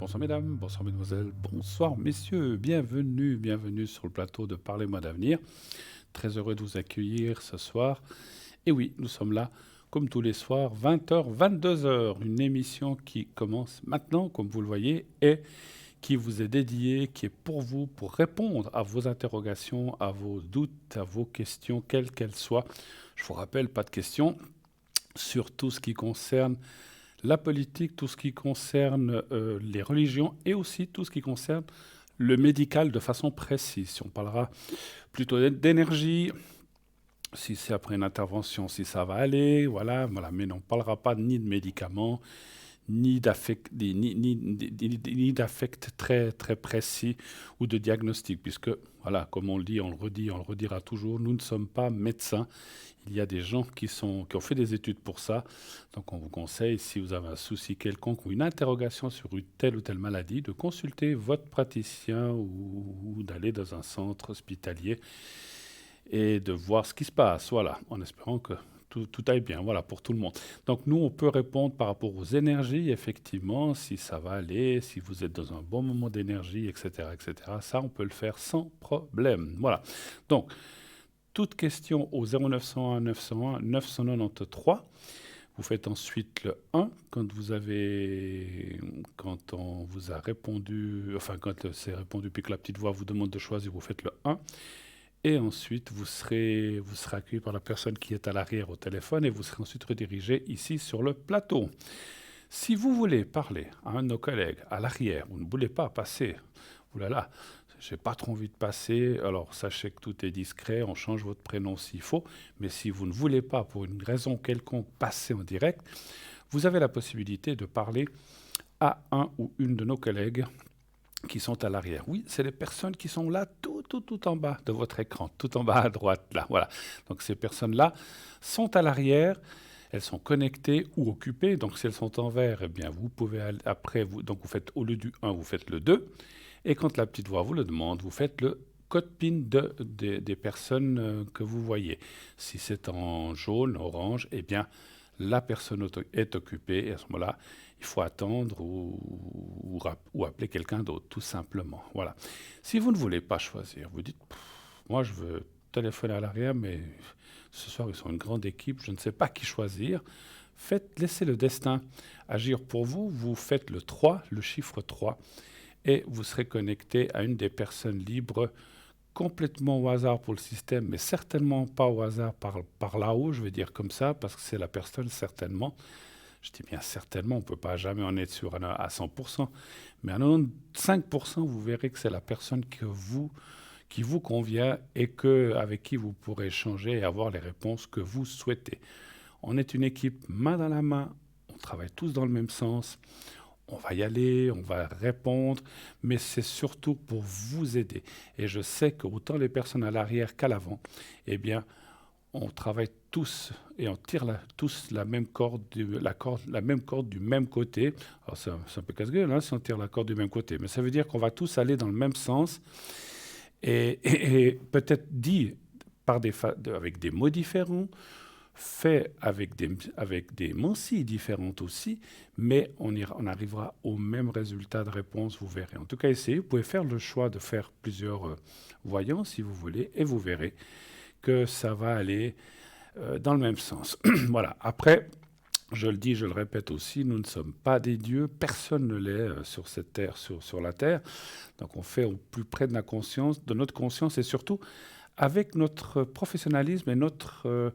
Bonsoir mesdames, bonsoir mesdemoiselles, bonsoir messieurs, bienvenue sur le plateau de Parlez-moi d'avenir. Très heureux de vous accueillir ce soir. Et oui, nous sommes là comme tous les soirs, 20h, 22h, une émission qui commence maintenant, comme vous le voyez, et qui vous est dédiée, qui est pour vous, pour répondre à vos interrogations, à vos doutes, à vos questions, quelles qu'elles soient. Je vous rappelle, pas de questions sur tout ce qui concerne la politique, tout ce qui concerne les religions et aussi tout ce qui concerne le médical de façon précise. Si on parlera plutôt d'énergie, si c'est après une intervention, si ça va aller, voilà. Mais on ne parlera pas ni de médicaments, ni d'affect très, très précis ou de diagnostic, puisque, voilà, comme on le dit, on le redit, on le redira toujours, nous ne sommes pas médecins. Il y a des gens qui ont fait des études pour ça. Donc on vous conseille, si vous avez un souci quelconque ou une interrogation sur une telle ou telle maladie, de consulter votre praticien ou d'aller dans un centre hospitalier et de voir ce qui se passe, voilà, en espérant que tout aille bien, voilà, pour tout le monde. Donc nous, on peut répondre par rapport aux énergies, effectivement, si ça va aller, si vous êtes dans un bon moment d'énergie, etc., etc. Ça, on peut le faire sans problème, voilà. Donc, toute question au 0901 901 993. Vous faites ensuite le 1 quand on vous a répondu, enfin quand c'est répondu puis que la petite voix vous demande de choisir, vous faites le 1. Et ensuite, vous serez accueilli par la personne qui est à l'arrière au téléphone et vous serez ensuite redirigé ici sur le plateau. Si vous voulez parler à un de nos collègues à l'arrière, vous ne voulez pas passer, oulala, j'ai pas trop envie de passer, alors sachez que tout est discret, on change votre prénom s'il faut, mais si vous ne voulez pas, pour une raison quelconque, passer en direct, vous avez la possibilité de parler à un ou une de nos collègues qui sont à l'arrière. Oui, c'est les personnes qui sont là tout en bas de votre écran, tout en bas à droite, là, voilà. Donc ces personnes-là sont à l'arrière, elles sont connectées ou occupées, donc si elles sont en vert, eh bien vous pouvez après, donc vous faites au lieu du 1, vous faites le 2, et quand la petite voix vous le demande, vous faites le code PIN des personnes que vous voyez. Si c'est en jaune, orange, eh bien la personne est occupée, et à ce moment-là, il faut attendre ou appeler quelqu'un d'autre, tout simplement. Voilà. Si vous ne voulez pas choisir, vous dites, moi je veux téléphoner à l'arrière, mais ce soir ils sont une grande équipe, je ne sais pas qui choisir. Laissez le destin agir pour vous, vous faites le 3, le chiffre 3, et vous serez connecté à une des personnes libres complètement au hasard pour le système, mais certainement pas au hasard par là-haut, je vais dire comme ça, parce que c'est la personne certainement. Je dis bien certainement, on ne peut pas jamais en être sûr à 100%, mais à 95%, vous verrez que c'est la personne qui vous convient et avec qui vous pourrez échanger et avoir les réponses que vous souhaitez. On est une équipe main dans la main, on travaille tous dans le même sens, on va y aller, on va répondre, mais c'est surtout pour vous aider. Et je sais que autant les personnes à l'arrière qu'à l'avant, eh bien, on travaille tous et on tire tous la même corde, la même corde du même côté. Alors c'est un peu casse-gueule si on tire la corde du même côté, mais ça veut dire qu'on va tous aller dans le même sens et peut-être dit avec des mots différents, fait avec des mensies différentes aussi, mais on arrivera au même résultat de réponse, vous verrez. En tout cas, essayez, vous pouvez faire le choix de faire plusieurs voyants si vous voulez, et vous verrez que ça va aller dans le même sens. Voilà. Après, je le dis, je le répète aussi, nous ne sommes pas des dieux, personne ne l'est sur cette terre, sur la terre. Donc on fait au plus près de notre conscience et surtout avec notre professionnalisme et notre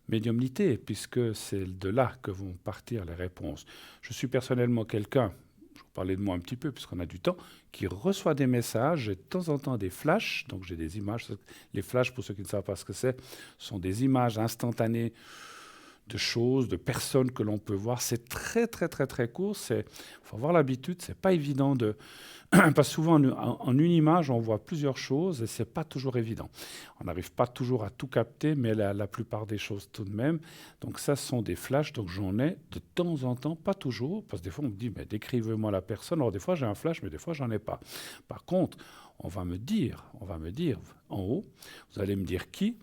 médiumnité, puisque c'est de là que vont partir les réponses. Je suis personnellement quelqu'un, je vous parlais de moi un petit peu puisqu'on a du temps, qui reçoit des messages, j'ai de temps en temps des flashs, donc j'ai des images. Les flashs, pour ceux qui ne savent pas ce que c'est, sont des images instantanées de choses, de personnes que l'on peut voir. C'est très très très très court, il faut avoir l'habitude, c'est pas évident de... Parce que souvent en une image on voit plusieurs choses et c'est pas toujours évident. On n'arrive pas toujours à tout capter, mais la plupart des choses tout de même. Donc ça ce sont des flashs, donc j'en ai de temps en temps, pas toujours, parce que des fois on me dit mais décrivez-moi la personne. Alors des fois j'ai un flash, mais des fois j'en ai pas. Par contre, on va me dire en haut, vous allez me dire qui.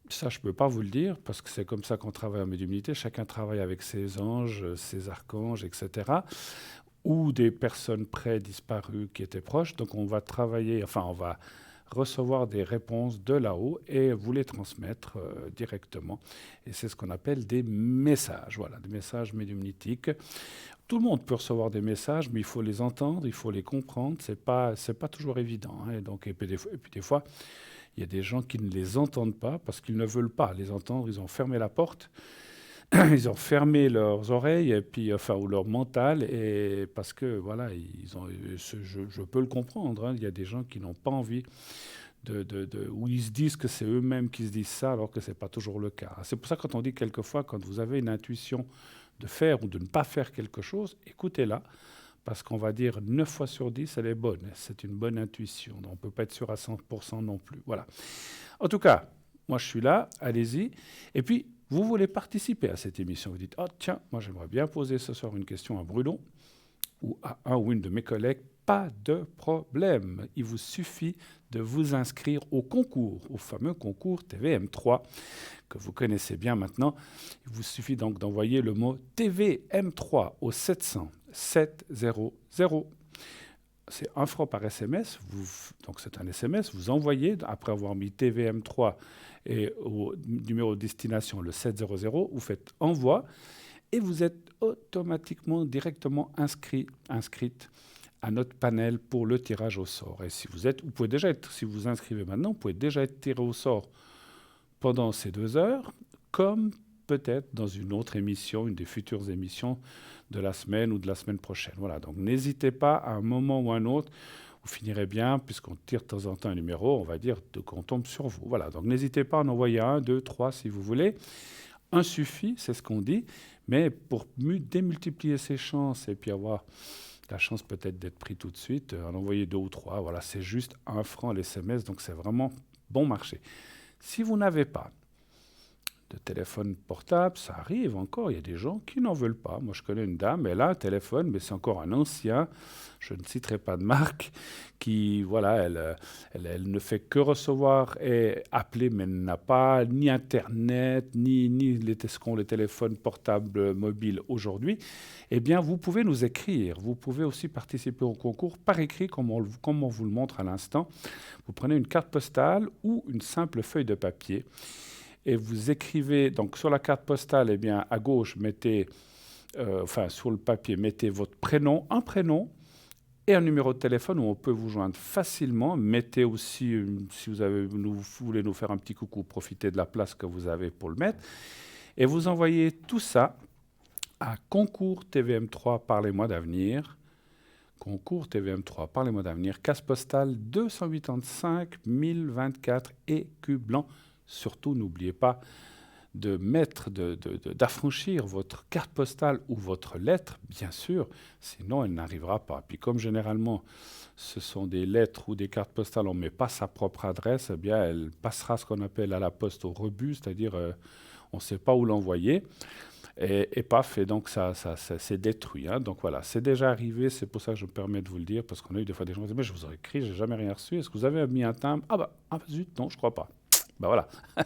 Ça, je ne peux pas vous le dire, parce que c'est comme ça qu'on travaille en médiumnité. Chacun travaille avec ses anges, ses archanges, etc. ou des personnes près disparues qui étaient proches. Donc on va travailler, enfin on va recevoir des réponses de là-haut et vous les transmettre directement. Et c'est ce qu'on appelle des messages, voilà, des messages médiumnitiques. Tout le monde peut recevoir des messages, mais il faut les entendre, il faut les comprendre. C'est pas toujours évident, hein. Et puis des fois, il y a des gens qui ne les entendent pas parce qu'ils ne veulent pas les entendre. Ils ont fermé la porte, ils ont fermé leurs oreilles et puis, enfin, ou leur mental, et parce que voilà, je peux le comprendre, hein. Il y a des gens qui n'ont pas envie où ils se disent que c'est eux-mêmes qui se disent ça, alors que c'est pas toujours le cas. C'est pour ça que quand on dit quelquefois, quand vous avez une intuition de faire ou de ne pas faire quelque chose, écoutez-la, parce qu'on va dire 9 fois sur 10, elle est bonne. C'est une bonne intuition. Donc on ne peut pas être sûr à 100% non plus. Voilà. En tout cas, moi je suis là, allez-y. Et puis, vous voulez participer à cette émission. Vous dites, oh tiens, moi j'aimerais bien poser ce soir une question à Bruno ou à un ou une de mes collègues. Pas de problème. Il vous suffit de vous inscrire au concours, au fameux concours TVM3 que vous connaissez bien maintenant. Il vous suffit donc d'envoyer le mot TVM3 au 700 700. C'est 1 franc par SMS. Donc c'est un SMS. Vous envoyez, après avoir mis TVM3 et au numéro de destination le 700, vous faites envoi et vous êtes automatiquement, directement inscrite à notre panel pour le tirage au sort. Et si vous pouvez déjà être, si vous vous inscrivez maintenant, vous pouvez déjà être tiré au sort pendant ces 2 heures, comme peut-être dans une autre émission, une des futures émissions de la semaine ou de la semaine prochaine. Voilà, donc n'hésitez pas à un moment ou un autre, vous finirez bien, puisqu'on tire de temps en temps un numéro, on va dire qu'on tombe sur vous. Voilà, donc n'hésitez pas à en envoyer 1, 2, 3 si vous voulez. Un suffit, c'est ce qu'on dit, mais pour démultiplier ses chances et puis avoir la chance peut-être d'être pris tout de suite, en envoyer 2 ou 3, voilà, c'est juste 1 franc l'SMS, donc c'est vraiment bon marché. Si vous n'avez pas de téléphone portable, ça arrive encore, il y a des gens qui n'en veulent pas. Moi, je connais une dame, elle a un téléphone, mais c'est encore un ancien, je ne citerai pas de marque, qui, voilà, elle ne fait que recevoir et appeler, mais elle n'a pas ni Internet, ni ce qu'ont les téléphones portables mobiles aujourd'hui. Eh bien, vous pouvez nous écrire. Vous pouvez aussi participer au concours par écrit, comme on vous le montre à l'instant. Vous prenez une carte postale ou une simple feuille de papier et vous écrivez, donc sur la carte postale, eh bien, à gauche, mettez, enfin sur le papier, mettez votre prénom, un prénom et un numéro de téléphone où on peut vous joindre facilement. Mettez aussi, si vous voulez nous faire un petit coucou, profitez de la place que vous avez pour le mettre. Et vous envoyez tout ça à Concours TVM3 par les mois d'avenir. Concours TVM3 par les mois d'avenir, case postale 285 024 écus blancs. Surtout, n'oubliez pas de d'affranchir votre carte postale ou votre lettre, bien sûr, sinon elle n'arrivera pas. Puis comme généralement, ce sont des lettres ou des cartes postales, on ne met pas sa propre adresse, eh bien, elle passera ce qu'on appelle à la poste au rebut, c'est-à-dire on ne sait pas où l'envoyer. Et paf, et donc ça c'est détruit. Hein. Donc voilà, c'est déjà arrivé, c'est pour ça que je me permets de vous le dire, parce qu'on a eu des fois des gens qui disent, mais je vous aurais écrit, j'ai jamais rien reçu, est-ce que vous avez mis un timbre? Ah zut, non, je crois pas. Ben voilà, il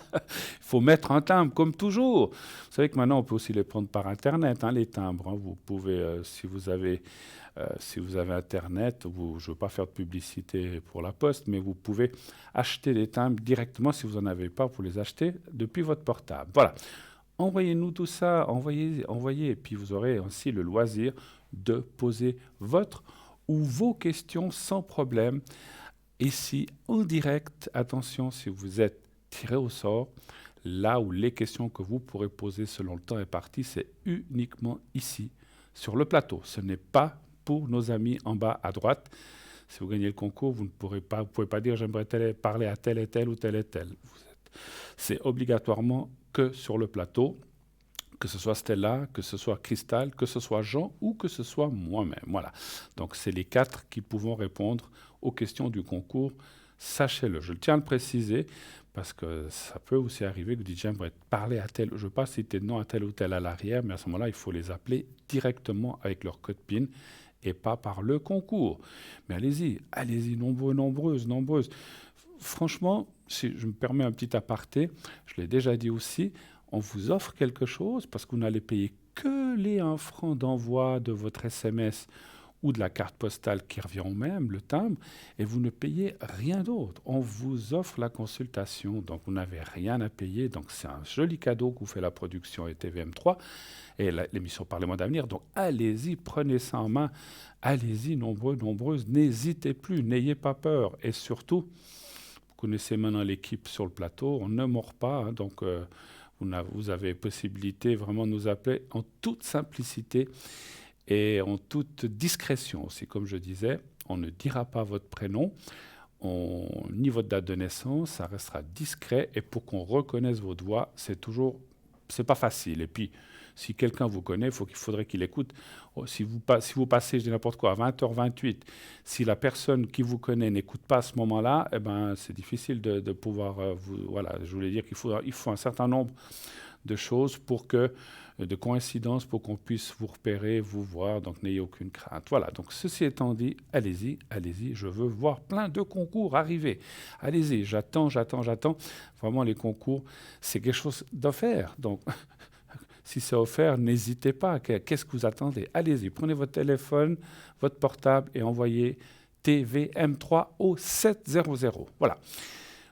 faut mettre un timbre comme toujours. Vous savez que maintenant on peut aussi les prendre par Internet, hein, les timbres. Hein. Vous pouvez, si vous avez Internet, je ne veux pas faire de publicité pour la poste, mais vous pouvez acheter des timbres directement si vous n'en avez pas, pour les acheter depuis votre portable. Voilà. Envoyez-nous tout ça, envoyez, et puis vous aurez aussi le loisir de poser votre ou vos questions sans problème. Ici, en direct, attention, si vous êtes tiré au sort, là où les questions que vous pourrez poser selon le temps est parti, c'est uniquement ici, sur le plateau. Ce n'est pas pour nos amis en bas à droite. Si vous gagnez le concours, vous ne pouvez pas dire j'aimerais parler à tel et tel ou tel et tel. C'est obligatoirement que sur le plateau, que ce soit Stella, que ce soit Cristal, que ce soit Jean ou que ce soit moi-même. Voilà. Donc c'est les 4 qui pouvons répondre aux questions du concours. Sachez-le, je tiens à le préciser, parce que ça peut aussi arriver que vous dites j'aimerais parler à tel, je ne veux pas citer de nom à tel ou tel à l'arrière, mais à ce moment-là, il faut les appeler directement avec leur code PIN et pas par le concours. Mais allez-y, nombreuses. Franchement, si je me permets un petit aparté, je l'ai déjà dit aussi, on vous offre quelque chose parce que vous n'allez payer que les 1 franc d'envoi de votre SMS ou de la carte postale qui revient au même, le timbre, et vous ne payez rien d'autre. On vous offre la consultation, donc vous n'avez rien à payer. Donc c'est un joli cadeau que vous fait la production et TVM3 et l'émission Parlez-moi d'avenir. Donc allez-y, prenez ça en main. Allez-y, nombreux, nombreuses, n'hésitez plus, n'ayez pas peur. Et surtout, vous connaissez maintenant l'équipe sur le plateau, on ne mord pas, hein, donc vous avez possibilité vraiment de nous appeler en toute simplicité et en toute discrétion aussi, comme je disais. On ne dira pas votre prénom, ni votre date de naissance, ça restera discret. Et pour qu'on reconnaisse votre voix, c'est pas facile. Et puis, si quelqu'un vous connaît, il faudrait qu'il écoute. Si vous passez, je dis n'importe quoi, à 20h28, si la personne qui vous connaît n'écoute pas à ce moment-là, eh ben, c'est difficile de pouvoir voilà, je voulais dire qu'il faut un certain nombre de choses de coïncidences pour qu'on puisse vous repérer, vous voir, donc n'ayez aucune crainte. Voilà, donc ceci étant dit, allez-y, je veux voir plein de concours arriver. Allez-y, j'attends. Vraiment, les concours, c'est quelque chose d'offert, donc... Si c'est offert, n'hésitez pas. Qu'est-ce que vous attendez? Allez-y, prenez votre téléphone, votre portable et envoyez TVM3 au 700. Voilà.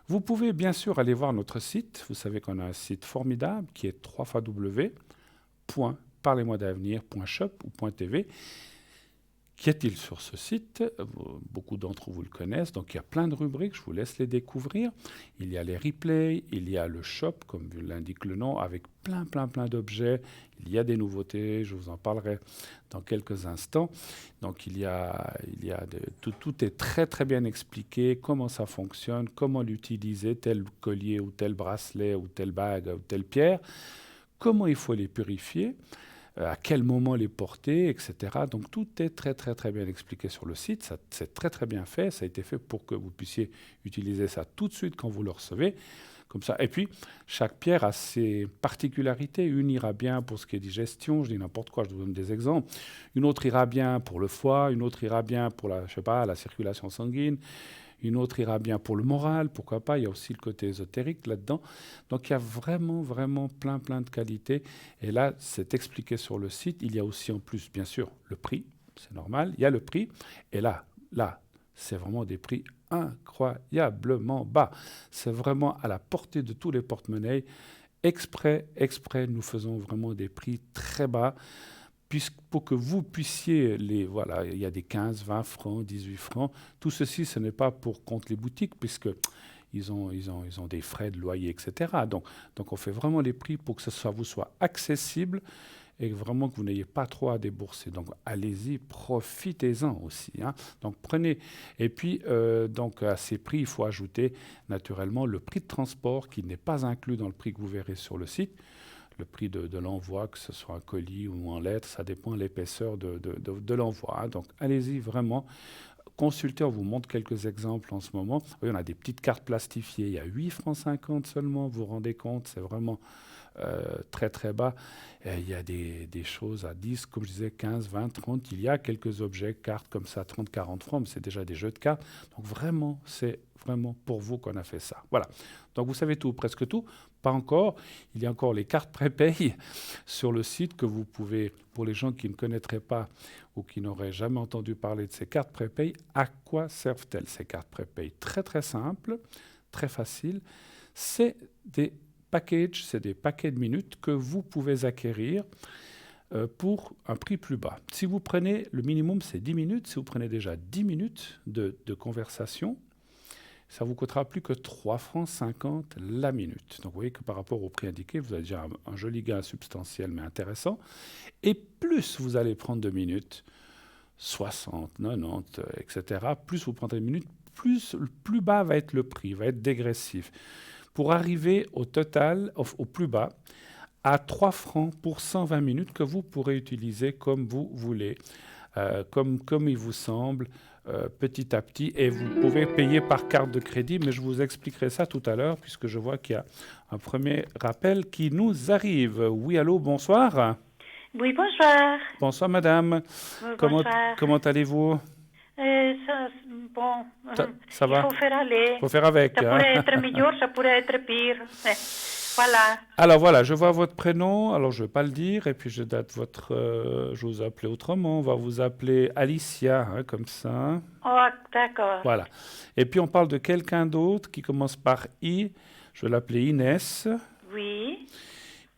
Vous pouvez bien sûr aller voir notre site. Vous savez qu'on a un site formidable qui est www.parlez-moi-d'avenir.shop ou .tv. Qu'y a-t-il sur ce site? Beaucoup d'entre vous le connaissent, donc il y a plein de rubriques, je vous laisse les découvrir. Il y a les replays, il y a le shop, comme l'indique le nom, avec plein d'objets. Il y a des nouveautés, je vous en parlerai dans quelques instants. Donc tout est très bien expliqué, comment ça fonctionne, comment l'utiliser, tel collier ou tel bracelet ou telle bague ou telle pierre, comment il faut les purifier, à quel moment les porter, etc. Donc tout est très bien expliqué sur le site. C'est très bien fait. Ça a été fait pour que vous puissiez utiliser ça tout de suite quand vous le recevez. Comme ça. Et puis, chaque pierre a ses particularités. Une ira bien pour ce qui est digestion, je dis n'importe quoi, je vous donne des exemples. Une autre ira bien pour le foie, une autre ira bien pour la circulation sanguine. Une autre ira bien pour le moral, pourquoi pas. Il y a aussi le côté ésotérique là-dedans. Donc, il y a vraiment plein de qualités. Et là, c'est expliqué sur le site. Il y a aussi en plus, bien sûr, le prix. C'est normal. Il y a le prix. Et là, c'est vraiment des prix incroyablement bas. C'est vraiment à la portée de tous les porte-monnaies. Exprès, nous faisons vraiment des prix très bas. Pour que vous puissiez voilà, il y a des 15, 20 francs, 18 francs. Tout ceci, ce n'est pas pour contre les boutiques, puisque ils ont des frais de loyer, etc. Donc on fait vraiment les prix pour que vous soit accessible et vraiment que vous n'ayez pas trop à débourser. Donc allez-y, profitez-en aussi, hein. Donc prenez. Et puis donc à ces prix, il faut ajouter naturellement le prix de transport qui n'est pas inclus dans le prix que vous verrez sur le site. Le prix de l'envoi, que ce soit en colis ou en lettres, ça dépend de l'épaisseur de l'envoi, hein. Donc allez-y vraiment, consultez, on vous montre quelques exemples en ce moment. Oui, on a des petites cartes plastifiées, il y a 8 francs 50 seulement, vous vous rendez compte, c'est vraiment très bas. Et il y a des choses à 10, comme je disais, 15, 20, 30. Il y a quelques objets, cartes comme ça, 30, 40 francs, mais c'est déjà des jeux de cartes. Donc vraiment, c'est vraiment pour vous qu'on a fait ça. Voilà. Donc vous savez tout, presque tout. Pas encore. Il y a encore les cartes prépay sur le site que vous pouvez, pour les gens qui ne connaîtraient pas ou qui n'auraient jamais entendu parler de ces cartes prépay, à quoi servent-elles ces cartes prépay? Très simple, très facile. C'est des packages, c'est des paquets de minutes que vous pouvez acquérir pour un prix plus bas. Si vous prenez, le minimum c'est 10 minutes, si vous prenez déjà 10 minutes de conversation, ça vous coûtera plus que 3 francs 50 la minute. Donc vous voyez que par rapport au prix indiqué, vous avez déjà un joli gain substantiel mais intéressant. Et plus vous allez prendre de minutes, 60, 90, etc., plus vous prendrez de minutes, plus bas va être le prix, va être dégressif. Pour arriver au total, au plus bas, à 3 francs pour 120 minutes que vous pourrez utiliser comme vous voulez, comme il vous semble, petit à petit. Et vous pouvez payer par carte de crédit, mais je vous expliquerai ça tout à l'heure, puisque je vois qu'il y a un premier rappel qui nous arrive. Oui, allô, bonsoir. Oui, bonsoir. Bonsoir, madame. Bonsoir. Comment allez-vous? Bon, ça va? il faut faire aller. Il faut faire avec. Ça pourrait être meilleur, ça pourrait être pire. Voilà. Alors voilà, je vois votre prénom, alors je ne vais pas le dire, et puis je date votre... je vous appelais autrement, on va vous appeler Alicia, hein, comme ça. Oh, d'accord. Voilà. Et puis on parle de quelqu'un d'autre qui commence par I, je vais l'appeler Inès. Oui,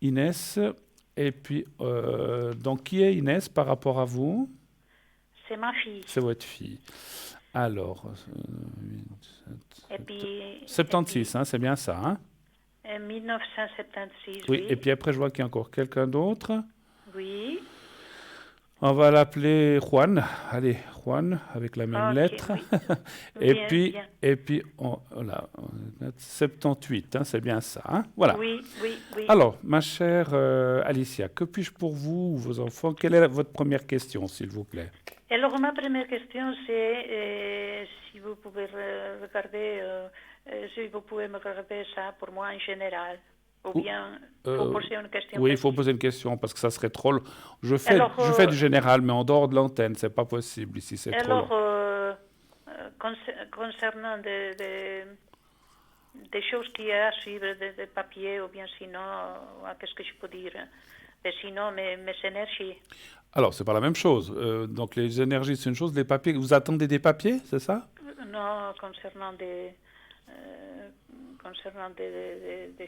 Inès, et puis, donc qui est Inès par rapport à vous? c'est ma fille. C'est votre fille. Alors, Et puis, 76, hein, c'est bien ça, hein? 1976, Oui, oui. et puis après, je vois qu'il y a encore quelqu'un d'autre. Oui. On va l'appeler Juan. Allez, Juan, avec la même Ok, lettre. oui. Bien, bien. Et puis, voilà, 78, hein, c'est bien ça, hein? Voilà. Oui, oui, oui. Alors, ma chère Alicia, que puis-je pour vous ou vos enfants? Quelle est votre première question, s'il vous plaît? Alors, ma première question, c'est si vous pouvez regarder, si vous pouvez me regarder ça pour moi en général. Ou bien, il faut poser une question. Oui, il faut poser une question parce que ça serait trop long. Je fais Alors, du général, mais en dehors de l'antenne, c'est pas possible ici, c'est trop long. Alors, concernant des choses qu'il y a à suivre, des papiers, ou bien sinon, qu'est-ce que je peux dire? Mais sinon, mes énergies. Alors, c'est pas la même chose. Donc, les énergies, c'est une chose. Les papiers, vous attendez des papiers, c'est ça? Non, concernant des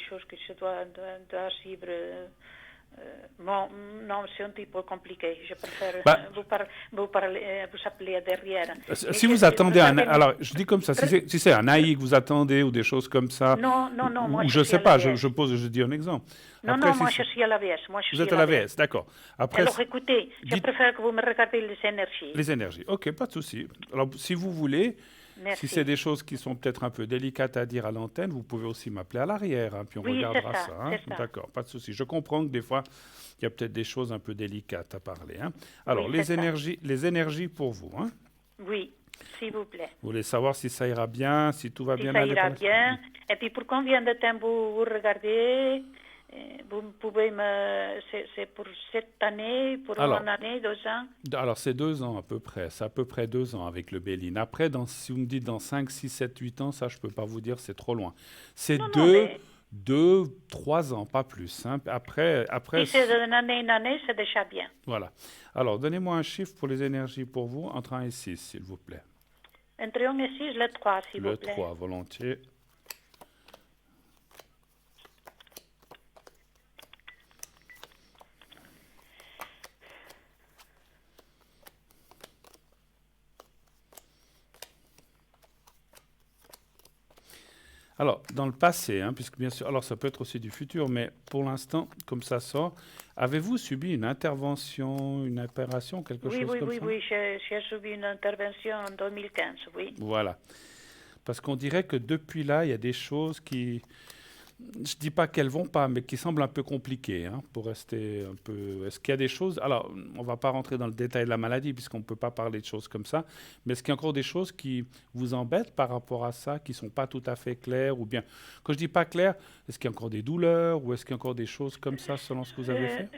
choses que je dois suivre. Bon, non, c'est un petit peu compliqué. Je préfère vous appeler derrière. Si vous attendez alors, je dis comme ça, si c'est un AI que vous attendez ou des choses comme ça, non, moi ou je sais pas, je dis un exemple. Non, Après, moi je suis à l'AVS. Vous êtes à l'AVS, d'accord. Après, alors écoutez, je préfère que vous me regardiez les énergies. Les énergies, ok, pas de souci. Alors, si vous voulez, si c'est des choses qui sont peut-être un peu délicates à dire à l'antenne, vous pouvez aussi m'appeler à l'arrière, hein, puis on regardera ça. Hein. D'accord, pas de souci. Je comprends que des fois, il y a peut-être des choses un peu délicates à parler. Hein. Alors, les énergies pour vous. Hein. Oui, s'il vous plaît. Vous voulez savoir si ça ira bien, si tout va bien? Si ça ira bien. Et puis, pour combien de temps vous regardez? Vous pouvez c'est pour cette année, pour une année, 2 ans? Alors, c'est 2 ans à peu près. C'est à peu près 2 ans avec le Béline. Après, si vous me dites dans 5, 6, 7, 8 ans, ça, je ne peux pas vous dire, c'est trop loin. C'est 2, 3 ans, pas plus. Hein. Après, si c'est d'une année, c'est déjà bien. Voilà. Alors, donnez-moi un chiffre pour les énergies pour vous, entre 1 et 6, s'il vous plaît. Entre 1 et 6, le 3, s'il vous plaît. Le 3, volontiers. Alors, dans le passé, hein, puisque bien sûr, alors ça peut être aussi du futur, mais pour l'instant, comme ça sort, avez-vous subi une intervention, une opération, quelque chose comme ça? Oui, j'ai subi une intervention en 2015, oui. Voilà. Parce qu'on dirait que depuis là, il y a des choses qui, je ne dis pas qu'elles vont pas, mais qui semblent un peu compliquées, hein, pour rester un peu... Est-ce qu'il y a des choses... Alors, on ne va pas rentrer dans le détail de la maladie, puisqu'on ne peut pas parler de choses comme ça, mais est-ce qu'il y a encore des choses qui vous embêtent par rapport à ça, qui ne sont pas tout à fait claires, ou bien, quand je dis pas claires, est-ce qu'il y a encore des douleurs, ou est-ce qu'il y a encore des choses comme ça, selon ce que vous avez fait?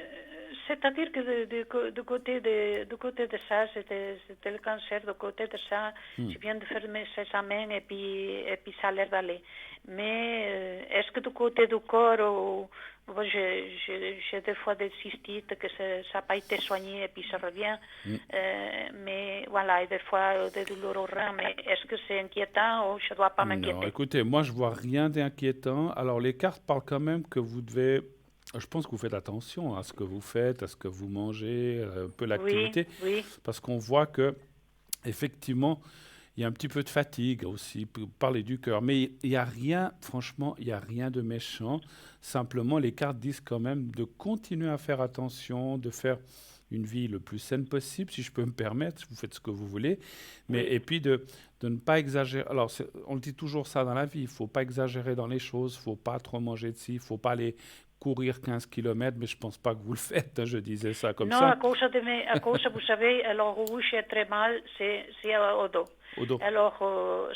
C'est-à-dire que du côté de ça, c'était le cancer, du côté de ça, je viens de faire mes examens et puis ça a l'air d'aller. Mais est-ce que du côté du corps, j'ai des fois des cystites que ça n'a pas été soigné et puis ça revient. Mais voilà, et des fois des douleurs au rein. Mais est-ce que c'est inquiétant ou je ne dois pas m'inquiéter? Non, écoutez, moi je vois rien d'inquiétant. Alors les cartes parlent quand même que vous devez... Je pense que vous faites attention à ce que vous faites, à ce que vous mangez, un peu l'activité. Oui. Parce qu'on voit que, effectivement, il y a un petit peu de fatigue aussi, pour parler du cœur. Mais il n'y a rien, franchement, il n'y a rien de méchant. Simplement, les cartes disent quand même de continuer à faire attention, de faire une vie le plus saine possible, si je peux me permettre. Vous faites ce que vous voulez. Et puis de ne pas exagérer. Alors, on le dit toujours ça dans la vie. Il ne faut pas exagérer dans les choses. Il ne faut pas trop manger de ci. Il ne faut pas aller courir 15 km, mais je ne pense pas que vous le faites, hein, je disais ça comme ça. Non, à cause, vous savez, alors où j'ai très mal, c'est au dos. Alors,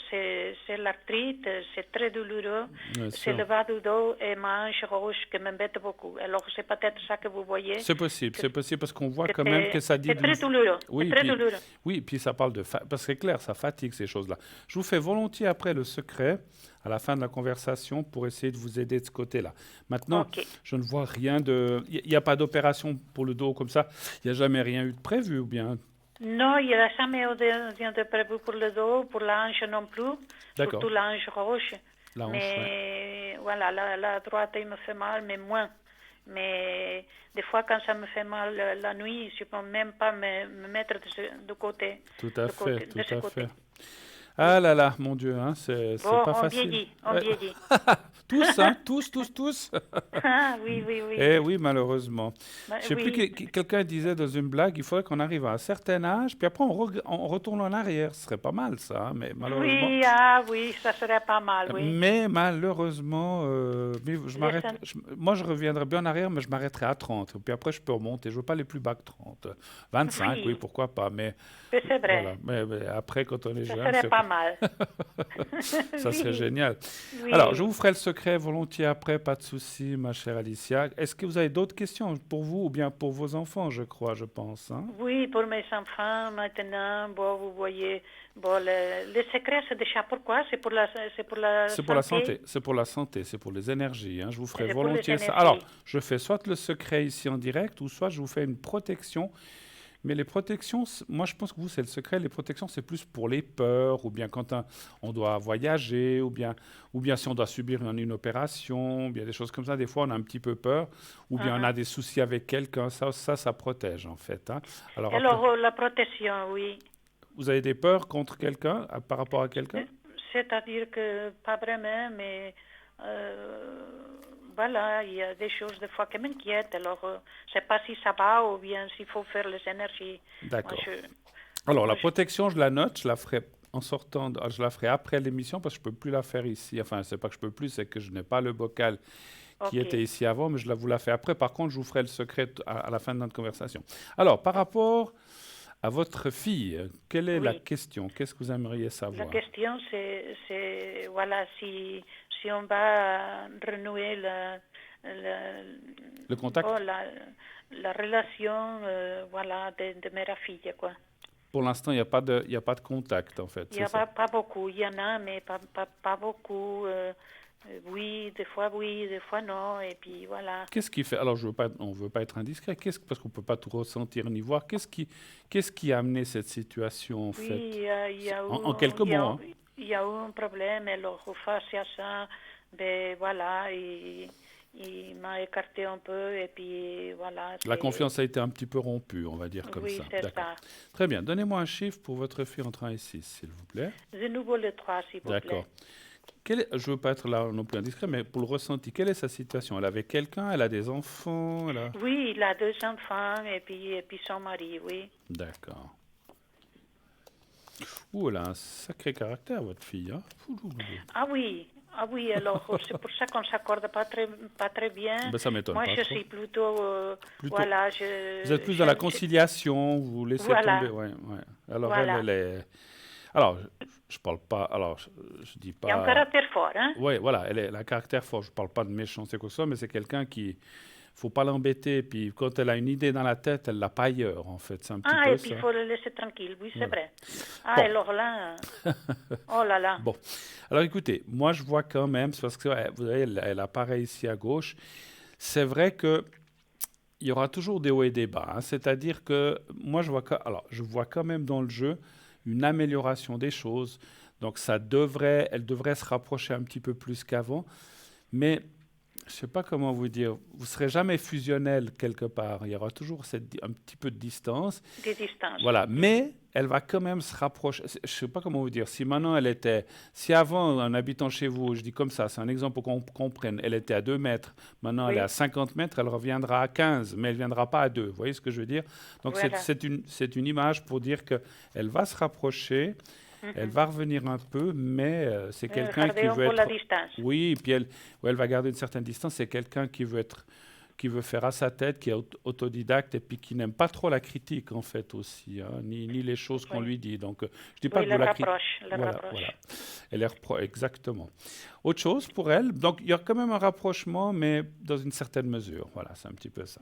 c'est l'arthrite, c'est très douloureux, c'est le bas du dos et ma hanche gauche qui m'embête beaucoup. Alors, c'est peut-être ça que vous voyez. C'est possible parce qu'on voit quand même que ça dit... C'est très douloureux, douloureux. Oui, puis ça parle de... Parce que c'est clair, ça fatigue ces choses-là. Je vous fais volontiers après le secret à la fin de la conversation pour essayer de vous aider de ce côté-là. Maintenant, Ok. je ne vois rien de... Il n'y a pas d'opération pour le dos comme ça. Il n'y a jamais rien eu de prévu ou bien... Non, il n'y a jamais rien de prévu pour le dos, pour la hanche non plus, D'accord. surtout la hanche gauche. La hanche, ouais. Mais voilà, la droite, il me fait mal, mais moins. Mais des fois, quand ça me fait mal la nuit, je ne peux même pas me mettre de côté, Tout à fait, de tout ce à côté. fait. Ah là là, mon Dieu, hein, c'est Bon, pas on facile. vieillit, on Ouais. vieillit. Tous, hein, tous. Ah, oui, oui, oui. Eh oui, malheureusement. Je sais plus, Oui, quelqu'un disait dans une blague, il faudrait qu'on arrive à un certain âge, puis après on retourne en arrière. Ce serait pas mal ça, hein, mais malheureusement. oui, ah oui, ça serait pas mal, oui. Mais malheureusement, mais Les cent- moi je reviendrai bien en arrière, mais je m'arrêterai à 30. Puis après je peux remonter. Je veux pas aller plus bas que 30. 25, oui, Oui, pourquoi pas. Mais c'est voilà. vrai, Mais après, quand on est ça jeune, serait pas mal. ça serait Oui, génial. Alors, je oui. vous ferai le secret volontiers après, pas de souci, ma chère Alicia. Est-ce que vous avez d'autres questions pour vous ou bien pour vos enfants, je crois, je pense, hein? Oui, pour mes enfants, maintenant, bon, vous voyez, bon, le secret, c'est déjà pourquoi? C'est pour la C'est pour la santé, santé, c'est pour la santé, c'est pour les énergies, hein. Je vous ferai c'est pour les volontiers ça. Alors, énergies. je fais soit le secret ici en direct, ou soit je vous fais une protection. Mais les protections, moi je pense que vous, c'est le secret. Les protections, c'est plus pour les peurs, ou bien quand on doit voyager, ou bien si on doit subir une opération, ou bien des choses comme ça. Des fois, on a un petit peu peur, ou bien on a Uh-huh. des soucis avec quelqu'un. Ça protège en fait, hein. Alors après, Alors, la protection, oui. vous avez des peurs contre quelqu'un, par rapport à quelqu'un? C'est-à-dire que pas vraiment, mais euh, voilà, il y a des choses des fois qui m'inquiètent. Alors, je sais pas si ça va ou bien s'il faut faire les énergies. Moi, D'accord. je, Alors la moi, je, protection, je la note, je la ferai en sortant, je la ferai après l'émission parce que je peux plus la faire ici. Enfin, c'est pas que je peux plus, c'est que je n'ai pas le bocal qui ok, était ici avant, mais vous la fais après. Par contre, je vous ferai le secret à la fin de notre conversation. Alors, par rapport à votre fille, quelle est la oui. question? Qu'est-ce que vous aimeriez La savoir? question, voilà, si on va renouer la, Le bon, contact? la relation, voilà, de mère à fille, quoi. Pour l'instant, il y a pas de contact, en fait, Il n'y c'est a ça. pas beaucoup, il y en a, mais pas beaucoup. Oui, des fois non, et puis voilà. Qu'est-ce qui fait, alors on ne veut pas être indiscret, parce qu'on ne peut pas tout ressentir ni voir, qu'est-ce qui a amené cette situation, en Oui, fait? En quelques il y mots, a, hein. il y a eu un problème, alors face à ça, ben voilà, il m'a écarté un peu, et puis voilà, La confiance a été un petit peu rompue, on va dire comme oui, ça. c'est D'accord. ça. Très bien. Donnez-moi un chiffre pour votre fille entre 1 et 6, s'il vous plaît. De nouveau le 3, s'il vous plaît. D'accord. Je ne veux pas être là non plus indiscret, mais pour le ressenti, quelle est sa situation? Elle avait quelqu'un? Elle a des enfants? Oui, il a 2 enfants, et puis son mari, oui. D'accord. Ouh, elle a un sacré caractère, votre fille, hein? Oulouloulou. Ah oui, alors c'est pour ça qu'on s'accorde pas très bien. Ben, ça m'étonne Moi, pas je trop. suis plutôt, Plutôt, voilà, vous êtes plus dans la conciliation, vous laissez tomber. voilà, Ouais, ouais. Alors elle voilà. est. Alors, je parle pas. Alors, je dis Il y a un pas. caractère fort, hein? Oui, voilà, elle a un caractère fort. Je ne parle pas de méchanceté quoi que ce soit, mais c'est quelqu'un qui, faut pas l'embêter. Puis quand elle a une idée dans la tête, elle l'a pas ailleurs, en fait. C'est un petit Ah, et peu puis il ça. faut le laisser tranquille, oui, c'est Voilà. vrai. Ah, Bon, alors là, oh là là, bon. Alors écoutez, moi je vois quand même, c'est parce que vous voyez, elle apparaît ici à gauche. C'est vrai que il y aura toujours des hauts et des bas, hein. C'est-à-dire que moi alors je vois quand même dans le jeu une amélioration des choses. Donc elle devrait se rapprocher un petit peu plus qu'avant. Mais je ne sais pas comment vous dire, vous ne serez jamais fusionnel quelque part. Il y aura toujours un petit peu de distance. des distances. Voilà, mais elle va quand même se rapprocher. Je ne sais pas comment vous dire. Si avant, en habitant chez vous, je dis comme ça, c'est un exemple pour qu'on comprenne, elle était à 2 mètres, maintenant elle est à Oui, 50 mètres, elle reviendra à 15, mais elle ne viendra pas à 2. Vous voyez ce que je veux dire? Donc voilà. c'est une image pour dire qu'elle va se rapprocher, elle Mhm. va revenir un peu, mais c'est quelqu'un qui Garder un veut peu la être... distance. Oui, et puis elle va garder une certaine distance. C'est quelqu'un qui veut faire à sa tête, qui est autodidacte et puis qui n'aime pas trop la critique en fait aussi, hein, ni les choses qu'on Oui, lui dit. Donc, je dis pas oui, que le vous la critiquez. rapproche, le Voilà, voilà. rapproche. Elle est exactement. Autre chose pour elle. Donc, il y a quand même un rapprochement, mais dans une certaine mesure. Voilà, c'est un petit peu ça.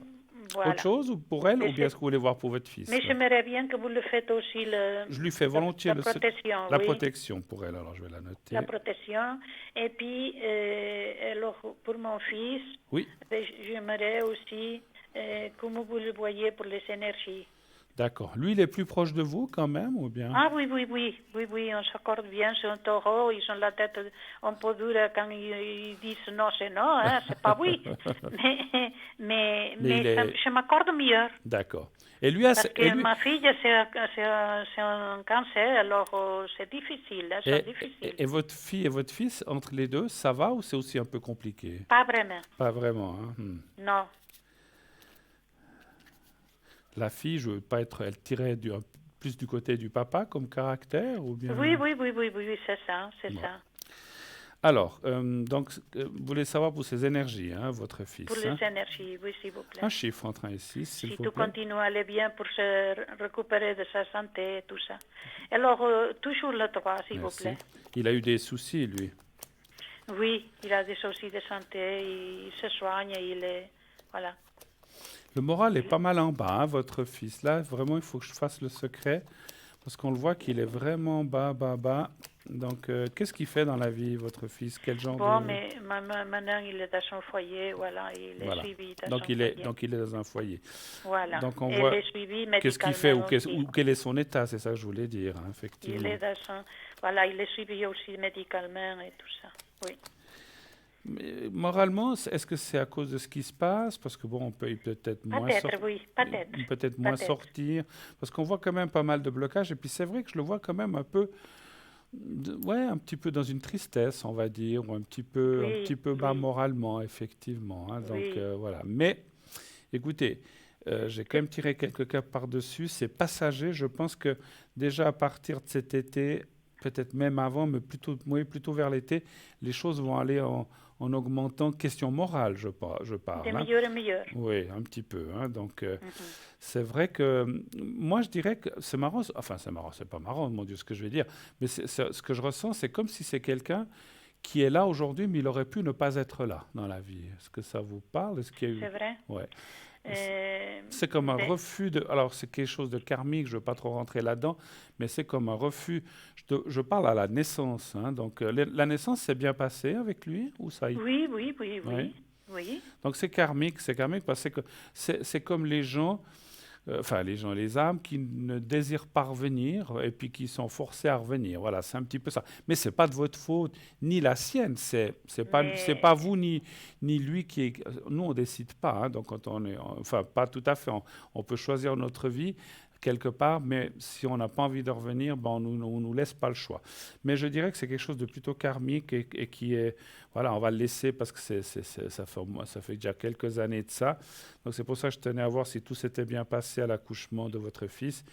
Autre Voilà. chose ou pour elle, Mais, ou bien est-ce que vous voulez voir pour votre fils mais là? j'aimerais bien que vous le faites aussi, Je lui fais volontiers la protection, la oui. protection pour elle, alors je vais la noter. La protection. Et puis, alors, pour mon fils, Oui, j'aimerais aussi, comment vous le voyez pour les énergies. d'accord. Lui, il est plus proche de vous quand même, ou bien? Ah oui, oui, oui, oui, oui, on s'accorde bien, c'est un taureau, ils ont la tête un peu dure quand ils disent non, c'est non, hein, c'est pas oui. Mais il Mais est... je m'accorde mieux. D'accord. Et lui, Parce et que lui, ma fille, c'est un cancer, alors c'est difficile, hein, c'est difficile. et votre fille et votre fils, entre les deux, ça va ou c'est aussi un peu compliqué? Pas vraiment, Pas vraiment, hein. non. La fille, je veux pas être, elle tirait plus du côté du papa comme caractère, ou bien? Oui, oui, oui, oui, oui, oui, c'est ça, c'est Ouais. ça. Alors, donc, vous voulez savoir pour ses énergies, hein, votre Pour fils, les hein? énergies, oui, s'il vous plaît. Un chiffre entre 1 et 6, s'il Si vous tout plaît. continue à aller bien pour se récupérer de sa santé et tout ça. Alors, toujours le 3, s'il vous Merci. plaît. Il a eu des soucis, lui. Oui, il a des soucis de santé, il se soigne, il est... Voilà. Le moral est pas mal en bas, hein, votre fils. Là, vraiment, il faut que je fasse le secret, parce qu'on le voit qu'il est vraiment bas, bas, bas. Donc, qu'est-ce qu'il fait dans la vie, votre fils? Quel genre Bon, de... mais maintenant, il est dans son foyer, voilà, il est Voilà. suivi dans Donc, son foyer. il est dans un foyer. Voilà. Donc, on Et voit il est suivi qu'est-ce qu'il fait médicalement aussi. ou quel est son état, c'est ça que je voulais dire, hein, Il effectivement. est dans son... Voilà, il est suivi aussi médicalement et tout ça. Oui. Mais moralement, est-ce que c'est à cause de ce qui se passe? Parce que bon, on peut peut-être moins Peut-être, oui, peut-être. peut-être moins Peut-être. sortir, parce qu'on voit quand même pas mal de blocages. Et puis c'est vrai que je le vois quand même un peu, ouais, un petit peu dans une tristesse, on va dire, ou un Oui, petit peu bas oui, moralement, effectivement, hein. Donc oui. voilà. Mais écoutez, j'ai quand même tiré quelques cas par-dessus. C'est passager. Je pense que déjà à partir de cet été, peut-être même avant, mais plutôt, oui, plutôt vers l'été, les choses vont aller en augmentant. Question morale, je De parle, hein. mieux en mieux. Oui, un petit peu, hein. Donc, Mhm. c'est vrai que moi, je dirais que c'est marrant. Enfin, c'est marrant, c'est pas marrant, mon Dieu, ce que je vais dire. Mais ce que je ressens, c'est comme si c'est quelqu'un qui est là aujourd'hui, mais il aurait pu ne pas être là dans la vie. Est-ce que ça vous parle? Est-ce qu'il y a eu... C'est vrai. Ouais. Euh, C'est comme un mais refus de... Alors, c'est quelque chose de karmique, je ne veux pas trop rentrer là-dedans, mais c'est comme un refus. Je parle à la naissance, hein. Donc, la naissance s'est bien passée avec lui, ou ça y... oui, oui, oui, Ouais. oui, oui. Donc, c'est karmique parce que c'est comme les gens, enfin, les âmes qui ne désirent pas revenir et puis qui sont forcés à revenir. Voilà, c'est un petit peu ça. Mais c'est pas de votre faute, ni la sienne. C'est pas Mais vous ni lui qui est. Nous, on décide pas, hein. Donc, quand on est, enfin, pas tout à fait. On peut choisir notre vie quelque part, mais si on n'a pas envie de revenir, ben on nous laisse pas le choix. Mais je dirais que c'est quelque chose de plutôt karmique et qui est, voilà, on va le laisser parce que ça fait déjà quelques années de ça. Donc c'est pour ça que je tenais à voir si tout s'était bien passé à l'accouchement de votre fils.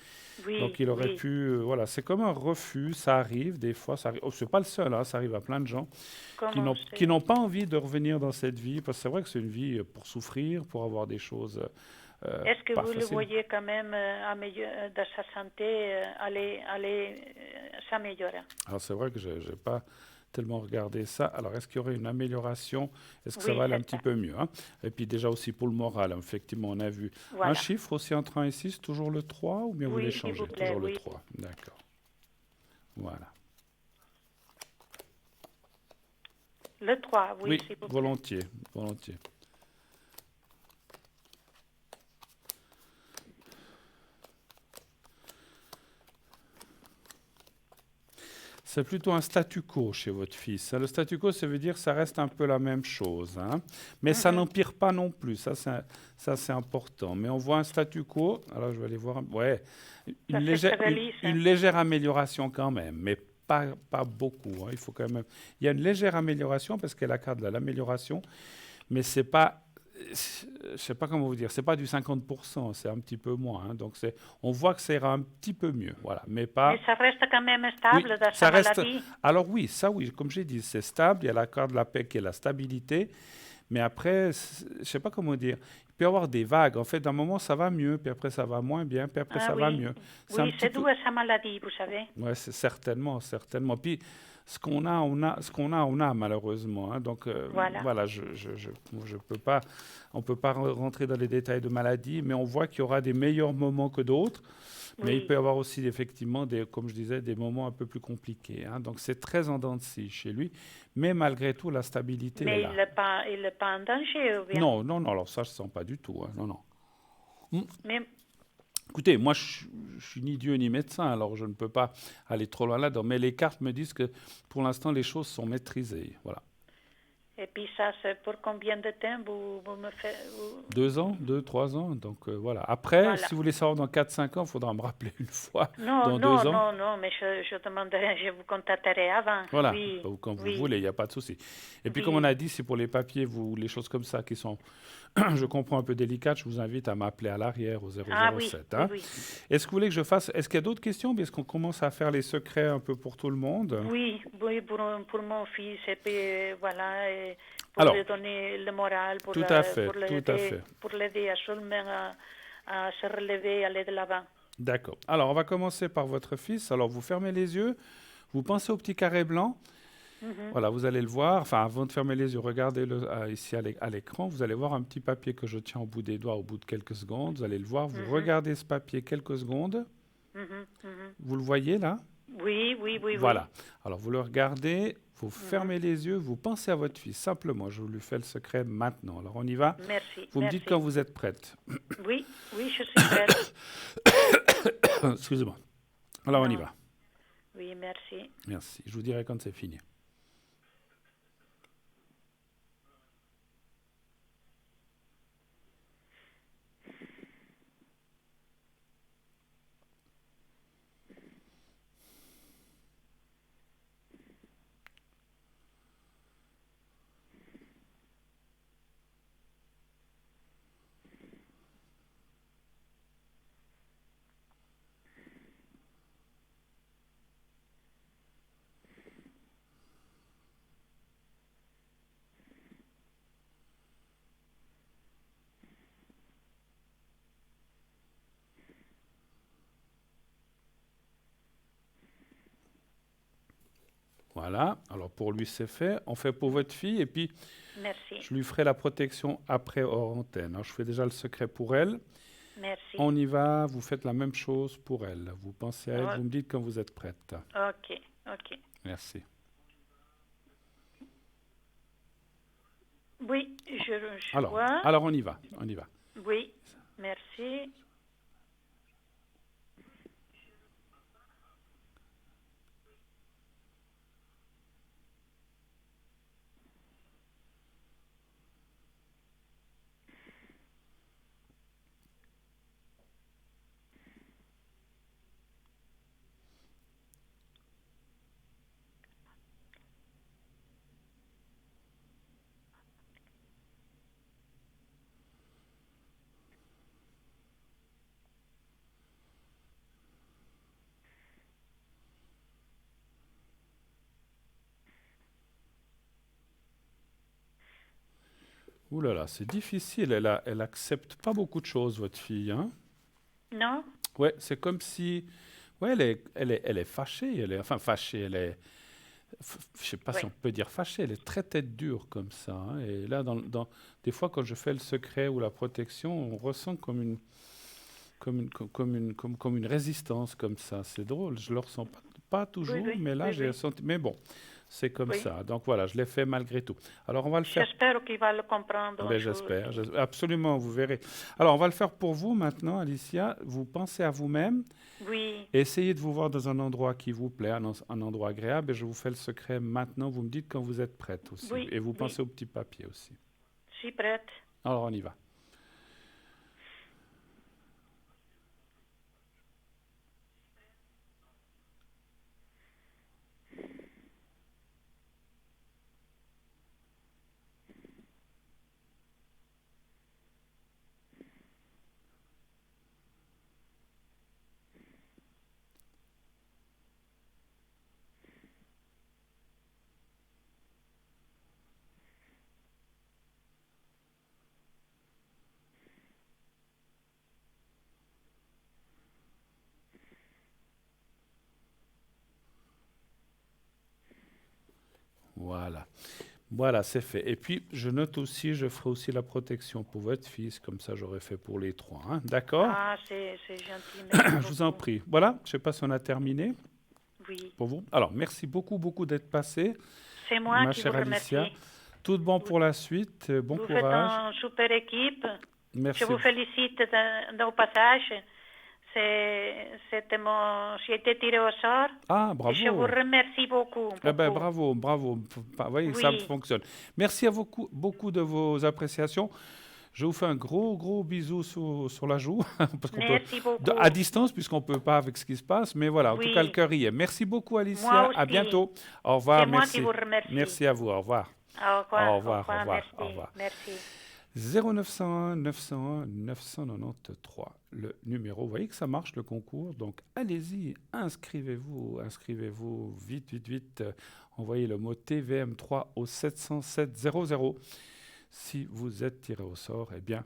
Donc oui, il aurait oui. pu, voilà, c'est comme un refus, ça arrive des fois, ça arrive. Oh, c'est pas le seul, hein, ça arrive à plein de gens Comment qui c'est? n'ont pas envie de revenir dans cette vie, parce que c'est vrai que c'est une vie pour souffrir, pour avoir des choses Est-ce que pas vous le faciles. voyez quand même de sa santé aller s'améliorer? Alors c'est vrai que je n'ai pas tellement regardé ça. Alors est-ce qu'il y aurait une amélioration? Est-ce que ça Oui, va aller un c'est petit ça. peu mieux, hein? Et puis déjà aussi pour le moral, hein, effectivement, on a vu un Voilà. chiffre aussi entre 1 et 6, toujours le 3, ou bien vous voulez Oui, s'il changer? vous plaît, Toujours le oui. 3, d'accord. Voilà. Le 3, oui, Oui, s'il vous plaît. volontiers, volontiers. C'est plutôt un statu quo chez votre fils, hein. Le statu quo, ça veut dire que ça reste un peu la même chose, hein. Mais ça Mhm. n'empire pas non plus. Ça, c'est important. Mais on voit un statu quo. Alors, je vais aller voir. Ouais, Ça, c'est très joli, ça. une légère amélioration quand même, mais pas beaucoup, hein. Il faut quand même. Il y a une légère amélioration parce qu'elle accorde l'amélioration, mais c'est pas. Je sais pas comment vous dire. C'est pas du 50%, c'est un petit peu moins, hein. Donc, on voit que ça ira un petit peu mieux. Voilà, mais pas. Mais ça reste quand même Oui, stable dans ça sa reste. maladie. Alors oui, ça oui, comme j'ai dit, c'est stable. Il y a l'accord de la paix qui est la stabilité. Mais après, je sais pas comment dire. Il peut y avoir des vagues. En fait, d'un moment, ça va mieux, puis après, ça va moins bien, puis après, Ah ça va oui. mieux. C'est un Oui, petit c'est peu. d'où est sa maladie, vous savez. Ouais, c'est certainement, certainement. Puis, on a malheureusement, hein. Donc Voilà. voilà, je peux pas, on peut pas rentrer dans les détails de maladie, mais on voit qu'il y aura des meilleurs moments que d'autres. Mais il Oui. peut y avoir aussi effectivement, comme je disais, des moments un peu plus compliqués, hein. Donc c'est très en dents de scie chez lui, mais malgré tout, la stabilité est Mais là. il n'est pas en danger, ou bien? Non, non, non, alors ça, je sens pas du tout, hein. Non, non. Hmm. Mais, Écoutez, moi, je suis ni Dieu ni médecin, alors je ne peux pas aller trop loin là-dedans. Mais les cartes me disent que pour l'instant, les choses sont maîtrisées. Voilà. et puis ça, c'est pour combien de temps vous me faites... 2 ans, 2, 3 ans. Donc voilà. Après, Voilà. si vous voulez savoir dans 4, 5 ans, il faudra me rappeler une fois Non, dans non, 2 ans. non, non, mais je demanderai, je vous contacterai avant. Voilà, Oui, ou quand vous oui, voulez, il n'y a pas de souci. Et puis, comme on oui. a dit, c'est pour les papiers, les choses comme ça qui sont, je comprends, un peu délicates, je vous invite à m'appeler à l'arrière au Ah oui, 007. oui, Hein. oui. Est-ce que vous voulez que je fasse, est-ce qu'il y a d'autres questions? Est-ce qu'on commence à faire les secrets un peu pour tout le monde? Oui, oui, pour mon fils, et puis voilà, et pour Alors, lui donner le moral, tout à fait, tout à fait. pour l'aider à seulement à se relever et aller de l'avant. D'accord. Alors, on va commencer par votre fils. Alors, vous fermez les yeux, vous pensez au petit carré blanc. Mhm, Voilà, vous allez le voir. Enfin, avant de fermer les yeux, regardez-le ici à l'écran. Vous allez voir un petit papier que je tiens au bout des doigts au bout de quelques secondes. Vous allez le voir. Vous mhm, regardez ce papier quelques secondes. mhm, mhm. Vous le voyez là? Oui, oui, oui, oui. Voilà. Alors, vous le regardez, vous Mhm. fermez les yeux, vous pensez à votre fils. Simplement, je vous lui fais le secret maintenant. Alors, on y va. Merci, Vous me dites quand merci. vous êtes prête. Oui, oui, je suis prête. Excusez-moi. Alors, on y Non, va. oui, merci. Merci. Je vous dirai quand c'est fini. Voilà. Alors, pour lui, c'est fait. On fait pour votre fille et puis Merci, je lui ferai la protection après hors antenne. Alors, je fais déjà le secret pour elle. merci. On y va. Vous faites la même chose pour elle. Vous pensez à elle. O- Vous me dites quand vous êtes prête. Ok, ok. Merci. Oui, je Alors, vois. alors on y va. On y va. Oui, merci. Ouh là là, c'est difficile. Elle accepte pas beaucoup de choses, votre fille, hein? Non? Ouais, c'est comme si, ouais, elle est fâchée. Enfin fâchée. Je sais pas si Oui, on peut dire fâchée. Elle est très tête dure comme ça, hein. Et là, des fois, quand je fais le secret ou la protection, on ressent comme une résistance comme ça. C'est drôle. Je le ressens pas oui, toujours, oui, mais là, oui, j'ai oui, senti. Mais bon, c'est comme oui. ça. Donc voilà, je l'ai fait malgré tout. Alors on va le faire. J'espère qu'il va le comprendre un Ben, jour. j'espère, absolument, vous verrez. Alors, on va le faire pour vous maintenant, Alicia. Vous pensez à vous-même, Oui, essayez de vous voir dans un endroit qui vous plaît, un endroit agréable, et je vous fais le secret maintenant. Vous me dites quand vous êtes prête aussi. oui, Et vous oui. pensez au petit papier aussi. Je suis prête. Alors, on y va. Voilà. Voilà, c'est fait. Et puis, je note aussi, je ferai aussi la protection pour votre fils, comme ça j'aurais fait pour les trois. Hein. D'accord? Ah, c'est gentil, merci Je vous en beaucoup. prie. Voilà, je ne sais pas si on a terminé Oui, pour vous. Alors, merci beaucoup, beaucoup d'être passé, c'est moi ma qui vous chère Alicia. remercie. Tout de bon Vous, pour la suite. Bon vous faites courage. une super équipe. Je Merci. vous félicite au passage. J'ai été tiré au sort Ah, et je vous bravo. remercie beaucoup, Eh ben, beaucoup. bravo, bravo. Vous voyez, ça Oui, fonctionne. Merci à beaucoup, beaucoup de vos appréciations. Je vous fais un gros, gros bisou sur la joue, parce qu'on peut, merci à beaucoup. distance, puisqu'on ne peut pas avec ce qui se passe. Mais voilà, en tout cas, le Oui, cœur y est. Merci beaucoup, moi Alicia. À aussi. bientôt. Au C'est revoir, moi qui merci. vous remercie. Merci à vous. Au revoir. Au Au revoir, revoir, au merci, revoir. merci. 0901 901 993. Le numéro, vous voyez que ça marche le concours, donc allez-y, inscrivez-vous vite, vite, vite. Envoyez le mot TVM3 au 707 00. Si vous êtes tiré au sort, eh bien,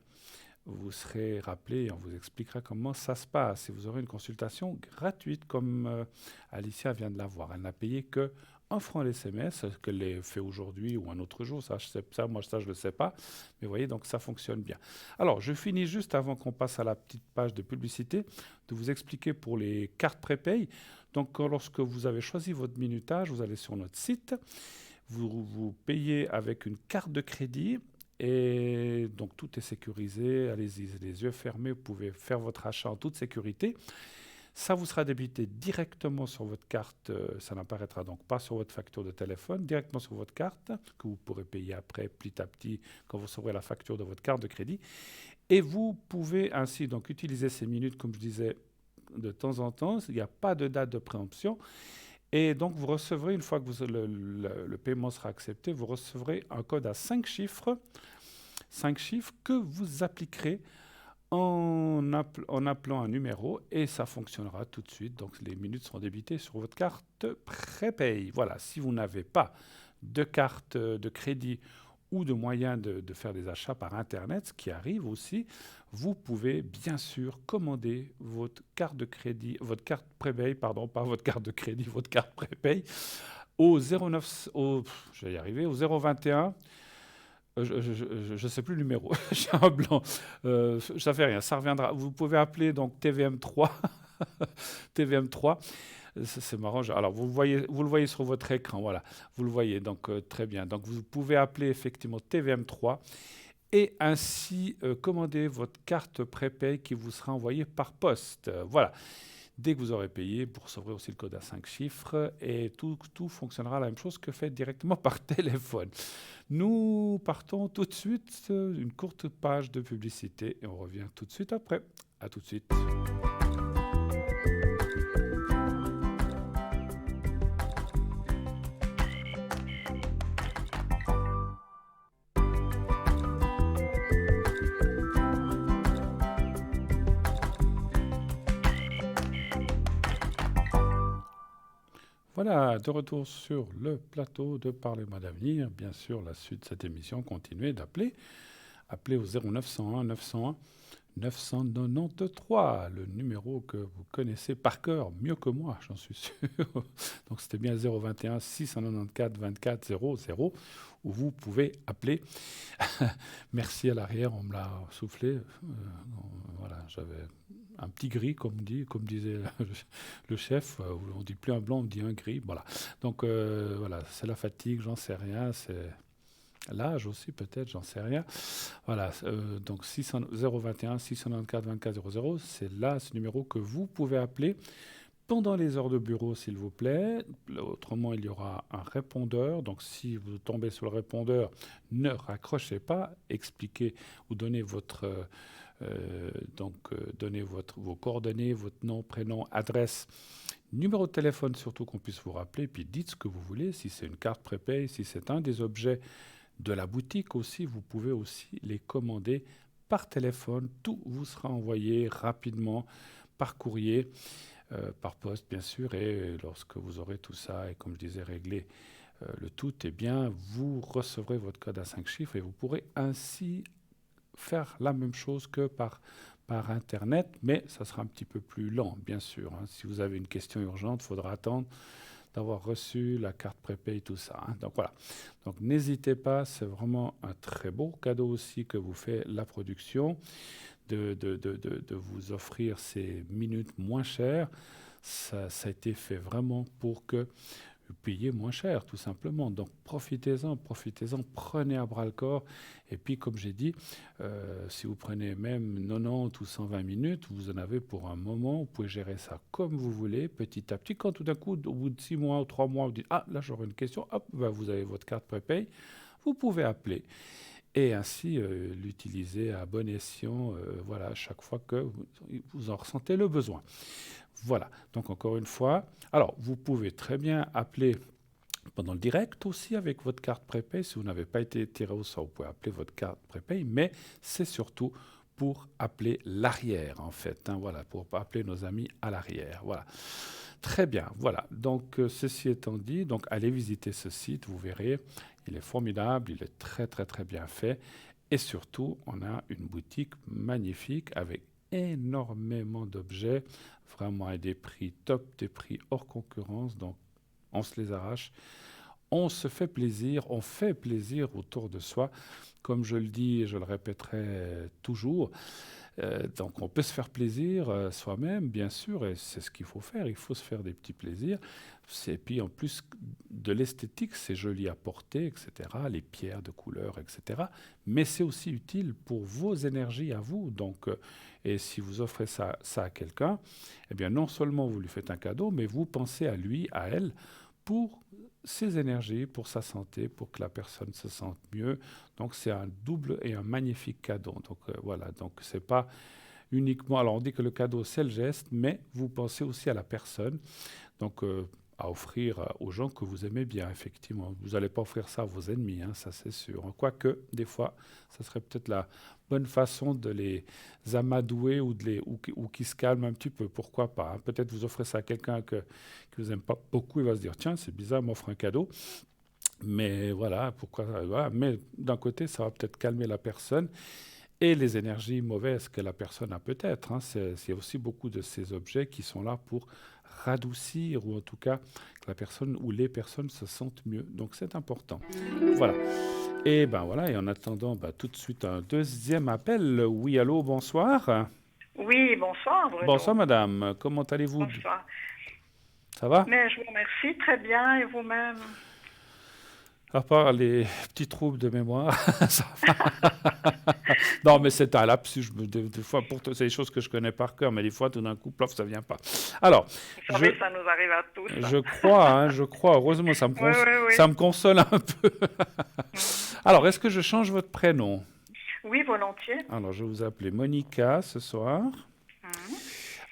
vous serez rappelé et on vous expliquera comment ça se passe. Et vous aurez une consultation gratuite comme Alicia vient de l'avoir. Elle n'a payé que 1 franc l'SMS, qu'elle l'ait fait aujourd'hui ou un autre jour, moi je ne le sais pas. Mais vous voyez, donc ça fonctionne bien. Alors, je finis juste avant qu'on passe à la petite page de publicité, de vous expliquer pour les cartes prépay. Donc, lorsque vous avez choisi votre minutage, vous allez sur notre site, vous payez avec une carte de crédit. Et donc tout est sécurisé, allez-y les yeux fermés, vous pouvez faire votre achat en toute sécurité. Ça vous sera débité directement sur votre carte, ça n'apparaîtra donc pas sur votre facture de téléphone, directement sur votre carte, que vous pourrez payer après petit à petit quand vous recevrez la facture de votre carte de crédit. Et vous pouvez ainsi donc utiliser ces minutes, comme je disais, de temps en temps. Il n'y a pas de date de préemption. Et donc, vous recevrez, une fois que le paiement sera accepté, vous recevrez un code à 5 chiffres, 5 chiffres que vous appliquerez en appelant un numéro et ça fonctionnera tout de suite. Donc, les minutes seront débitées sur votre carte prépay. Voilà, si vous n'avez pas de carte de crédit ou de moyens de faire des achats par Internet, ce qui arrive aussi, vous pouvez bien sûr commander votre carte de crédit, votre carte prépay, pardon, pas votre carte de crédit, votre carte prépay, au 09, je vais y arriver, au 021. Je ne sais plus le numéro, j'ai un blanc. Ça fait rien, ça reviendra. Vous pouvez appeler donc TVM3. TVM3. C'est marrant. Alors, vous le voyez sur votre écran. Voilà, vous le voyez. Donc, très bien. Donc, vous pouvez appeler effectivement TVM3 et ainsi commander votre carte prépay qui vous sera envoyée par poste. Voilà. Dès que vous aurez payé, vous recevrez aussi le code à 5 chiffres et tout fonctionnera la même chose que fait directement par téléphone. Nous partons tout de suite, une courte page de publicité et on revient tout de suite après. À tout de suite. Voilà, de retour sur le plateau de Parlez-moi d'avenir. Bien sûr, la suite de cette émission, continuez d'appeler. Appelez au 0901 901 993, le numéro que vous connaissez par cœur, mieux que moi, j'en suis sûr. Donc c'était bien 021 694 24 00, où vous pouvez appeler. Merci à l'arrière, on me l'a soufflé. Voilà, j'avais un petit gris, comme disait le chef. On dit plus un blanc, on dit un gris. Voilà. Donc voilà, c'est la fatigue, j'en sais rien. C'est l'âge aussi, peut-être, j'en sais rien. Voilà, donc 021 694 24 00, c'est là ce numéro que vous pouvez appeler pendant les heures de bureau, s'il vous plaît. Autrement, il y aura un répondeur. Donc, si vous tombez sur le répondeur, ne raccrochez pas. Expliquez ou donnez vos coordonnées, votre nom, prénom, adresse, numéro de téléphone, surtout qu'on puisse vous rappeler. Puis dites ce que vous voulez. Si c'est une carte prépay, si c'est un des objets de la boutique aussi, vous pouvez aussi les commander par téléphone. Tout vous sera envoyé rapidement par courrier, par poste bien sûr. Et lorsque vous aurez tout ça et comme je disais réglé le tout, eh bien vous recevrez votre code à 5 chiffres et vous pourrez ainsi faire la même chose que par Internet, mais ça sera un petit peu plus lent bien sûr. Si vous avez une question urgente, il faudra attendre d'avoir reçu la carte prépay, tout ça, hein. Donc voilà. Donc n'hésitez pas, c'est vraiment un très beau cadeau aussi que vous fait la production de vous offrir ces minutes moins chères. Ça a été fait vraiment pour que vous payiez moins cher, tout simplement. Donc profitez-en, prenez à bras le corps. Et puis, comme j'ai dit, si vous prenez même 90 ou 120 minutes, vous en avez pour un moment. Vous pouvez gérer ça comme vous voulez, petit à petit. Quand tout d'un coup, au bout de 6 mois ou 3 mois, vous dites « Ah, là, j'aurais une question », hop, ben, vous avez votre carte prépay. Vous pouvez appeler et ainsi l'utiliser à bon escient, voilà, à chaque fois que vous en ressentez le besoin. Voilà, donc encore une fois, alors vous pouvez très bien appeler pendant le direct aussi avec votre carte prépay. Si vous n'avez pas été tiré au sort, vous pouvez appeler votre carte prépay, mais c'est surtout pour appeler l'arrière en fait, hein, voilà, pour appeler nos amis à l'arrière, voilà. Très bien, voilà. Donc, ceci étant dit, donc allez visiter ce site, vous verrez, il est formidable, il est très, très, très bien fait. Et surtout, on a une boutique magnifique avec énormément d'objets, vraiment à des prix top, des prix hors concurrence. Donc, on se les arrache. On se fait plaisir, on fait plaisir autour de soi. Comme je le dis et je le répéterai toujours, donc on peut se faire plaisir soi-même, bien sûr, et c'est ce qu'il faut faire. Il faut se faire des petits plaisirs. Et puis en plus de l'esthétique, c'est joli à porter, etc. Les pierres de couleur, etc. Mais c'est aussi utile pour vos énergies à vous. Donc, et si vous offrez ça à quelqu'un, eh bien non seulement vous lui faites un cadeau, mais vous pensez à lui, à elle, pour ses énergies, pour sa santé, pour que la personne se sente mieux. Donc c'est un double et un magnifique cadeau. Donc voilà, donc c'est pas uniquement... Alors on dit que le cadeau c'est le geste, mais vous pensez aussi à la personne. Donc à offrir aux gens que vous aimez bien, effectivement. Vous n'allez pas offrir ça à vos ennemis, hein, ça c'est sûr. Quoique, des fois, ça serait peut-être la bonne façon de les amadouer ou qui se calment un petit peu, pourquoi pas, hein. Peut-être vous offrez ça à quelqu'un que vous n'aimez pas beaucoup, il va se dire, tiens, c'est bizarre, il m'offre un cadeau. Mais voilà, pourquoi voilà. Mais d'un côté, ça va peut-être calmer la personne et les énergies mauvaises que la personne a peut-être, hein. C'est aussi beaucoup de ces objets qui sont là pour radoucir ou en tout cas que la personne ou les personnes se sentent mieux. Donc c'est important. Voilà. Et ben voilà, et en attendant tout de suite un deuxième appel. Oui, allô, bonsoir. Oui, bonsoir Bruno. Bonsoir madame, comment allez-vous? Bonsoir. Ça va? Mais je vous remercie, très bien, et vous-même? À part les petits troubles de mémoire, ça va. Non, mais c'est un lapsus. Des fois, c'est des choses que je connais par cœur, mais des fois, tout d'un coup, plof, ça vient pas. Alors, vous savez, ça nous arrive à tous. Je crois. Heureusement, ça me console un peu. Alors, est-ce que je change votre prénom? Oui, volontiers. Alors, je vais vous appeler Monica ce soir.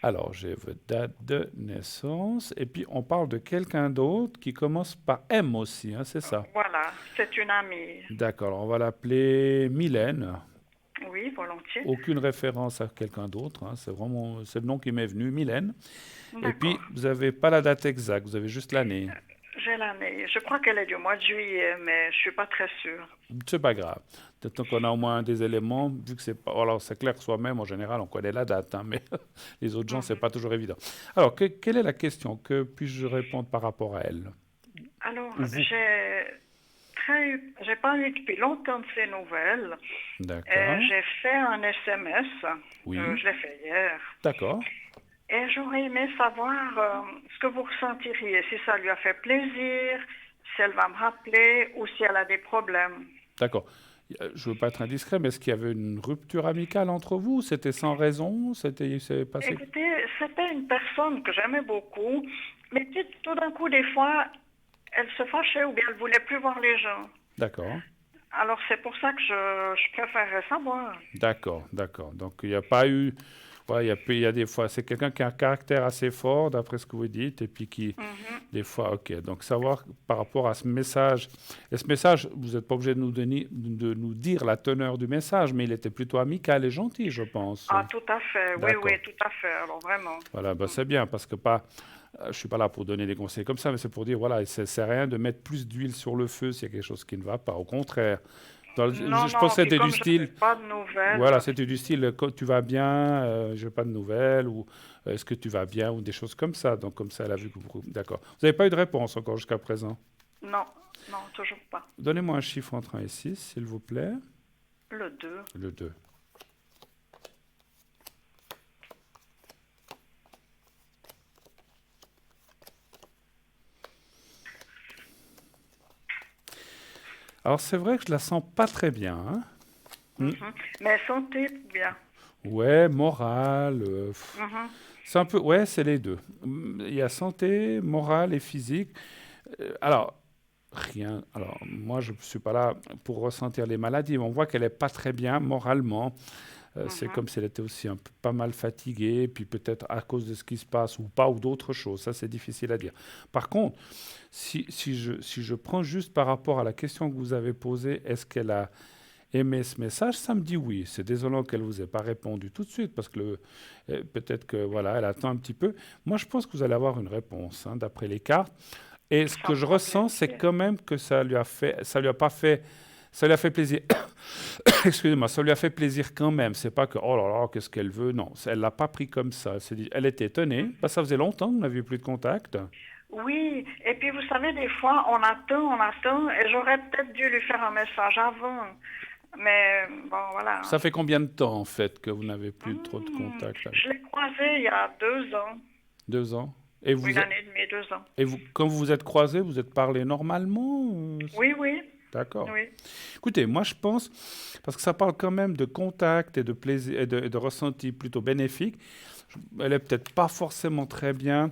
Alors, j'ai votre date de naissance. Et puis, on parle de quelqu'un d'autre qui commence par M aussi, hein, c'est ça? Voilà, c'est une amie. D'accord, on va l'appeler Mylène. Oui, volontiers. Aucune référence à quelqu'un d'autre, hein, c'est le nom qui m'est venu, Mylène. Et puis, vous n'avez pas la date exacte, vous avez juste l'année. J'ai l'année. Je crois qu'elle est du mois de juillet, mais je ne suis pas très sûre. C'est pas grave. Tant qu'on a au moins des éléments, vu que c'est pas... Alors, c'est clair que soi-même, en général, on connaît la date, hein, mais les autres gens, c'est pas toujours évident. Alors, quelle est la question? Que puis-je répondre par rapport à elle? Alors, j'ai pas eu depuis longtemps de ces nouvelles. D'accord. J'ai fait un SMS. Oui. Je l'ai fait hier. D'accord. Et j'aurais aimé savoir ce que vous ressentiriez, si ça lui a fait plaisir, si elle va me rappeler ou si elle a des problèmes. D'accord. Je ne veux pas être indiscret, mais est-ce qu'il y avait une rupture amicale entre vous? C'était sans raison? C'est passé... Écoutez, c'était une personne que j'aimais beaucoup, mais tout d'un coup, des fois, elle se fâchait ou bien elle ne voulait plus voir les gens. D'accord. Alors, c'est pour ça que je préférerais savoir. D'accord. Donc, il n'y a pas eu... Ouais, il y a des fois, c'est quelqu'un qui a un caractère assez fort, d'après ce que vous dites, et puis qui, des fois, ok. Donc, savoir par rapport à ce message, et ce message, vous n'êtes pas obligé de nous dire la teneur du message, mais il était plutôt amical et gentil, je pense. Ah, tout à fait, oui, tout à fait, alors vraiment. Voilà, c'est bien, parce que je ne suis pas là pour donner des conseils comme ça, mais c'est pour dire, voilà, c'est rien de mettre plus d'huile sur le feu s'il y a quelque chose qui ne va pas. Au contraire, Non, Je pense non, que puis c'était du comme je n'ai style, pas de nouvelles, voilà, c'était du style, tu vas bien, je n'ai pas de nouvelles, ou est-ce que tu vas bien, ou des choses comme ça. Donc, comme ça, elle a vu que vous... D'accord. Vous n'avez pas eu de réponse encore jusqu'à présent. non, non, toujours pas. Donnez-moi un chiffre entre 1 et 6, s'il vous plaît. Le 2. Le 2. Alors, c'est vrai que je la sens pas très bien, hein. Hmm. Mais santé, bien. Ouais, morale. Mhm. C'est un peu, ouais, c'est les deux. Il y a santé, morale et physique. Alors, rien. Alors, moi, je ne suis pas là pour ressentir les maladies, mais on voit qu'elle n'est pas très bien moralement. C'est Mhm. comme si elle était aussi pas mal fatiguée, puis peut-être à cause de ce qui se passe ou pas, ou d'autres choses. Ça, c'est difficile à dire. Par contre, si je prends juste par rapport à la question que vous avez posée, est-ce qu'elle a aimé ce message? Ça me dit oui. C'est désolant qu'elle ne vous ait pas répondu tout de suite, parce que peut-être que voilà, elle attend un petit peu. Moi, je pense que vous allez avoir une réponse, hein, d'après les cartes. Et ce Ça que me je fera ressens, c'est plaisir. quand même que ça lui a pas fait, ça lui a fait plaisir. Excusez-moi, ça lui a fait plaisir quand même. C'est pas que, oh là là, qu'est-ce qu'elle veut. Non, elle l'a pas pris comme ça. Elle s'est dit, elle était étonnée. Bah, ça faisait longtemps qu'on n'avait plus de contact. Oui, et puis vous savez, des fois, on attend, et j'aurais peut-être dû lui faire un message avant. Mais bon, voilà. Ça fait combien de temps, en fait, que vous n'avez plus trop de Hmm, contact avec? Je l'ai croisé il y a 2 ans, 2 ans. Et vous, une année et demie, 2 ans. et vous, quand vous vous êtes croisés, vous êtes parlé normalement? Oui, oui, D'accord. oui. Écoutez, moi je pense, parce que ça parle quand même de contact et de plaisir et de ressenti plutôt bénéfique, elle est peut-être pas forcément très bien.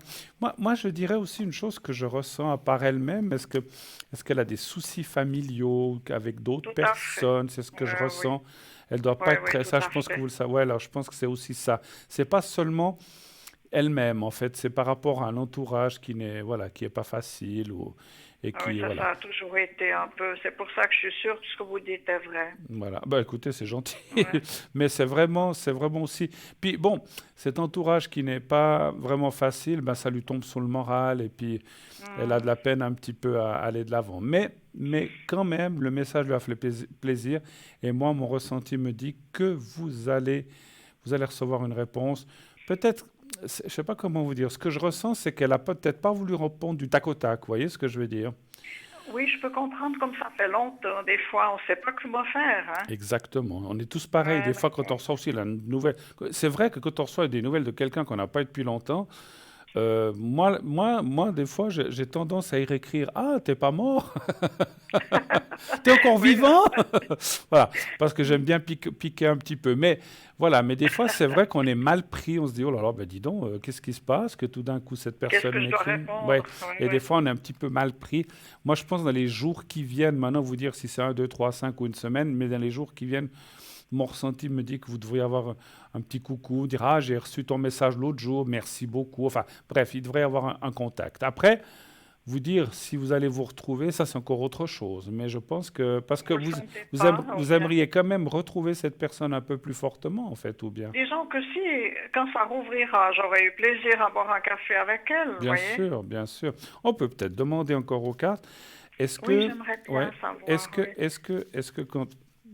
Moi, je dirais aussi une chose que je ressens à part elle-même. Est-ce qu'elle a des soucis familiaux avec d'autres Tout à fait. personnes? C'est ce que je Oui, ressens. Elle doit oui, pas être oui, très. tout Ça, je à pense que fait. vous le savez. Ouais, alors je pense que c'est aussi ça. C'est pas seulement elle-même, en fait. C'est par rapport à un entourage qui n'est, voilà, qui est pas facile et Ah oui, qui, voilà. ça a toujours été un peu. C'est pour ça que je suis sûre que ce que vous dites est vrai. Voilà. Bah écoutez, c'est gentil, Ouais. mais c'est vraiment aussi. Puis bon, cet entourage qui n'est pas vraiment facile, ben ça lui tombe sur le moral et puis elle a de Hmm. la peine un petit peu à aller de l'avant. Mais quand même, le message lui a fait plaisir et moi, mon ressenti me dit que vous allez recevoir une réponse. Peut-être, je sais pas comment vous dire. Ce que je ressens, c'est qu'elle a peut-être pas voulu répondre du tac au tac. Vous voyez ce que je veux dire? Oui, je peux comprendre comme ça fait longtemps. Des fois, on ne sait pas comment faire, hein. Exactement. On est tous pareils. Ouais, Des fois, quand on ouais. reçoit aussi la nouvelle. C'est vrai que quand on reçoit des nouvelles de quelqu'un qu'on n'a pas eu depuis longtemps, moi, des fois, j'ai tendance à y réécrire: Ah, t'es pas mort? T'es encore Oui, vivant? Voilà. Parce que j'aime bien piquer un petit peu. Mais voilà. Mais des fois, c'est vrai qu'on est mal pris. On se dit: Oh là là, ben dis donc, qu'est-ce qui se passe? Que tout d'un coup, cette qu'est-ce personne que je dois m'écrit. Ouais. répondre? Oui, Et oui. des fois, on est un petit peu mal pris. Moi, je pense dans les jours qui viennent, maintenant, vous dire si c'est un, deux, trois, cinq ou une semaine, mais dans les jours qui viennent, mon ressenti me dit que vous devriez avoir un petit coucou, dire: Ah, j'ai reçu ton message l'autre jour, merci beaucoup. Enfin, bref, il devrait y avoir un contact. Après, vous dire si vous allez vous retrouver, ça c'est encore autre chose. Mais je pense que, parce que Vous le sentez vous, pas, ou vous bien? aimeriez quand même retrouver cette personne un peu plus fortement, en fait, ou bien? Disons que si, quand ça rouvrira, j'aurais eu plaisir à boire un café avec elle, vous Bien voyez? sûr, bien sûr. On peut peut-être demander encore aux cartes. Est-ce Oui, que, j'aimerais ouais, bien savoir, oui. est-ce que quand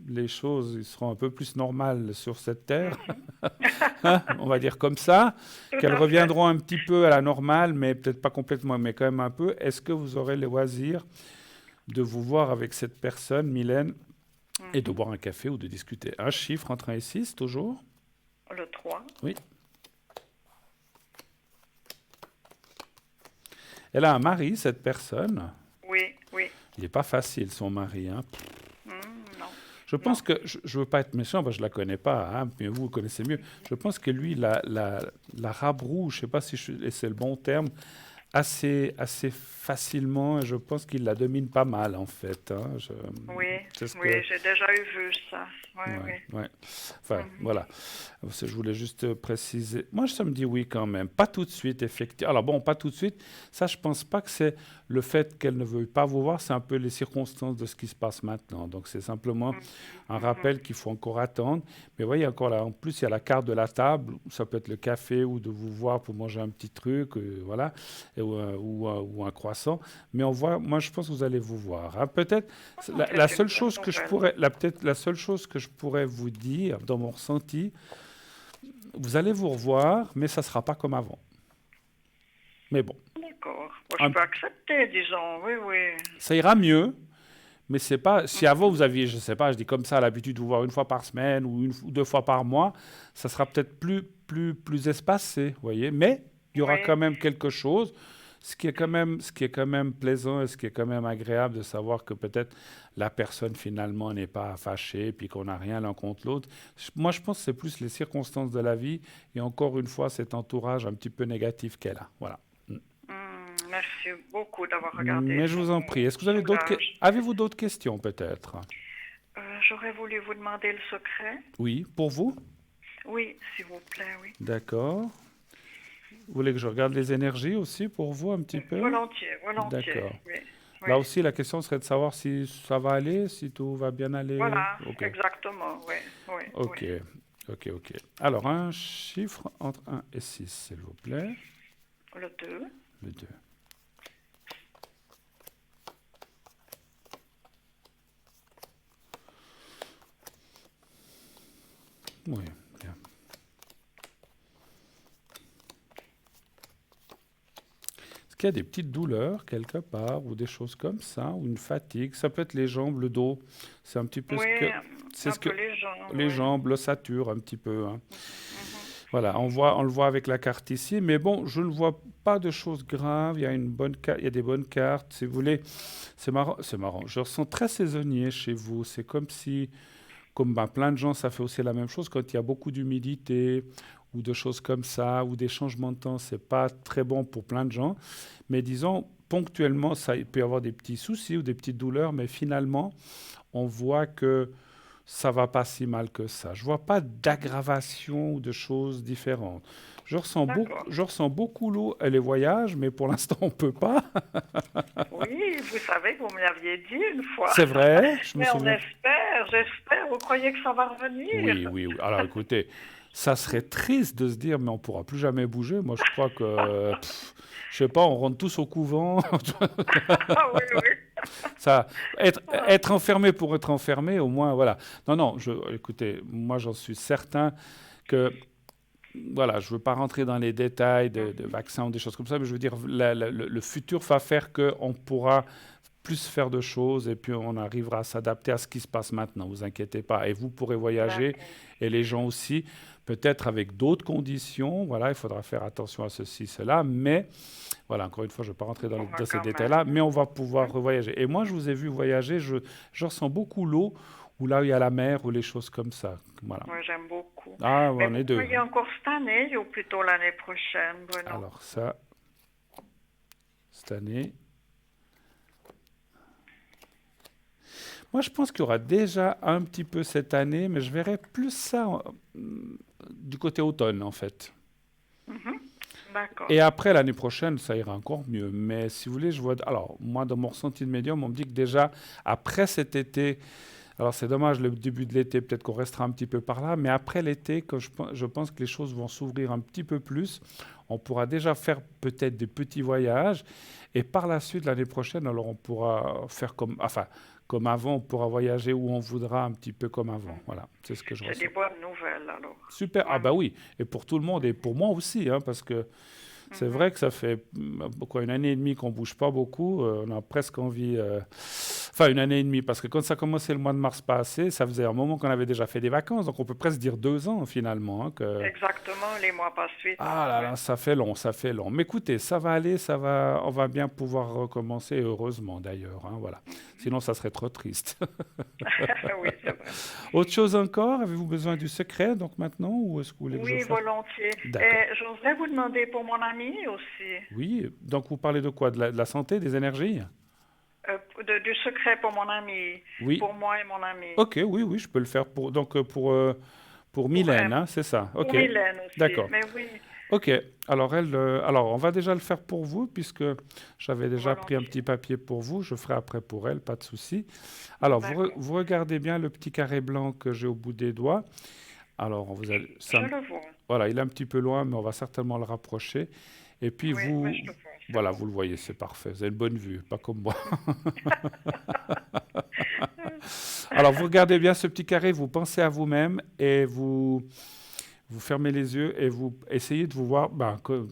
les choses ils seront un peu plus normales sur cette terre, Mhm. hein, on va dire comme ça, Tout qu'elles à fait. reviendront un petit peu à la normale, mais peut-être pas complètement, mais quand même un peu, est-ce que vous aurez le loisir de vous voir avec cette personne, Mylène, et de Mhm. boire un café ou de discuter? Un chiffre entre 1 et 6, toujours? Le 3. Oui. Elle a un mari, cette personne. Oui, oui. Il n'est pas facile, son mari, hein. Non, Je non. pense que, je ne veux pas être méchant, parce que je ne la connais pas, hein, mais vous le connaissez mieux. Je pense que lui, la rabroue, je ne sais pas si c'est le bon terme, assez facilement, et je pense qu'il la domine pas mal, en fait, hein. Oui, C'est ce oui, que... j'ai déjà eu vu ça. Oui, oui. Ouais, ouais. Enfin, Mhm. voilà. Je voulais juste préciser. Moi, ça me dit oui quand même. Pas tout de suite, effectivement. Alors bon, pas tout de suite. Ça, je pense pas que c'est le fait qu'elle ne veuille pas vous voir. C'est un peu les circonstances de ce qui se passe maintenant. Donc, c'est simplement Mhm. un Mhm. rappel qu'il faut encore attendre. Mais vous voyez, encore là, en plus, il y a la carte de la table. Ça peut être le café ou de vous voir pour manger un petit truc. Voilà. ou un croissant. Mais moi, je pense que vous allez vous voir, hein. Peut-être C'est la une seule bonne chose que je nouvelle. pourrais, peut-être la seule chose que je pourrais vous dire dans mon ressenti, vous allez vous revoir, mais ça sera pas comme avant. Mais bon, D'accord. Bon, je un- peux accepter, disons. Oui, oui. ça ira mieux. Mais c'est pas. Si avant Mhm. vous aviez, je sais pas, je dis comme ça, l'habitude de vous voir une fois par semaine ou 2 fois par mois, ça sera peut-être plus espacé, vous voyez. Mais il y aura quand Oui, même quelque chose, ce qui est quand même plaisant et ce qui est quand même agréable de savoir que peut-être la personne finalement n'est pas fâchée, puis qu'on n'a rien l'un contre l'autre. Moi, je pense que c'est plus les circonstances de la vie et encore une fois cet entourage un petit peu négatif qu'elle a. Voilà. merci beaucoup d'avoir regardé Mais je vous en prie. Est-ce que vous avez sondage. avez-vous d'autres questions peut-être? J'aurais voulu vous demander le secret. Oui, pour vous? Oui, s'il vous plaît, oui. D'accord. Vous voulez que je regarde les énergies aussi pour vous un petit peu? Volontiers, volontiers, D'accord. oui. Oui. Là aussi, la question serait de savoir si ça va aller, si tout va bien aller. Voilà, Ok. exactement, oui, oui, oui. Ok. Ok, ok. Alors, un chiffre entre 1 et 6, s'il vous plaît. Le 2. Le 2. Oui, bien. Est-ce qu'il y a des petites douleurs quelque part ou des choses comme ça, ou une fatigue? Ça peut être les jambes, le dos. C'est un petit peu Oui, c'est un ce que peu les jambes, les oui. jambes, l'ossature un petit peu, hein. Mhm. Voilà, on le voit avec la carte ici, mais bon, je ne vois pas de choses graves. Il y a il y a des bonnes cartes, si vous voulez. C'est marrant, c'est marrant. Je ressens très saisonnier chez vous. C'est comme si, comme ben, plein de gens, ça fait aussi la même chose quand il y a beaucoup d'humidité ou de choses comme ça, ou des changements de temps. C'est pas très bon pour plein de gens. Mais disons, ponctuellement, ça il peut y avoir des petits soucis ou des petites douleurs, mais finalement, on voit que ça va pas si mal que ça. Je vois pas d'aggravation ou de choses différentes. D'accord. Je ressens beaucoup l'eau et les voyages, mais pour l'instant, on peut pas. Oui, vous savez que vous me l'aviez dit une fois. C'est vrai, je me Mais on souviens. espère, j'espère. Vous croyez que ça va revenir? Oui, oui, oui. Alors écoutez, ça serait triste de se dire, mais on pourra plus jamais bouger. Moi, je crois que, je sais pas, on rentre tous au couvent. Ah oui, oui. Ça, Ah, être enfermé pour être enfermé, au moins, voilà. Non, non, écoutez, moi, j'en suis certain que voilà, je ne veux pas rentrer dans les détails de vaccins ou des choses comme ça, mais je veux dire, le futur va faire qu'on pourra plus faire de choses et puis on arrivera à s'adapter à ce qui se passe maintenant, vous inquiétez pas. Et vous pourrez voyager d'accord. et les gens aussi, peut-être avec d'autres conditions, voilà, il faudra faire attention à ceci, cela, mais voilà, encore une fois, je ne vais pas rentrer On va dans ces quand même. détails-là, mais on va pouvoir revoyager. Et moi, je vous ai vu voyager, je ressens beaucoup l'eau, ou là où il y a la mer, ou les choses comme ça. Voilà. Moi, j'aime beaucoup. Ah, Mais on vous est deux, croyez hein. encore cette année ou plutôt l'année prochaine, Bruno? Alors ça, cette année. Moi, je pense qu'il y aura déjà un petit peu cette année, mais je verrai plus ça du côté automne, en fait. Mhm. D'accord. Et après, l'année prochaine, ça ira encore mieux. Mais si vous voulez, je vois. Alors, moi, dans mon ressenti de médium, on me dit que déjà, après cet été, alors c'est dommage, le début de l'été, peut-être qu'on restera un petit peu par là, mais après l'été, quand je pense que les choses vont s'ouvrir un petit peu plus, on pourra déjà faire peut-être des petits voyages, et par la suite, l'année prochaine, alors on pourra faire comme avant, on pourra voyager où on voudra, un petit peu comme avant. Voilà, c'est ce que je C'est des ressens. bonnes nouvelles alors. Super, ah bah Vraiment. oui, et pour tout le monde, et pour moi aussi, hein, parce que c'est Mhm. vrai que ça fait quoi, 1 année et demie qu'on bouge pas beaucoup. On a presque envie. Enfin, 1 année et demie, parce que quand ça a commencé le mois de mars passé, ça faisait un moment qu'on avait déjà fait des vacances. Donc on peut presque dire 2 ans finalement, hein, que... Exactement, les mois passent vite. Ah là Oui. là, ça fait long, ça fait long. Mais écoutez, ça va aller, on va bien pouvoir recommencer, heureusement d'ailleurs, hein, voilà. Sinon, ça serait trop triste. Oui, c'est vrai. Autre chose encore, avez-vous besoin du secret donc maintenant, ou est-ce que vous voulez que je Oui, fasse? volontiers. D'accord. Et j'oserais vous demander pour mon ami aussi, Oui, donc vous parlez de quoi? De la santé, des énergies? du secret pour mon ami, Oui. pour moi et mon ami, Ok, oui, oui, je peux le faire pour pour Mylène, M, hein, c'est ça. pour Ok, Mylène aussi. d'accord. Mais oui, Ok, alors on va déjà le faire pour vous, puisque j'avais déjà pris un volontiers. petit papier pour vous. Je ferai après pour elle, pas de souci. Alors, D'accord. vous regardez bien le petit carré blanc que j'ai au bout des doigts. Alors, Je le vois. voilà, il est un petit peu loin, mais on va certainement le rapprocher. Et puis, Oui, mais je le vois. Voilà, vous le voyez, c'est parfait. Vous avez une bonne vue, pas comme moi. Alors, vous regardez bien ce petit carré, vous pensez à vous-même et vous fermez les yeux et vous essayez de vous voir,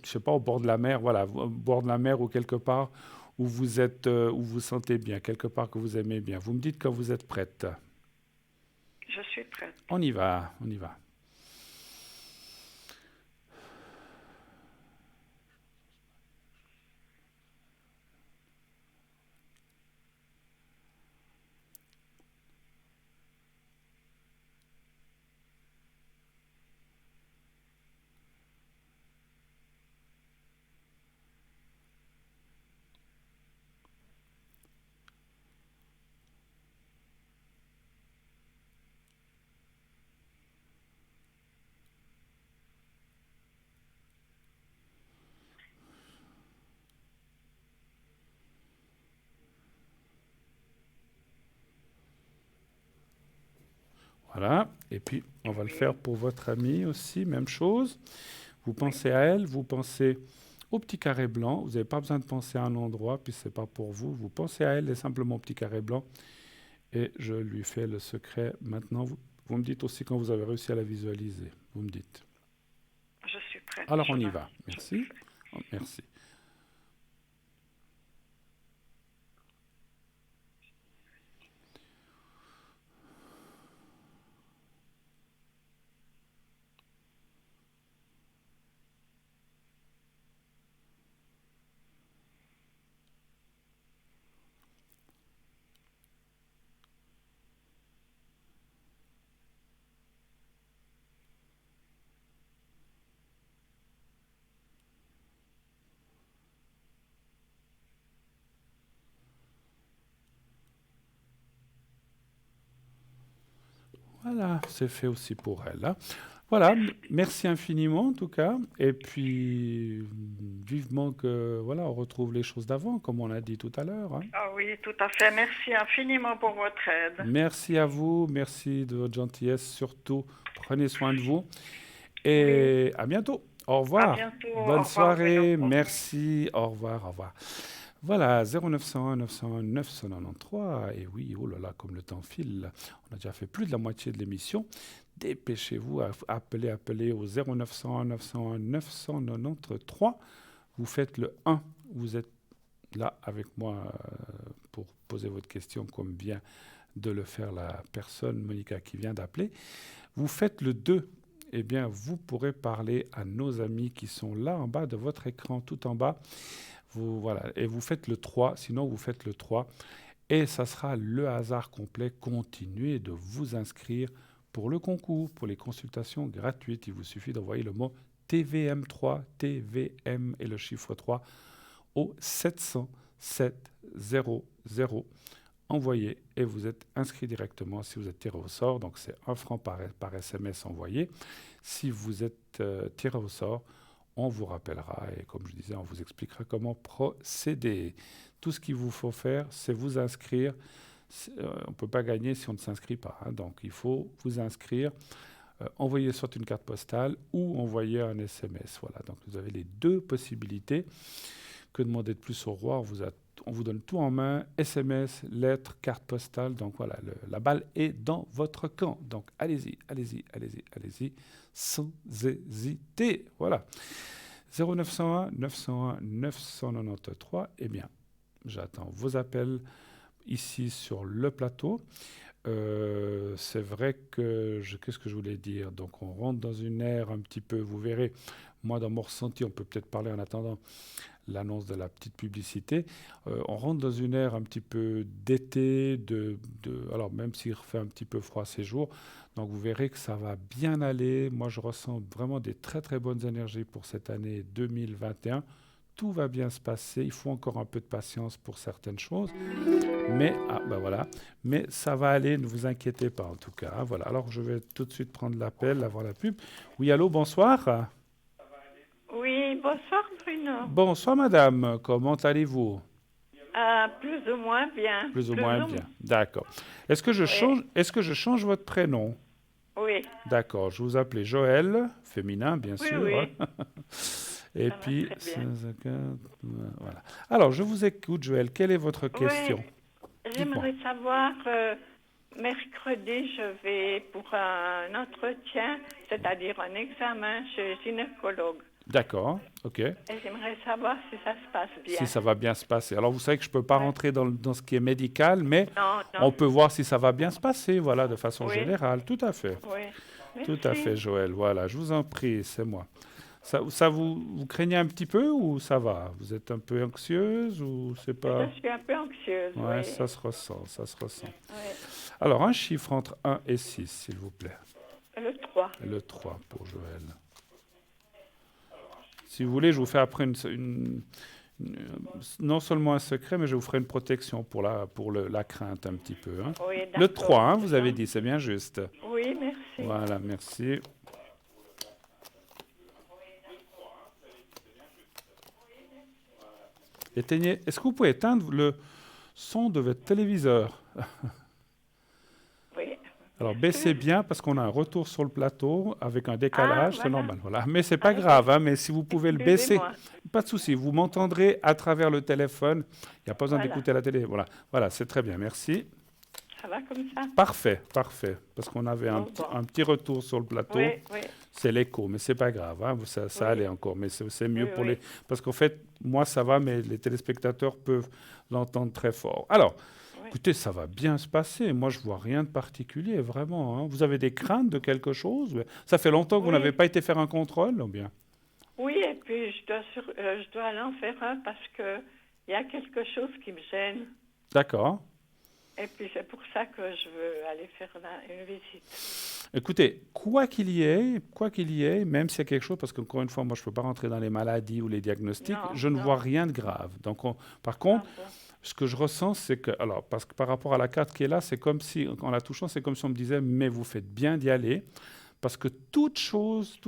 je sais pas, au bord de la mer, voilà, au bord de la mer ou quelque part où vous êtes, où vous sentez bien, quelque part que vous aimez bien. Vous me dites quand vous êtes prête. Je suis prête. On y va, on y va. Voilà, et puis on va le faire pour votre amie aussi, même chose. Vous pensez à elle, vous pensez au petit carré blanc. Vous n'avez pas besoin de penser à un endroit, puis ce n'est pas pour vous. Vous pensez à elle et simplement au petit carré blanc. Et je lui fais le secret maintenant. Vous me dites aussi quand vous avez réussi à la visualiser. Vous me dites. Je suis prête. Alors on y va. Merci. Merci. Voilà, c'est fait aussi pour elle, hein. Voilà, merci infiniment en tout cas. Et puis, vivement que voilà, on retrouve les choses d'avant, comme on a dit tout à l'heure, hein. Ah oui, tout à fait. Merci infiniment pour votre aide. Merci à vous, merci de votre gentillesse. Surtout, prenez soin de vous. Et à bientôt. Au revoir. À bientôt. Au Bonne revoir, soirée. Bruno. Merci. Au revoir. Au revoir. Voilà, 0901 901 993. Et oui, oh là là, comme le temps file. On a déjà fait plus de la moitié de l'émission. Dépêchez-vous, appelez au 0901 901 993. Vous faites le 1. Vous êtes là avec moi pour poser votre question comme vient de le faire la personne, Monica, qui vient d'appeler. Vous faites le 2. Eh bien, vous pourrez parler à nos amis qui sont là en bas de votre écran, tout en bas. Voilà. Et vous faites le 3, sinon vous faites le 3. Et ça sera le hasard complet. Continuez de vous inscrire pour le concours, pour les consultations gratuites. Il vous suffit d'envoyer le mot TVM3, TVM et le chiffre 3 au 700 700. Envoyez et vous êtes inscrit directement si vous êtes tiré au sort. Donc c'est 1 franc par SMS envoyé. Si vous êtes tiré au sort, on vous rappellera et comme je disais, on vous expliquera comment procéder. Tout ce qu'il vous faut faire, c'est vous inscrire. On ne peut pas gagner si on ne s'inscrit pas, hein. Donc il faut vous inscrire, envoyer soit une carte postale ou envoyer un SMS. Voilà, donc vous avez les deux possibilités. Que demander de plus au roi? On vous donne tout en main, SMS, lettres, carte postale. Donc voilà, la balle est dans votre camp. Donc allez-y, allez-y, allez-y, allez-y, sans hésiter. Voilà. 0901 901 993. Eh bien, j'attends vos appels ici sur le plateau. C'est vrai que, qu'est-ce que je voulais dire? Donc on rentre dans une ère un petit peu, vous verrez, moi dans mon ressenti, on peut peut-être parler en attendant l'annonce de la petite publicité. On rentre dans une ère un petit peu d'été, alors même s'il fait un petit peu froid ces jours, donc vous verrez que ça va bien aller. Moi je ressens vraiment des très très bonnes énergies pour cette année 2021. Tout va bien se passer, il faut encore un peu de patience pour certaines choses, mais voilà, mais ça va aller, ne vous inquiétez pas en tout cas, hein, voilà. Alors je vais tout de suite prendre l'appel avant la pub. Oui, allô, bonsoir. Oui, bonsoir Bruno. Bonsoir madame, comment allez-vous? Plus ou moins bien. Plus ou moins bien, d'accord. Est-ce que je change votre prénom? Oui. D'accord, je vous appelais Joël, féminin bien sûr. Oui. Hein. Et Ça va puis, très bien. voilà. Alors, je vous écoute, Joël. Quelle est votre question? Oui, j'aimerais savoir, mercredi, je vais pour un entretien, c'est-à-dire un examen chez le gynécologue. D'accord, ok. Et j'aimerais savoir si ça se passe Si bien. ça va bien se passer. Alors, vous savez que je ne peux pas Ouais. rentrer dans ce qui est médical, mais Non, on non. peut voir si ça va bien se passer, voilà, de façon Oui, générale. Tout à fait. oui. Tout à fait, Merci. Joël. Voilà, je vous en prie, c'est moi. Ça vous craignez un petit peu ou ça va? Vous êtes un peu anxieuse ou c'est pas... Je suis un peu anxieuse, Ouais, oui. ça se ressent, ça se ressent. Oui. Alors, un chiffre entre 1 et 6, s'il vous plaît. Le 3. Le 3 pour Joël. Si vous voulez, je vous fais après non seulement un secret, mais je vous ferai une protection pour la crainte un petit peu. Hein. Oui, Le d'accord. 3, hein, vous avez dit, c'est bien juste. Oui, merci. Voilà, merci. Est-ce que vous pouvez éteindre le son de votre téléviseur? Oui. Alors, baissez bien parce qu'on a un retour sur le plateau avec un Ah, décalage, c'est voilà. normal. Voilà. Mais c'est pas Ah, grave, hein, mais si vous pouvez le baisser, excusez-moi. pas de souci. Vous m'entendrez à travers le téléphone. Il n'y a pas besoin Voilà. d'écouter la télé. Voilà, voilà, c'est très bien. Merci. Ça va comme ça? Parfait, parfait. Parce qu'on avait Bon. un petit retour sur le plateau. Oui, oui. C'est l'écho, mais c'est pas grave. Hein, ça Oui. allait encore, mais c'est mieux Oui, pour oui. les. Parce qu'en fait, moi ça va, mais les téléspectateurs peuvent l'entendre très fort. Alors. Oui. Écoutez, ça va bien se passer. Moi, je vois rien de particulier, vraiment. Hein. Vous avez des craintes de quelque chose? Ça fait longtemps que vous Oui. n'avez pas été faire un contrôle, ou bien? Oui, et puis je dois aller en faire un parce que il y a quelque chose qui me gêne. D'accord. Et puis c'est pour ça que je veux aller faire une visite. Écoutez, quoi qu'il y ait, même s'il y a quelque chose, parce qu'encore une fois, moi, je ne peux pas rentrer dans les maladies ou les diagnostics, Non, je ne non. vois rien de grave. Donc, par Ah, contre, bon. ce que je ressens, c'est que, alors, parce que par rapport à la carte qui est là, c'est comme si, en la touchant, c'est comme si on me disait, mais vous faites bien d'y aller, parce que toute chose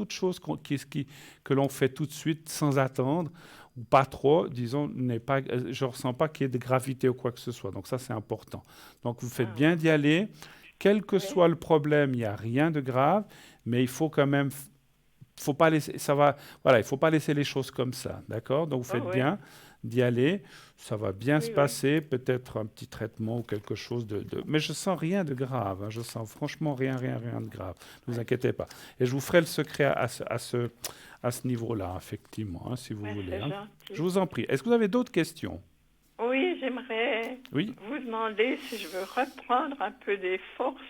que l'on fait tout de suite, sans attendre, ou pas trop, disons, je ne ressens pas qu'il y ait de gravité ou quoi que ce soit. Donc ça, c'est important. Donc vous faites Ah, bien d'y aller. Quel que oui. soit le problème, il n'y a rien de grave, mais il faut quand même, faut pas laisser, ça va, voilà, il faut pas laisser les choses comme ça, d'accord? Donc vous faites oui. bien d'y aller, ça va bien se Oui. passer, peut-être un petit traitement ou quelque chose mais je sens rien de grave, hein, je sens franchement rien de grave, ne vous inquiétez pas. Et je vous ferai le secret à ce niveau-là, effectivement, hein, si vous Ouais, voulez. c'est Hein. gentil. Je vous en prie. Est-ce que vous avez d'autres questions? Oui, j'aimerais Oui. vous demander si je veux reprendre un peu des forces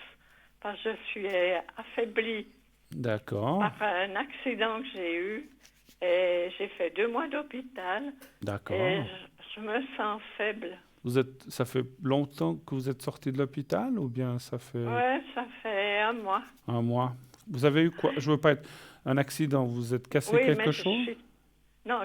parce que je suis affaiblie D'accord, par un accident que j'ai eu et j'ai fait 2 mois d'hôpital d'accord. et je me sens faible. Ça fait longtemps que vous êtes sorti de l'hôpital ou bien ça fait Ouais, ça fait 1 mois. un mois? Vous avez eu quoi? Je veux pas être un accident, vous êtes cassé Oui, quelque mais chose? Non,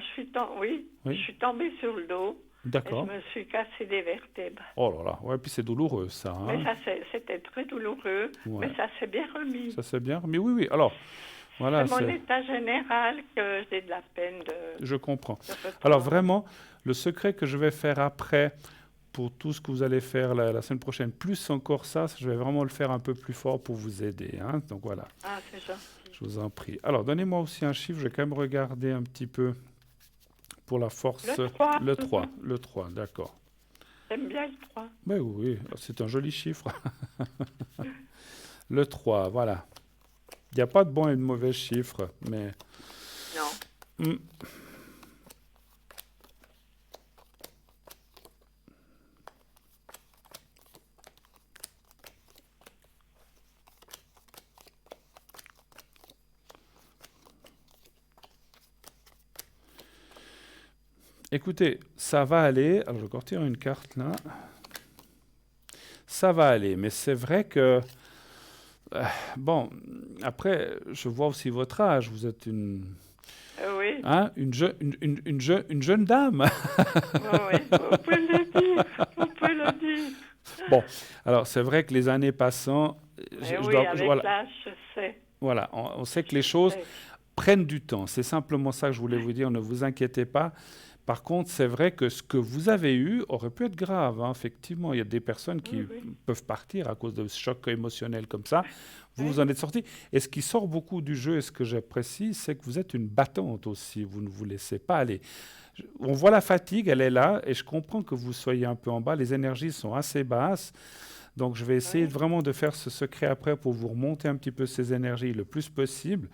Oui. je suis tombée sur le dos et D'accord. je me suis cassé des vertèbres. Oh là là, ouais, puis c'est douloureux ça. Hein? Mais c'était très douloureux, Ouais. mais ça s'est bien remis. Ça c'est bien. Mais oui, oui. Alors, voilà, C'est mon état général que j'ai de la peine je comprends. de reprendre. Alors vraiment, le secret que je vais faire après, pour tout ce que vous allez faire la semaine prochaine, plus encore ça, je vais vraiment le faire un peu plus fort pour vous aider. Hein? Donc voilà, Ah, c'est gentil. je vous en prie. Alors, donnez-moi aussi un chiffre, je vais quand même regarder un petit peu pour la force. Le 3. Le 3, le 3, d'accord. J'aime bien le 3. Ben oui, c'est un joli chiffre. Le 3, voilà. Il n'y a pas de bons et de mauvais chiffres, mais... Non. Écoutez, ça va aller. Alors, je vais retirer une carte là. Ça va aller, mais c'est vrai que... bon, après, je vois aussi votre âge. Vous êtes une jeune dame. Oui, vous pouvez le dire. Vous pouvez le dire. Bon, alors c'est vrai que les années passant, Avec l'âge, je sais. voilà, on sait que les choses, prennent du temps. C'est simplement ça que je voulais vous dire, ne vous inquiétez pas. Par contre, c'est vrai que ce que vous avez eu aurait pu être grave, hein. Effectivement, il y a des personnes qui peuvent partir à cause de chocs émotionnels comme ça. Vous en êtes sorti. Et ce qui sort beaucoup du jeu, et ce que j'apprécie, c'est que vous êtes une battante aussi. Vous ne vous laissez pas aller. On voit la fatigue, elle est là, et je comprends que vous soyez un peu en bas. Les énergies sont assez basses. Donc, je vais essayer vraiment de faire ce secret après pour vous remonter un petit peu ces énergies le plus possible.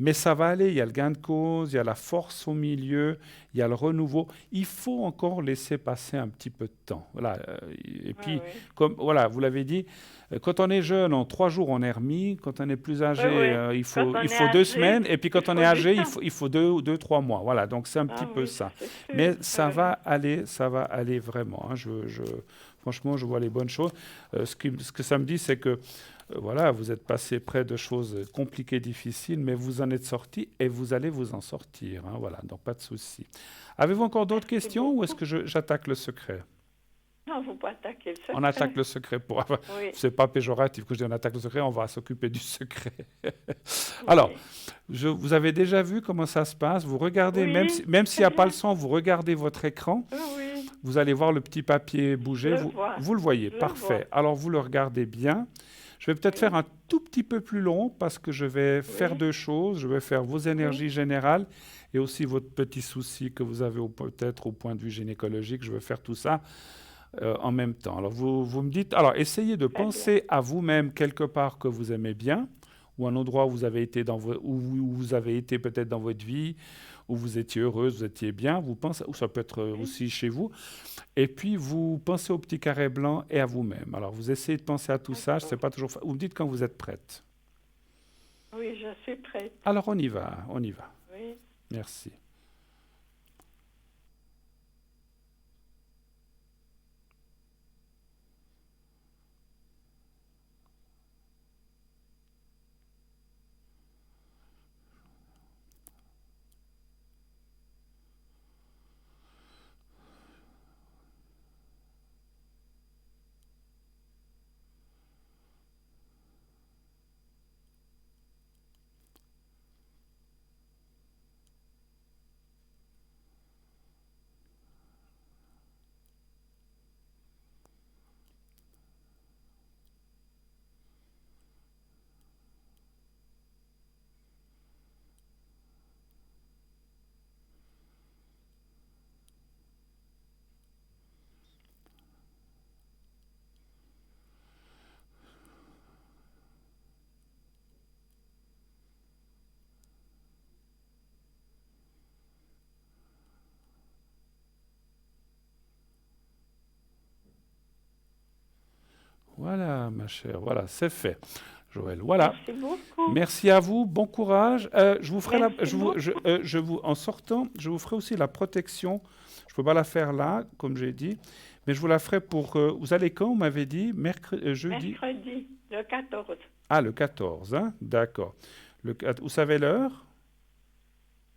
Mais ça va aller, il y a le gain de cause, il y a la force au milieu, il y a le renouveau. Il faut encore laisser passer un petit peu de temps. Voilà. Et puis, comme voilà, vous l'avez dit, quand on est jeune, en 3 jours, on est remis. Quand on est plus âgé, il faut 2 semaines. Et puis, quand on est âgé, il faut 2, 3 mois. Voilà, donc c'est un petit peu ça. Mais ça va aller vraiment, hein. Franchement, je vois les bonnes choses. Ce que ça me dit, c'est que voilà, vous êtes passé près de choses compliquées, difficiles, mais vous en êtes sorti et vous allez vous en sortir, hein, voilà, donc pas de souci. Avez-vous encore d'autres questions ou est-ce que j'attaque le secret? Non, vous pouvez attaquer le secret. On attaque le secret. C'est pas péjoratif que je dis on attaque le secret, on va s'occuper du secret. Alors, vous avez déjà vu comment ça se passe. Vous regardez, même s'il n'y a pas le son, vous regardez votre écran. Vous allez voir le petit papier bouger. Vous le voyez, parfait. Alors, vous le regardez bien. Je vais peut-être faire un tout petit peu plus long parce que je vais faire 2 choses. Je vais faire vos énergies générales et aussi votre petit souci que vous avez peut-être au point de vue gynécologique. Je vais faire tout ça en même temps. Alors, vous me dites... Alors, essayez de penser à vous-même quelque part que vous aimez bien ou un endroit où vous avez été, où vous avez été peut-être dans votre vie, où vous étiez heureuse, vous étiez bien, vous pensez, ou ça peut être aussi chez vous, et puis vous pensez au petit carré blanc et à vous-même. Alors vous essayez de penser à tout ça, c'est pas toujours vous me dites quand vous êtes prête. Oui, je suis prête. Alors on y va. Oui. Merci. Voilà, ma chère, voilà, c'est fait. Joël, voilà. Merci beaucoup. Merci à vous, bon courage. Je vous ferai en sortant, je vous ferai aussi la protection. Je ne peux pas la faire là, comme j'ai dit, mais je vous la ferai pour... vous allez quand, vous m'avez dit jeudi. Mercredi, le 14. Ah, le 14, hein, d'accord. Vous savez l'heure?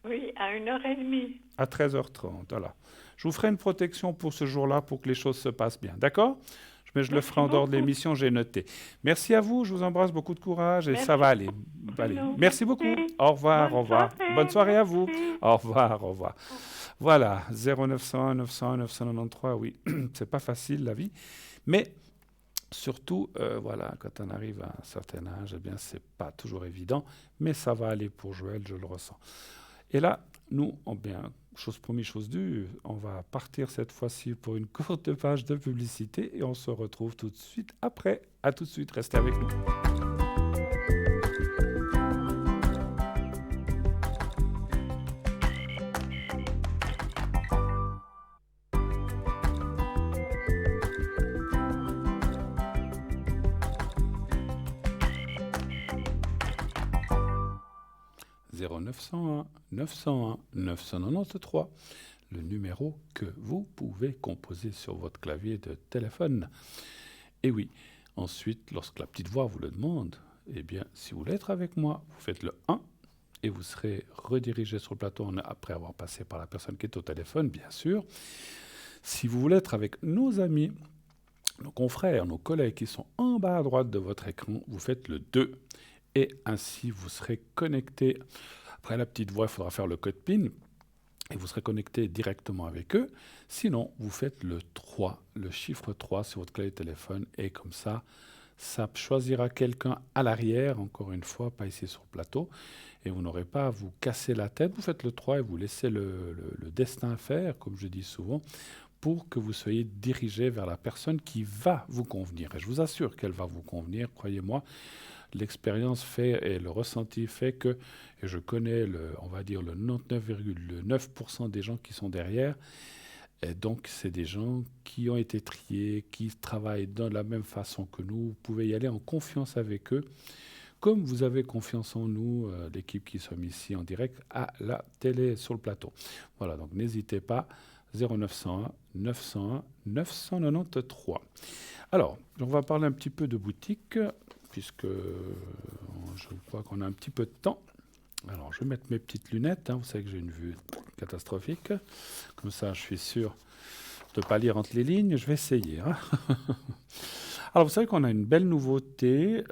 Oui, à 1h30. À 13h30, voilà. Je vous ferai une protection pour ce jour-là, pour que les choses se passent bien, d'accord? Mais je le ferai en dehors de l'émission, j'ai noté. Merci à vous, je vous embrasse, beaucoup de courage et ça va aller. Allez. Merci beaucoup. Au revoir, au revoir. Bonne soirée à vous. Au revoir, au revoir. Voilà, 0901 901 993, oui, c'est pas facile la vie, mais surtout, voilà, quand on arrive à un certain âge, eh bien, c'est pas toujours évident, mais ça va aller pour Joël, je le ressens. Et là, nous, chose promise, chose due, on va partir cette fois-ci pour une courte page de publicité et on se retrouve tout de suite après. À tout de suite, restez avec nous. « 0901 901 993 », le numéro que vous pouvez composer sur votre clavier de téléphone. Et oui, ensuite, lorsque la petite voix vous le demande, eh bien, si vous voulez être avec moi, vous faites le 1 et vous serez redirigé sur le plateau après avoir passé par la personne qui est au téléphone, bien sûr. Si vous voulez être avec nos amis, nos confrères, nos collègues qui sont en bas à droite de votre écran, vous faites le 2. Et ainsi, vous serez connecté Après la petite voix, il faudra faire le code PIN et vous serez connecté directement avec eux. Sinon, vous faites le 3, le chiffre 3 sur votre clé de téléphone et comme ça choisira quelqu'un à l'arrière, encore une fois, pas ici sur le plateau, et vous n'aurez pas à vous casser la tête. Vous faites le 3 et vous laissez le destin faire, comme je dis souvent, pour que vous soyez dirigé vers la personne qui va vous convenir. Et je vous assure qu'elle va vous convenir, croyez-moi. L'expérience fait et le ressenti fait que, et je connais on va dire le 99,9% des gens qui sont derrière, et donc c'est des gens qui ont été triés, qui travaillent de la même façon que nous. Vous pouvez y aller en confiance avec eux, comme vous avez confiance en nous, l'équipe qui sommes ici en direct à la télé sur le plateau. Voilà, donc n'hésitez pas, 0901 901 993. Alors, on va parler un petit peu de boutique, puisque je crois qu'on a un petit peu de temps. Alors, je vais mettre mes petites lunettes. Vous savez que j'ai une vue catastrophique. Comme ça, je suis sûr de ne pas lire entre les lignes. Je vais essayer. Alors, vous savez qu'on a une belle nouveauté.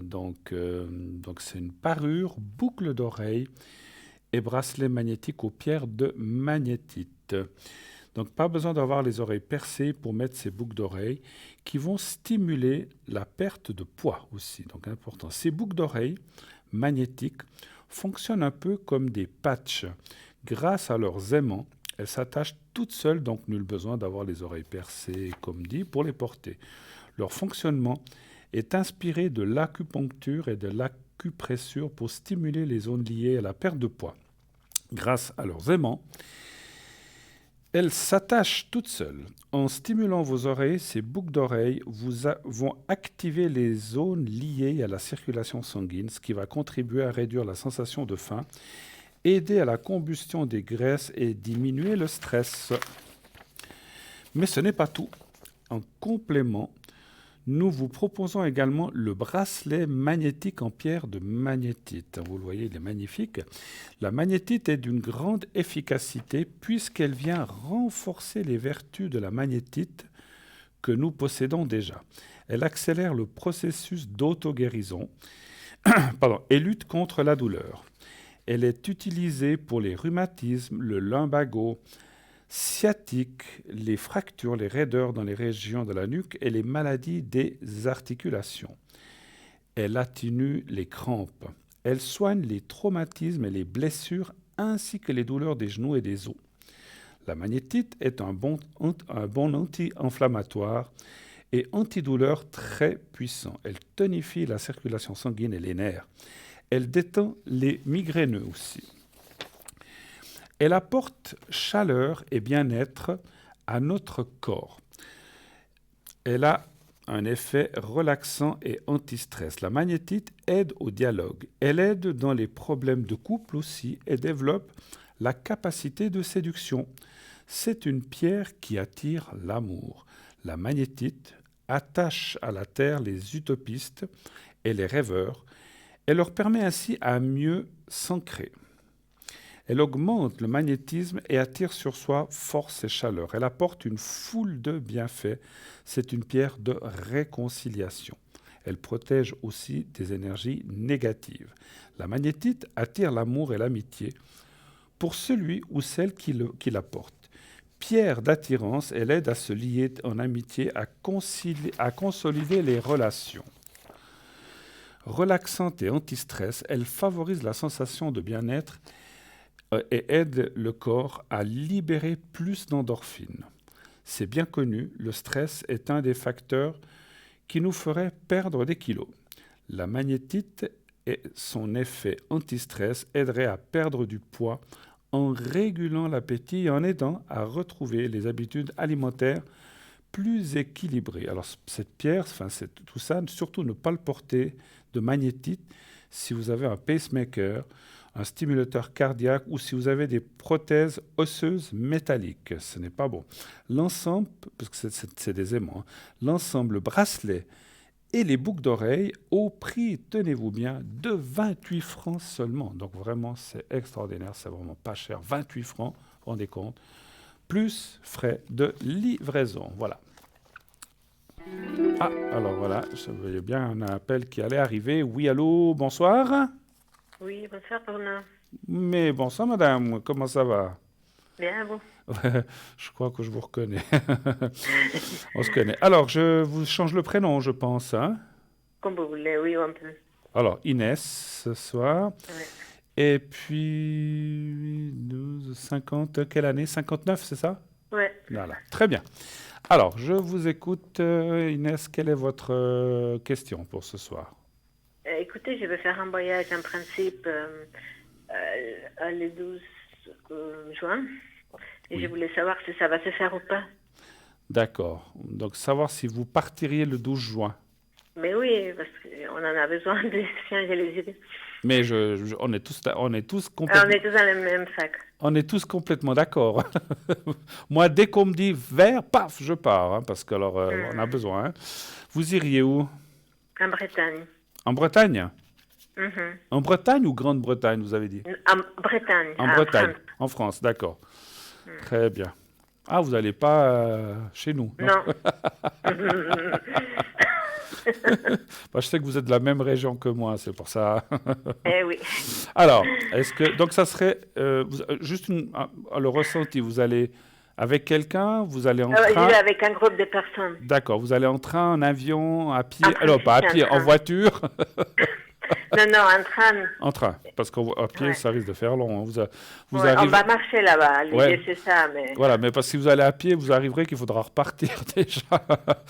Donc, c'est une parure, boucle d'oreille et bracelet magnétique aux pierres de magnétite. Donc, pas besoin d'avoir les oreilles percées pour mettre ces boucles d'oreilles qui vont stimuler la perte de poids aussi. Donc, important. Ces boucles d'oreilles magnétiques fonctionnent un peu comme des patchs. Grâce à leurs aimants, elles s'attachent toutes seules, donc nul besoin d'avoir les oreilles percées, comme dit, pour les porter. Leur fonctionnement est inspiré de l'acupuncture et de l'acupressure pour stimuler les zones liées à la perte de poids. Grâce à leurs aimants, elles s'attachent toutes seules. En stimulant vos oreilles, ces boucles d'oreilles vont activer les zones liées à la circulation sanguine, ce qui va contribuer à réduire la sensation de faim, aider à la combustion des graisses et diminuer le stress. Mais ce n'est pas tout. En complément, nous vous proposons également le bracelet magnétique en pierre de magnétite. Vous le voyez, il est magnifique. La magnétite est d'une grande efficacité puisqu'elle vient renforcer les vertus de la magnétite que nous possédons déjà. Elle accélère le processus d'auto-guérison et lutte contre la douleur. Elle est utilisée pour les rhumatismes, le lumbago, sciatique, les fractures, les raideurs dans les régions de la nuque et les maladies des articulations. Elle atténue les crampes. Elle soigne les traumatismes et les blessures ainsi que les douleurs des genoux et des os. La magnétite est un bon anti-inflammatoire et antidouleur très puissant. Elle tonifie la circulation sanguine et les nerfs. Elle détend les migraineux aussi. Elle apporte chaleur et bien-être à notre corps. Elle a un effet relaxant et anti-stress. La magnétite aide au dialogue. Elle aide dans les problèmes de couple aussi et développe la capacité de séduction. C'est une pierre qui attire l'amour. La magnétite attache à la terre les utopistes et les rêveurs. Elle leur permet ainsi à mieux s'ancrer. Elle augmente le magnétisme et attire sur soi force et chaleur. Elle apporte une foule de bienfaits. C'est une pierre de réconciliation. Elle protège aussi des énergies négatives. La magnétite attire l'amour et l'amitié pour celui ou celle qui la porte. Pierre d'attirance, elle aide à se lier en amitié, à consolider les relations. Relaxante et anti-stress, elle favorise la sensation de bien-être et aide le corps à libérer plus d'endorphines. C'est bien connu, le stress est un des facteurs qui nous ferait perdre des kilos. La magnétite et son effet anti-stress aideraient à perdre du poids en régulant l'appétit et en aidant à retrouver les habitudes alimentaires plus équilibrées. Alors cette pierre, tout ça, surtout ne pas le porter de magnétite si vous avez un pacemaker, un stimulateur cardiaque ou si vous avez des prothèses osseuses métalliques. Ce n'est pas bon. L'ensemble, parce que c'est des aimants, l'ensemble bracelet et les boucles d'oreilles au prix, tenez-vous bien, de 28 francs seulement. Donc vraiment, c'est extraordinaire, c'est vraiment pas cher. 28 francs, vous vous rendez compte, plus frais de livraison. Voilà. Ah, alors voilà, je voyais bien un appel qui allait arriver. Oui, allô, bonsoir. Oui, bonsoir, Bruno. Mais bon, ça, madame, comment ça va? Bien, bon. Je crois que je vous reconnais. On se connaît. Alors, je vous change le prénom, je pense, hein? Comme vous voulez, oui, on peut. Alors, Inès, ce soir. Ouais. Et puis, 12, 50, quelle année? 59, c'est ça? Ouais. Voilà, très bien. Alors, je vous écoute, Inès. Quelle est votre question pour ce soir? Écoutez, je vais faire un voyage en principe le 12 juin. Et je voulais savoir si ça va se faire ou pas. D'accord. Donc, savoir si vous partiriez le 12 juin. Mais oui, parce qu'on en a besoin de changer les idées. Mais on est tous On est complètement, tous dans le même sac. on est tous complètement d'accord. Moi, dès qu'on me dit vert, paf, je pars, hein, parce que alors, on a besoin. Hein. Vous iriez où? En Bretagne. En Bretagne? Mhm. En Bretagne ou Grande-Bretagne, vous avez dit? En Bretagne. En Bretagne, en France, d'accord. Très bien. Ah, vous n'allez pas chez nous? Non. Non. Bah, je sais que vous êtes de la même région que moi, c'est pour ça. Eh oui. Alors, donc ça serait juste le ressenti, vous allez avec quelqu'un, vous allez en J'y train, vais avec un groupe de personnes. d'accord, vous allez en train, en avion, à pied, En alors pas à train, pied, en en train. voiture, Non, en train. en train, parce qu'à pied, Ouais. ça risque de faire long. Hein. Vous Ouais, on arrivez, va marcher là-bas. L'idée, Ouais. c'est ça. Mais... voilà, mais parce que si vous allez à pied, vous arriverez qu'il faudra repartir déjà.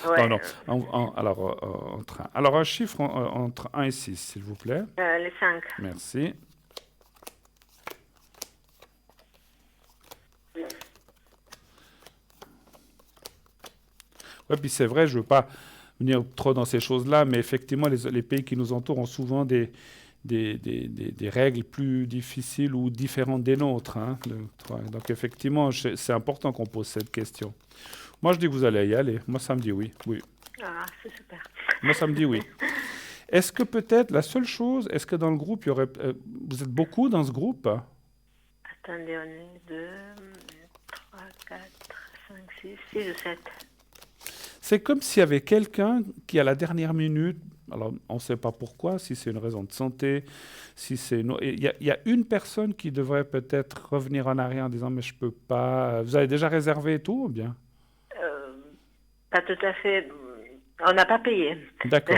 Ouais. Non, non, alors en train. Alors un chiffre entre 1 et 6, s'il vous plaît. Les 5. Merci. Ouais, puis c'est vrai, je ne veux pas venir trop dans ces choses-là, mais effectivement, les pays qui nous entourent ont souvent des règles plus difficiles ou différentes des nôtres. Hein. Donc effectivement, c'est important qu'on pose cette question. Moi, je dis que vous allez y aller. Moi, ça me dit oui. Oui. Ah, c'est super. Moi, ça me dit oui. Est-ce que peut-être, la seule chose, est-ce que dans le groupe, il y aurait... vous êtes beaucoup dans ce groupe? Attendez, on est 2, 3, 4, 5, 6 ou 7. C'est comme s'il y avait quelqu'un qui, à la dernière minute, alors on ne sait pas pourquoi, si c'est une raison de santé, si c'est il y a une personne qui devrait peut-être revenir en arrière en disant mais je peux pas. Vous avez déjà réservé et tout ou bien? Pas tout à fait. On n'a pas payé. D'accord.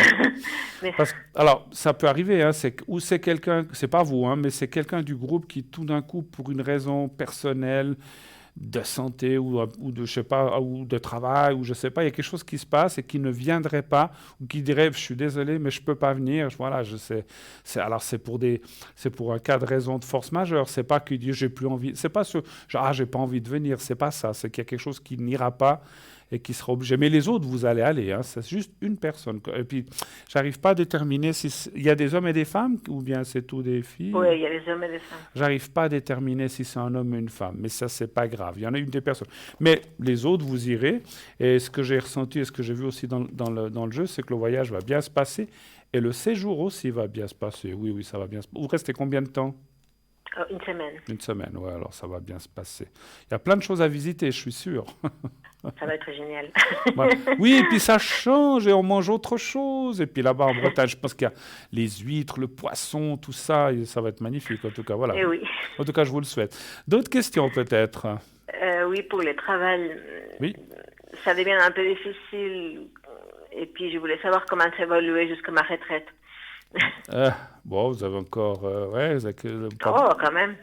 Mais Alors ça peut arriver, hein, ou c'est quelqu'un, c'est pas vous, hein, mais c'est quelqu'un du groupe qui tout d'un coup, pour une raison personnelle, de santé ou de je sais pas ou de travail ou je sais pas, il y a quelque chose qui se passe et qui ne viendrait pas ou qui dirait je suis désolé mais je peux pas venir. Voilà, je sais. Alors c'est pour un cas de raison de force majeure. C'est pas qu'il dit j'ai plus envie. C'est pas ce genre j'ai pas envie de venir. C'est pas ça. C'est qu'il y a quelque chose qui n'ira pas et qui sera obligé. Mais les autres, vous allez aller. Hein. C'est juste une personne. Et puis, j'arrive pas à déterminer il y a des hommes et des femmes ou bien c'est tout des filles. oui, il y a les hommes et les femmes. J'arrive pas à déterminer si c'est un homme ou une femme. Mais ça, c'est pas grave. Il y en a une des personnes. Mais les autres, vous irez. Et ce que j'ai ressenti et ce que j'ai vu aussi dans le jeu, c'est que le voyage va bien se passer. Et le séjour aussi va bien se passer. Oui, oui, ça va bien se passer. Vous restez combien de temps? Une semaine. Une semaine, ouais, alors ça va bien se passer. Il y a plein de choses à visiter, je suis sûr. Ça va être génial. Ouais. Oui, et puis ça change et on mange autre chose. Et puis là-bas en Bretagne, je pense qu'il y a les huîtres, le poisson, tout ça. Et ça va être magnifique, en tout cas. Voilà. Et oui. En tout cas, je vous le souhaite. D'autres questions peut-être? Oui, pour le travail. Oui. Ça devient un peu difficile. Et puis, je voulais savoir comment ça va évoluer jusqu'à ma retraite. Bon, vous avez encore... ouais, vous avez Oh, quand même.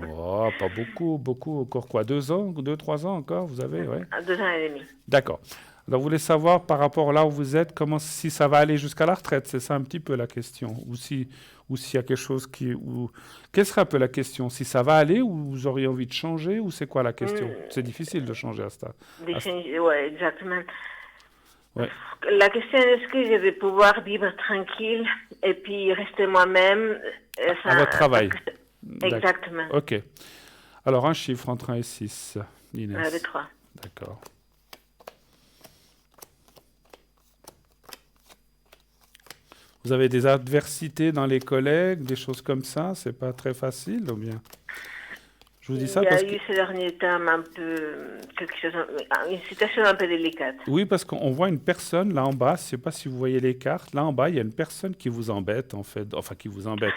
Oh, pas beaucoup. Encore quoi? 2 ans? 2-3 ans encore, vous avez? Ouais. 2 ans et demi. D'accord. Alors, vous voulez savoir par rapport là où vous êtes, si ça va aller jusqu'à la retraite, c'est ça un petit peu la question. Ou s'il y a quelque chose qui... Quelle serait un peu la question? Si ça va aller ou vous auriez envie de changer ou c'est quoi la question? C'est difficile de changer à ce stade. Oui, exactement. Ouais. La question est-ce que je vais pouvoir vivre tranquille et puis rester moi-même À votre travail. Exactement. Ok. Alors, un chiffre entre 1 et 6, Inès. Le 3. D'accord. Vous avez des adversités dans les collègues, des choses comme ça? C'est pas très facile ou bien? Je vous dis Il ça y a parce eu ces derniers temps un peu une situation un peu délicate. Oui, parce qu'on voit une personne là en bas, je ne sais pas si vous voyez les cartes, là en bas, il y a une personne qui vous embête en fait, enfin qui vous embête,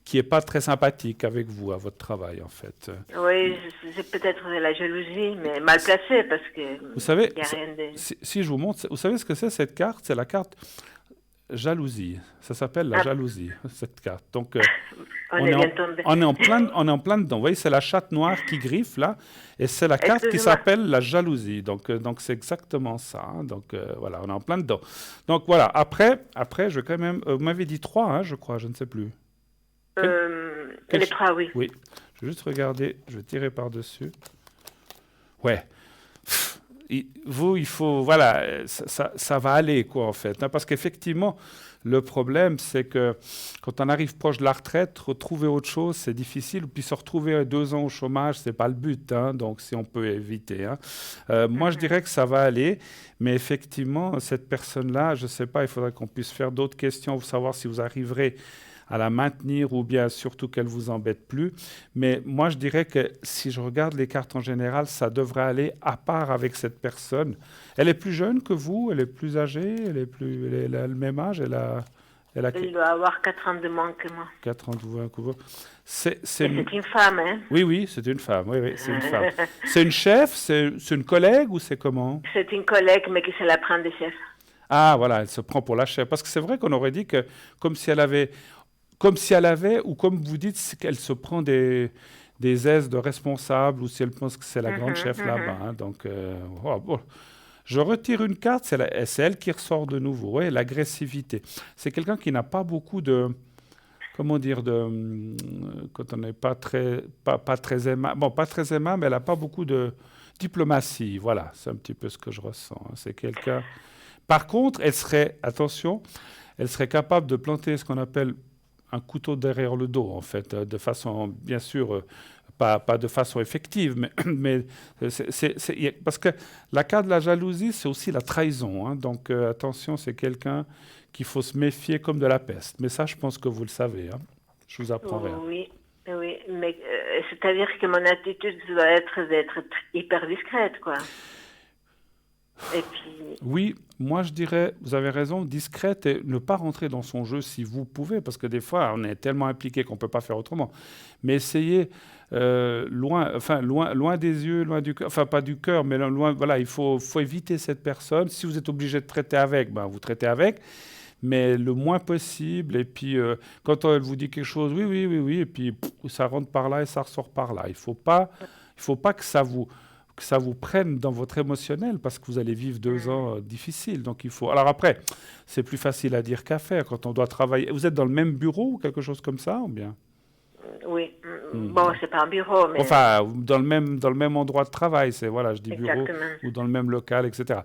qui n'est pas très sympathique avec vous, à votre travail en fait. Oui, c'est peut-être de la jalousie, mais mal placée parce que Vous savez, il y a rien de... si je vous montre, vous savez ce que c'est cette carte? C'est la carte jalousie. Ça s'appelle la jalousie, cette carte. Donc, On est bien tombé. on est en plein dedans. Vous voyez, c'est la chatte noire qui griffe là, et c'est la carte qui Excusez-moi. s'appelle la jalousie. Donc c'est exactement ça. Hein. Donc voilà, on est en plein dedans. Donc voilà. Après, je vais quand même. Vous m'avez dit 3, hein, je crois, je ne sais plus. Les 3, oui. Oui. Je vais juste regarder. Je vais tirer par dessus. Ouais. Il faut, voilà, ça va aller, quoi, en fait. Hein, parce qu'effectivement, le problème, c'est que quand on arrive proche de la retraite, retrouver autre chose, c'est difficile. Puis se retrouver 2 ans au chômage, c'est pas le but. Hein, donc, si on peut éviter. Hein. Moi, je dirais que ça va aller. Mais effectivement, cette personne-là, je sais pas, il faudrait qu'on puisse faire d'autres questions pour savoir si vous arriverez à la maintenir ou bien surtout qu'elle ne vous embête plus. Mais moi, je dirais que si je regarde les cartes en général, ça devrait aller à part avec cette personne. Elle est plus jeune que vous, elle est plus âgée, elle a le même âge, elle a Il doit avoir 4 ans de moins que moi. 4 ans de moins que vous. C'est une femme, hein? Oui, c'est une femme. Oui, c'est une femme. C'est une chef, c'est une collègue ou c'est comment? C'est une collègue, mais qui se la prend des chefs. Ah, voilà, elle se prend pour la chef. Parce que c'est vrai qu'on aurait dit que comme si elle avait, ou comme vous dites, qu'elle se prend des aises de responsable, ou si elle pense que c'est la grande chef là-bas. Hein. Donc, bon. Je retire une carte, c'est elle qui ressort de nouveau. Ouais, l'agressivité. C'est quelqu'un qui n'a pas beaucoup de... Comment dire, quand on n'est pas très aimable. Bon, pas très aimable, mais elle n'a pas beaucoup de diplomatie. Voilà, c'est un petit peu ce que je ressens. Hein. C'est quelqu'un... Par contre, elle serait capable de planter ce qu'on appelle un couteau derrière le dos, en fait, de façon, bien sûr, pas de façon effective, mais parce que la carte de la jalousie, c'est aussi la trahison. Hein, donc, attention, c'est quelqu'un qu'il faut se méfier comme de la peste. Mais ça, je pense que vous le savez. Hein. Je vous apprends rien. Oui, mais c'est-à-dire que mon attitude doit être d'être hyper discrète, quoi. Et puis... Oui, moi je dirais, vous avez raison, discrète et ne pas rentrer dans son jeu si vous pouvez, parce que des fois on est tellement impliqué qu'on ne peut pas faire autrement. Mais essayez loin des yeux, loin du cœur, enfin pas du cœur, mais loin, voilà, il faut éviter cette personne. Si vous êtes obligé de traiter avec, ben, vous traitez avec, mais le moins possible. Et puis quand elle vous dit quelque chose, oui, et puis ça rentre par là et ça ressort par là. Il faut pas que ça vous prenne dans votre émotionnel parce que vous allez vivre 2 ans difficiles. Donc il faut... Alors après, c'est plus facile à dire qu'à faire quand on doit travailler. Vous êtes dans le même bureau ou quelque chose comme ça ou bien? Oui. Bon, c'est pas un bureau, mais... Enfin, dans le même endroit de travail, c'est, voilà, je dis bureau, Exactement. ou dans le même local, etc.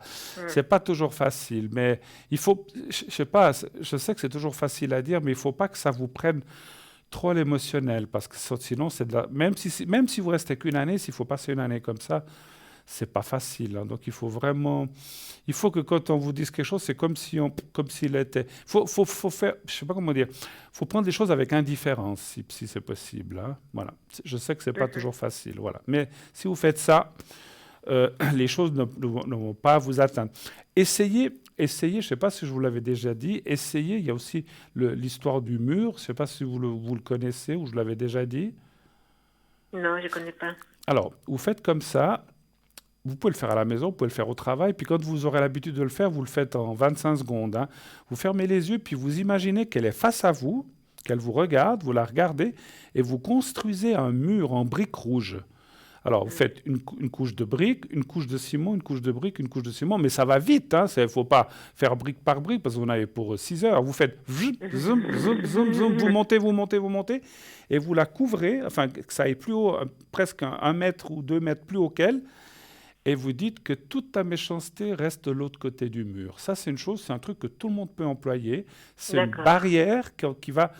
C'est pas toujours facile, mais il faut... Je sais pas, je sais que c'est toujours facile à dire, mais il faut pas que ça vous prenne trop à l'émotionnel, parce que sinon, c'est de la... même si vous restez qu'une année, s'il faut passer une année comme ça, c'est pas facile. Hein. Donc, il faut que quand on vous dise quelque chose, c'est comme s'il était... Faut faire, je sais pas comment dire, faut prendre les choses avec indifférence, si c'est possible. Hein. Voilà. Je sais que c'est pas toujours facile, voilà. Mais si vous faites ça, les choses ne vont pas vous atteindre. Essayez, je ne sais pas si je vous l'avais déjà dit, il y a aussi l'histoire du mur, je ne sais pas si vous le connaissez ou je l'avais déjà dit. Non, je ne connais pas. Alors, vous faites comme ça, vous pouvez le faire à la maison, vous pouvez le faire au travail, puis quand vous aurez l'habitude de le faire, vous le faites en 25 secondes. Hein. Vous fermez les yeux, puis vous imaginez qu'elle est face à vous, qu'elle vous regarde, vous la regardez, et vous construisez un mur en briques rouges. Alors, vous faites une couche de briques, une couche de ciment, une couche de briques, une couche de ciment, mais ça va vite. Il ne faut pas faire brique par brique parce que vous en avez pour 6 heures. Vous faites zoom, vous montez, et vous la couvrez, enfin que ça aille plus haut, presque 1 mètre ou 2 mètres plus haut qu'elle, et vous dites que toute ta méchanceté reste de l'autre côté du mur. Ça, c'est un truc que tout le monde peut employer. C'est une barrière qui va...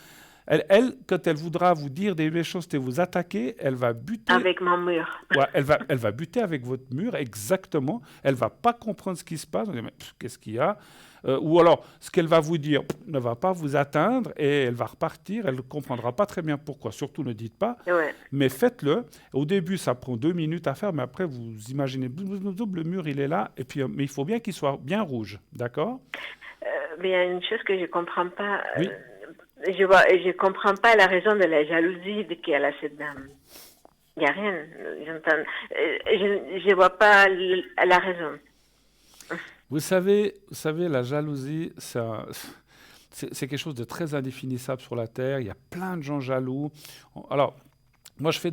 Quand elle voudra vous dire des méchancetés, vous attaquer, elle va buter. Avec mon mur. Ouais, elle va buter avec votre mur, exactement. Elle va pas comprendre ce qui se passe. On va dire, mais qu'est-ce qu'il y a? Ou alors, ce qu'elle va vous dire ne va pas vous atteindre et elle va repartir. Elle ne comprendra pas très bien pourquoi. Surtout, ne dites pas. Ouais. Mais faites-le. Au début, ça prend 2 minutes à faire, mais après, vous imaginez, le mur, il est là. Et puis, mais il faut bien qu'il soit bien rouge. D'accord? Mais il y a une chose que je ne comprends pas. Oui. Je comprends pas la raison de la jalousie qu'elle a cette dame. Il n'y a rien. Je vois pas la raison. Vous savez, la jalousie, c'est quelque chose de très indéfinissable sur la Terre. Il y a plein de gens jaloux. Alors, moi, je fais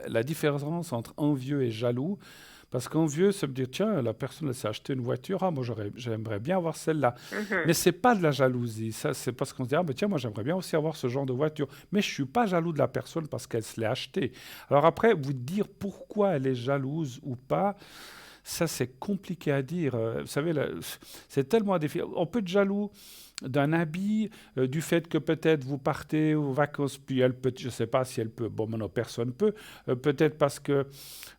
la différence entre envieux et jaloux. Parce qu'envieux, ça veut dire, tiens, la personne elle s'est acheté une voiture, moi j'aimerais bien avoir celle-là. Mais ce n'est pas de la jalousie, ça, c'est parce qu'on se dit, tiens, moi j'aimerais bien aussi avoir ce genre de voiture. Mais je ne suis pas jaloux de la personne parce qu'elle se l'est achetée. Alors après, vous dire pourquoi elle est jalouse ou pas, ça c'est compliqué à dire. Vous savez, c'est tellement difficile. On peut être jaloux d'un habit, du fait que peut-être vous partez aux vacances, puis elle peut, je ne sais pas si elle peut, bon maintenant personne peut, peut-être parce que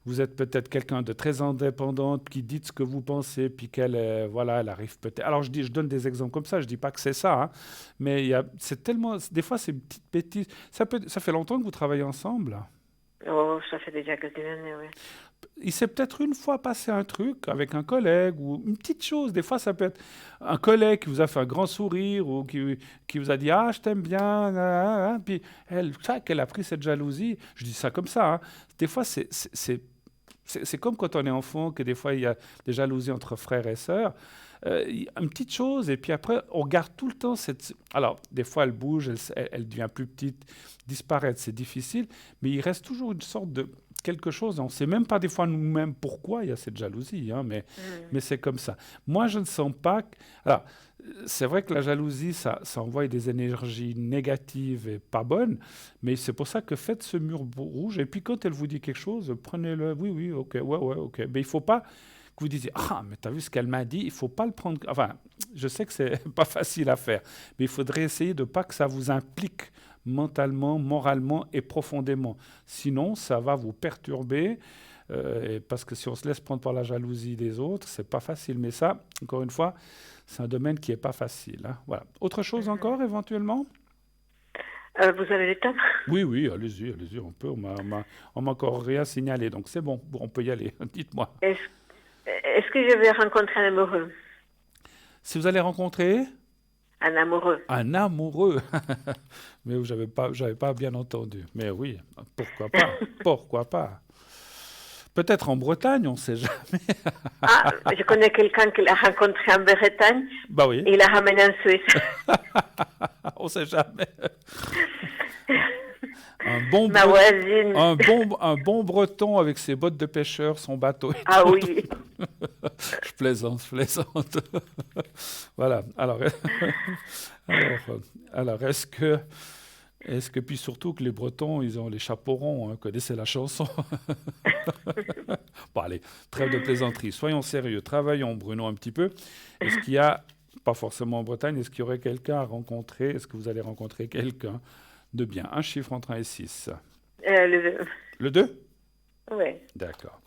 vous êtes peut-être quelqu'un de très indépendante qui dit ce que vous pensez, puis qu'elle, voilà, elle arrive peut-être. Alors je donne des exemples comme ça, je ne dis pas que c'est ça, hein, mais c'est tellement, des fois c'est une petite bêtise. Ça fait longtemps que vous travaillez ensemble? Oh, ça fait déjà quelques années, oui. Il s'est peut-être une fois passé un truc avec un collègue ou une petite chose. Des fois, ça peut être un collègue qui vous a fait un grand sourire ou qui vous a dit « Ah, je t'aime bien. » Puis qu'elle a pris cette jalousie. Je dis ça comme ça. Hein. Des fois, c'est comme quand on est enfant, que des fois, il y a des jalousies entre frères et sœurs. Une petite chose, et puis après, on garde tout le temps cette... Alors, des fois, elle bouge, elle devient plus petite, disparaître, c'est difficile, mais il reste toujours une sorte de quelque chose. On ne sait même pas des fois nous-mêmes pourquoi il y a cette jalousie, hein, mais c'est comme ça. Moi, je ne sens pas... Alors, c'est vrai que la jalousie, ça envoie des énergies négatives et pas bonnes, mais c'est pour ça que faites ce mur rouge, et puis quand elle vous dit quelque chose, prenez-le, oui, ok, ouais, ok. Mais il ne faut pas que vous disiez « Ah, mais tu as vu ce qu'elle m'a dit ?» Il ne faut pas le prendre... Enfin, je sais que ce n'est pas facile à faire, mais il faudrait essayer de ne pas que ça vous implique mentalement, moralement et profondément. Sinon, ça va vous perturber, parce que si on se laisse prendre par la jalousie des autres, ce n'est pas facile. Mais ça, encore une fois, c'est un domaine qui n'est pas facile. Hein. Voilà. Autre chose encore, éventuellement? Vous avez le temps? Oui, allez-y, on peut. On m'a encore rien signalé, donc c'est bon, on peut y aller. Dites-moi. Est-ce que je vais rencontrer un amoureux? Si vous allez rencontrer? Un amoureux. Un amoureux. Mais j'avais pas bien entendu. Mais oui, pourquoi pas? Pourquoi pas? Peut-être en Bretagne, on ne sait jamais. Ah, je connais quelqu'un qui l'a rencontré en Bretagne. Bah oui. Et il l'a ramené en Suisse. On ne sait jamais. Ma voisine. Un bon Breton avec ses bottes de pêcheur, son bateau. Ah oui. Je plaisante. Voilà. Alors, est-ce que puis surtout que les Bretons, ils ont les chapeaux ronds, hein, connaissez la chanson. Bon, allez, trêve de plaisanterie. Soyons sérieux. Travaillons, Bruno, un petit peu. Est-ce qu'il y a, pas forcément en Bretagne, est-ce qu'il y aurait quelqu'un à rencontrer? Est-ce que vous allez rencontrer quelqu'un de bien? Un chiffre entre 1 et 6. Le 2. Le 2? Oui. D'accord.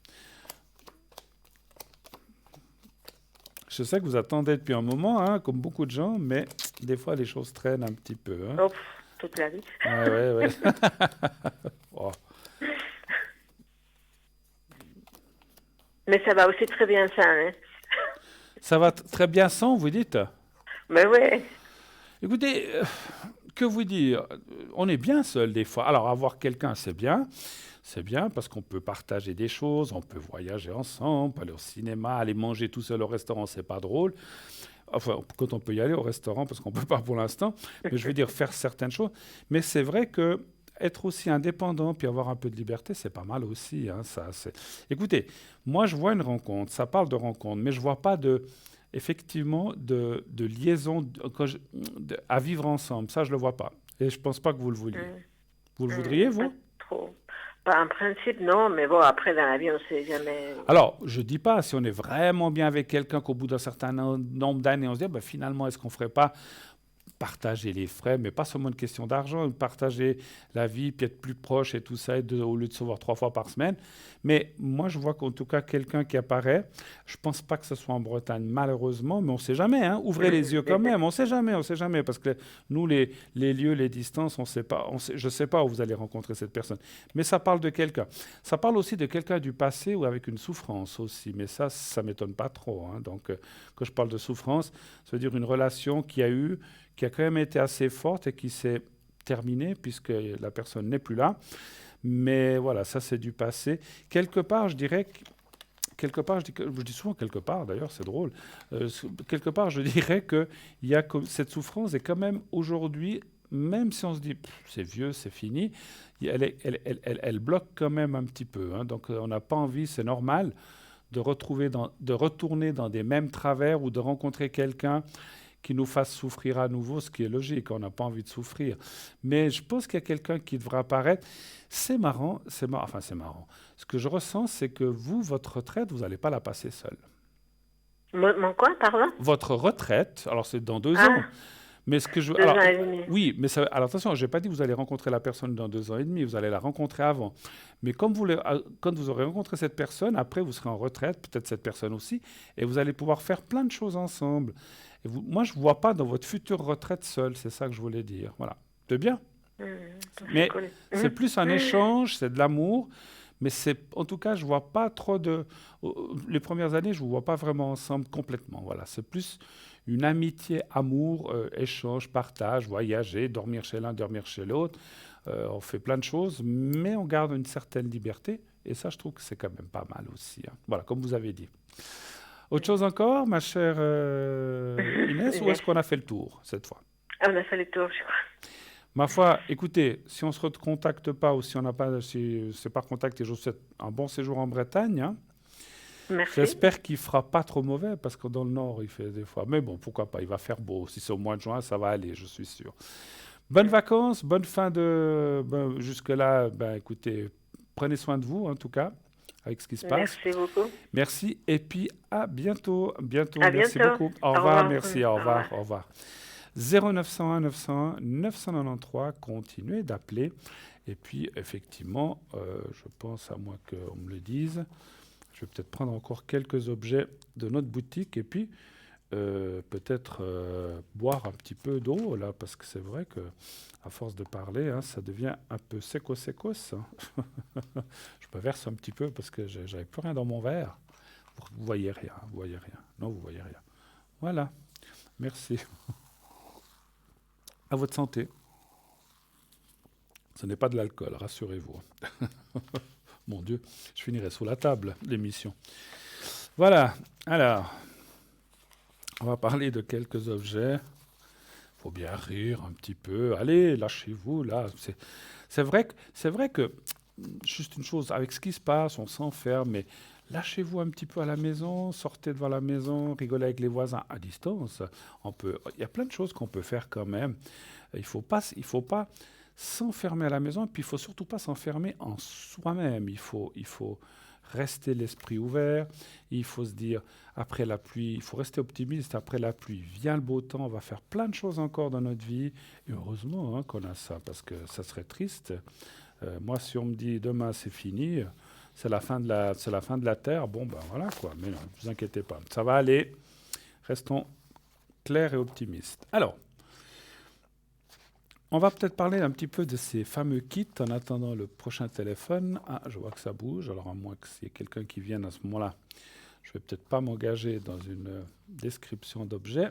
Je sais que vous attendez depuis un moment, hein, comme beaucoup de gens, mais des fois, les choses traînent un petit peu. Hein. Oh, toute la vie. Ouais. Oh. Mais ça va aussi très bien ça, hein. Ça va très bien sans, vous dites? Mais oui. Écoutez, que vous dire? On est bien seul des fois. Alors, avoir quelqu'un, c'est bien. C'est bien parce qu'on peut partager des choses, on peut voyager ensemble, aller au cinéma, aller manger tout seul au restaurant, c'est pas drôle. Enfin, quand on peut y aller au restaurant, parce qu'on ne peut pas pour l'instant, mais je veux dire faire certaines choses. Mais c'est vrai que être aussi indépendant puis avoir un peu de liberté, c'est pas mal aussi. Hein, ça, écoutez, moi je vois une rencontre, ça parle de rencontre, mais je vois pas effectivement de liaison à vivre ensemble. Ça, je le vois pas. Et je pense pas que vous le vouliez. Vous le voudriez, vous? Pas trop. En principe, non, mais bon, après, dans la vie, on ne sait jamais. Alors, je ne dis pas, si on est vraiment bien avec quelqu'un, qu'au bout d'un certain nombre d'années, on se dit, finalement, est-ce qu'on ne ferait pas partager les frais, mais pas seulement une question d'argent, partager la vie, puis être plus proche et tout ça, au lieu de se voir 3 fois par semaine. Mais moi, je vois qu'en tout cas, quelqu'un qui apparaît, je ne pense pas que ce soit en Bretagne, malheureusement, mais on ne sait jamais. Hein. Ouvrez les yeux quand même, on ne sait jamais, parce que nous, les lieux, les distances, on sait pas, je ne sais pas où vous allez rencontrer cette personne. Mais ça parle de quelqu'un. Ça parle aussi de quelqu'un du passé ou avec une souffrance aussi, mais ça ne m'étonne pas trop. Hein. Donc, quand je parle de souffrance, ça veut dire une relation qui a quand même été assez forte et qui s'est terminée puisque la personne n'est plus là. Mais voilà, ça c'est du passé. Quelque part, je dis souvent quelque part, d'ailleurs, c'est drôle. Quelque part, je dirais que cette souffrance est quand même aujourd'hui, même si on se dit c'est vieux, c'est fini, elle bloque quand même un petit peu. Hein. Donc on n'a pas envie, c'est normal, de retourner dans des mêmes travers ou de rencontrer quelqu'un qui nous fasse souffrir à nouveau, ce qui est logique, on n'a pas envie de souffrir. Mais je pense qu'il y a quelqu'un qui devra apparaître. C'est marrant. Ce que je ressens, c'est que votre retraite, vous n'allez pas la passer seul. Mon quoi, pardon? Votre retraite, alors c'est dans 2 ans. Mais ce que je... 2 ans et demi. Oui, mais alors attention, je n'ai pas dit que vous allez rencontrer la personne dans 2 ans et demi, vous allez la rencontrer avant. Mais quand vous aurez rencontré cette personne, après vous serez en retraite, peut-être cette personne aussi, et vous allez pouvoir faire plein de choses ensemble. Et moi, je ne vois pas dans votre future retraite seule, c'est ça que je voulais dire. Voilà, c'est bien. Mais c'est plus un échange, c'est de l'amour. Mais en tout cas, je ne vois pas trop de... Les premières années, je ne vous vois pas vraiment ensemble complètement. Voilà, c'est plus une amitié, amour, échange, partage, voyager, dormir chez l'un, dormir chez l'autre. On fait plein de choses, mais on garde une certaine liberté. Et ça, je trouve que c'est quand même pas mal aussi. Hein. Voilà, comme vous avez dit. Autre chose encore, ma chère Inès, ou est-ce qu'on a fait le tour cette fois? On a fait le tour, je crois. Ma foi, écoutez, si on ne se recontacte pas ou si on n'a pas, si c'est par contact, et je vous souhaite un bon séjour en Bretagne. Hein. Merci. J'espère qu'il ne fera pas trop mauvais parce que dans le nord, il fait des fois. Mais bon, pourquoi pas, il va faire beau. Si c'est au mois de juin, ça va aller, je suis sûr. Bonnes vacances, bonne fin de... jusque-là, écoutez, prenez soin de vous en tout cas, avec ce qui se passe. Merci beaucoup. Merci et puis à bientôt. À Merci bientôt. beaucoup. Au revoir, merci, au revoir. 0901 901 993, continuez d'appeler. Et puis, effectivement, je pense, à moins qu'on me le dise, je vais peut-être prendre encore quelques objets de notre boutique et puis peut-être boire un petit peu d'eau, là, parce que c'est vrai que à force de parler, hein, ça devient un peu secos. Hein. Je me verse un petit peu parce que j'avais plus rien dans mon verre. Vous voyez rien. Non, vous voyez rien. Voilà. Merci. À votre santé. Ce n'est pas de l'alcool, rassurez-vous. Mon Dieu, je finirai sous la table, l'émission. Voilà, alors, on va parler de quelques objets. Il faut bien rire un petit peu. Allez, lâchez-vous, là. C'est vrai que, juste une chose, avec ce qui se passe, on s'enferme, mais lâchez-vous un petit peu à la maison, sortez devant la maison, rigolez avec les voisins à distance. Il y a plein de choses qu'on peut faire quand même. Il faut pas s'enfermer à la maison, et puis il ne faut surtout pas s'enfermer en soi-même. Il faut rester l'esprit ouvert, il faut se dire, après la pluie, il faut rester optimiste, après la pluie vient le beau temps, on va faire plein de choses encore dans notre vie. Et heureusement hein, qu'on a ça, parce que ça serait triste. Moi, si on me dit demain c'est fini, c'est la fin de la terre, bon ben voilà quoi, mais non, ne vous inquiétez pas, ça va aller, restons clairs et optimistes. Alors, on va peut-être parler un petit peu de ces fameux kits en attendant le prochain téléphone. Ah, je vois que ça bouge, alors à moins que s'il y ait quelqu'un qui vienne à ce moment-là, je ne vais peut-être pas m'engager dans une description d'objet,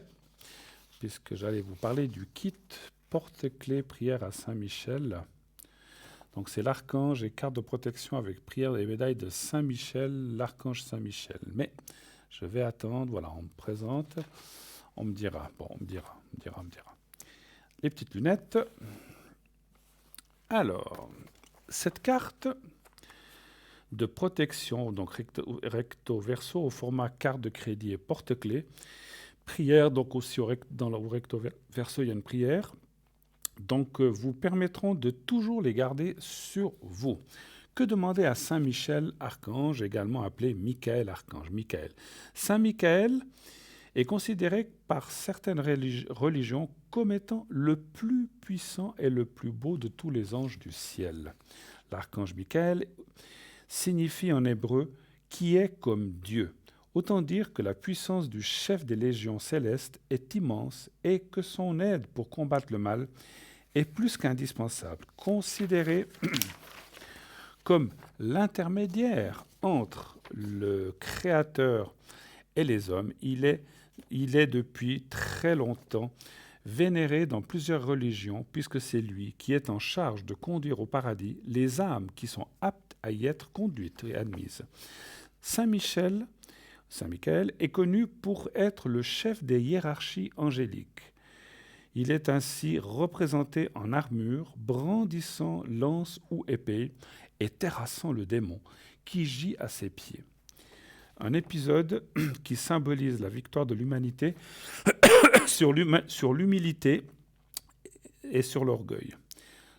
puisque j'allais vous parler du kit porte-clés prière à Saint-Michel. Donc c'est l'archange et carte de protection avec prière et médaille de Saint-Michel, l'archange Saint-Michel. Mais je vais attendre, voilà, on me présente, on me dira. Les petites lunettes. Alors, cette carte de protection, donc recto verso au format carte de crédit et porte-clés, prière, donc aussi dans le recto verso, il y a une prière. Donc, vous permettront de toujours les garder sur vous. Que demander à Saint Michel, archange, également appelé Michael, archange Michael? Saint Michael est considéré par certaines religions comme étant le plus puissant et le plus beau de tous les anges du ciel. L'archange Michael signifie en hébreu « qui est comme Dieu ». Autant dire que la puissance du chef des légions célestes est immense et que son aide pour combattre le mal est plus qu'indispensable. Considéré comme l'intermédiaire entre le Créateur et les hommes, il est depuis très longtemps vénéré dans plusieurs religions, puisque c'est lui qui est en charge de conduire au paradis les âmes qui sont aptes à y être conduites et admises. Saint Michael est connu pour être le chef des hiérarchies angéliques. Il est ainsi représenté en armure, brandissant lance ou épée et terrassant le démon qui gît à ses pieds. Un épisode qui symbolise la victoire de l'humanité sur l'humilité et sur l'orgueil.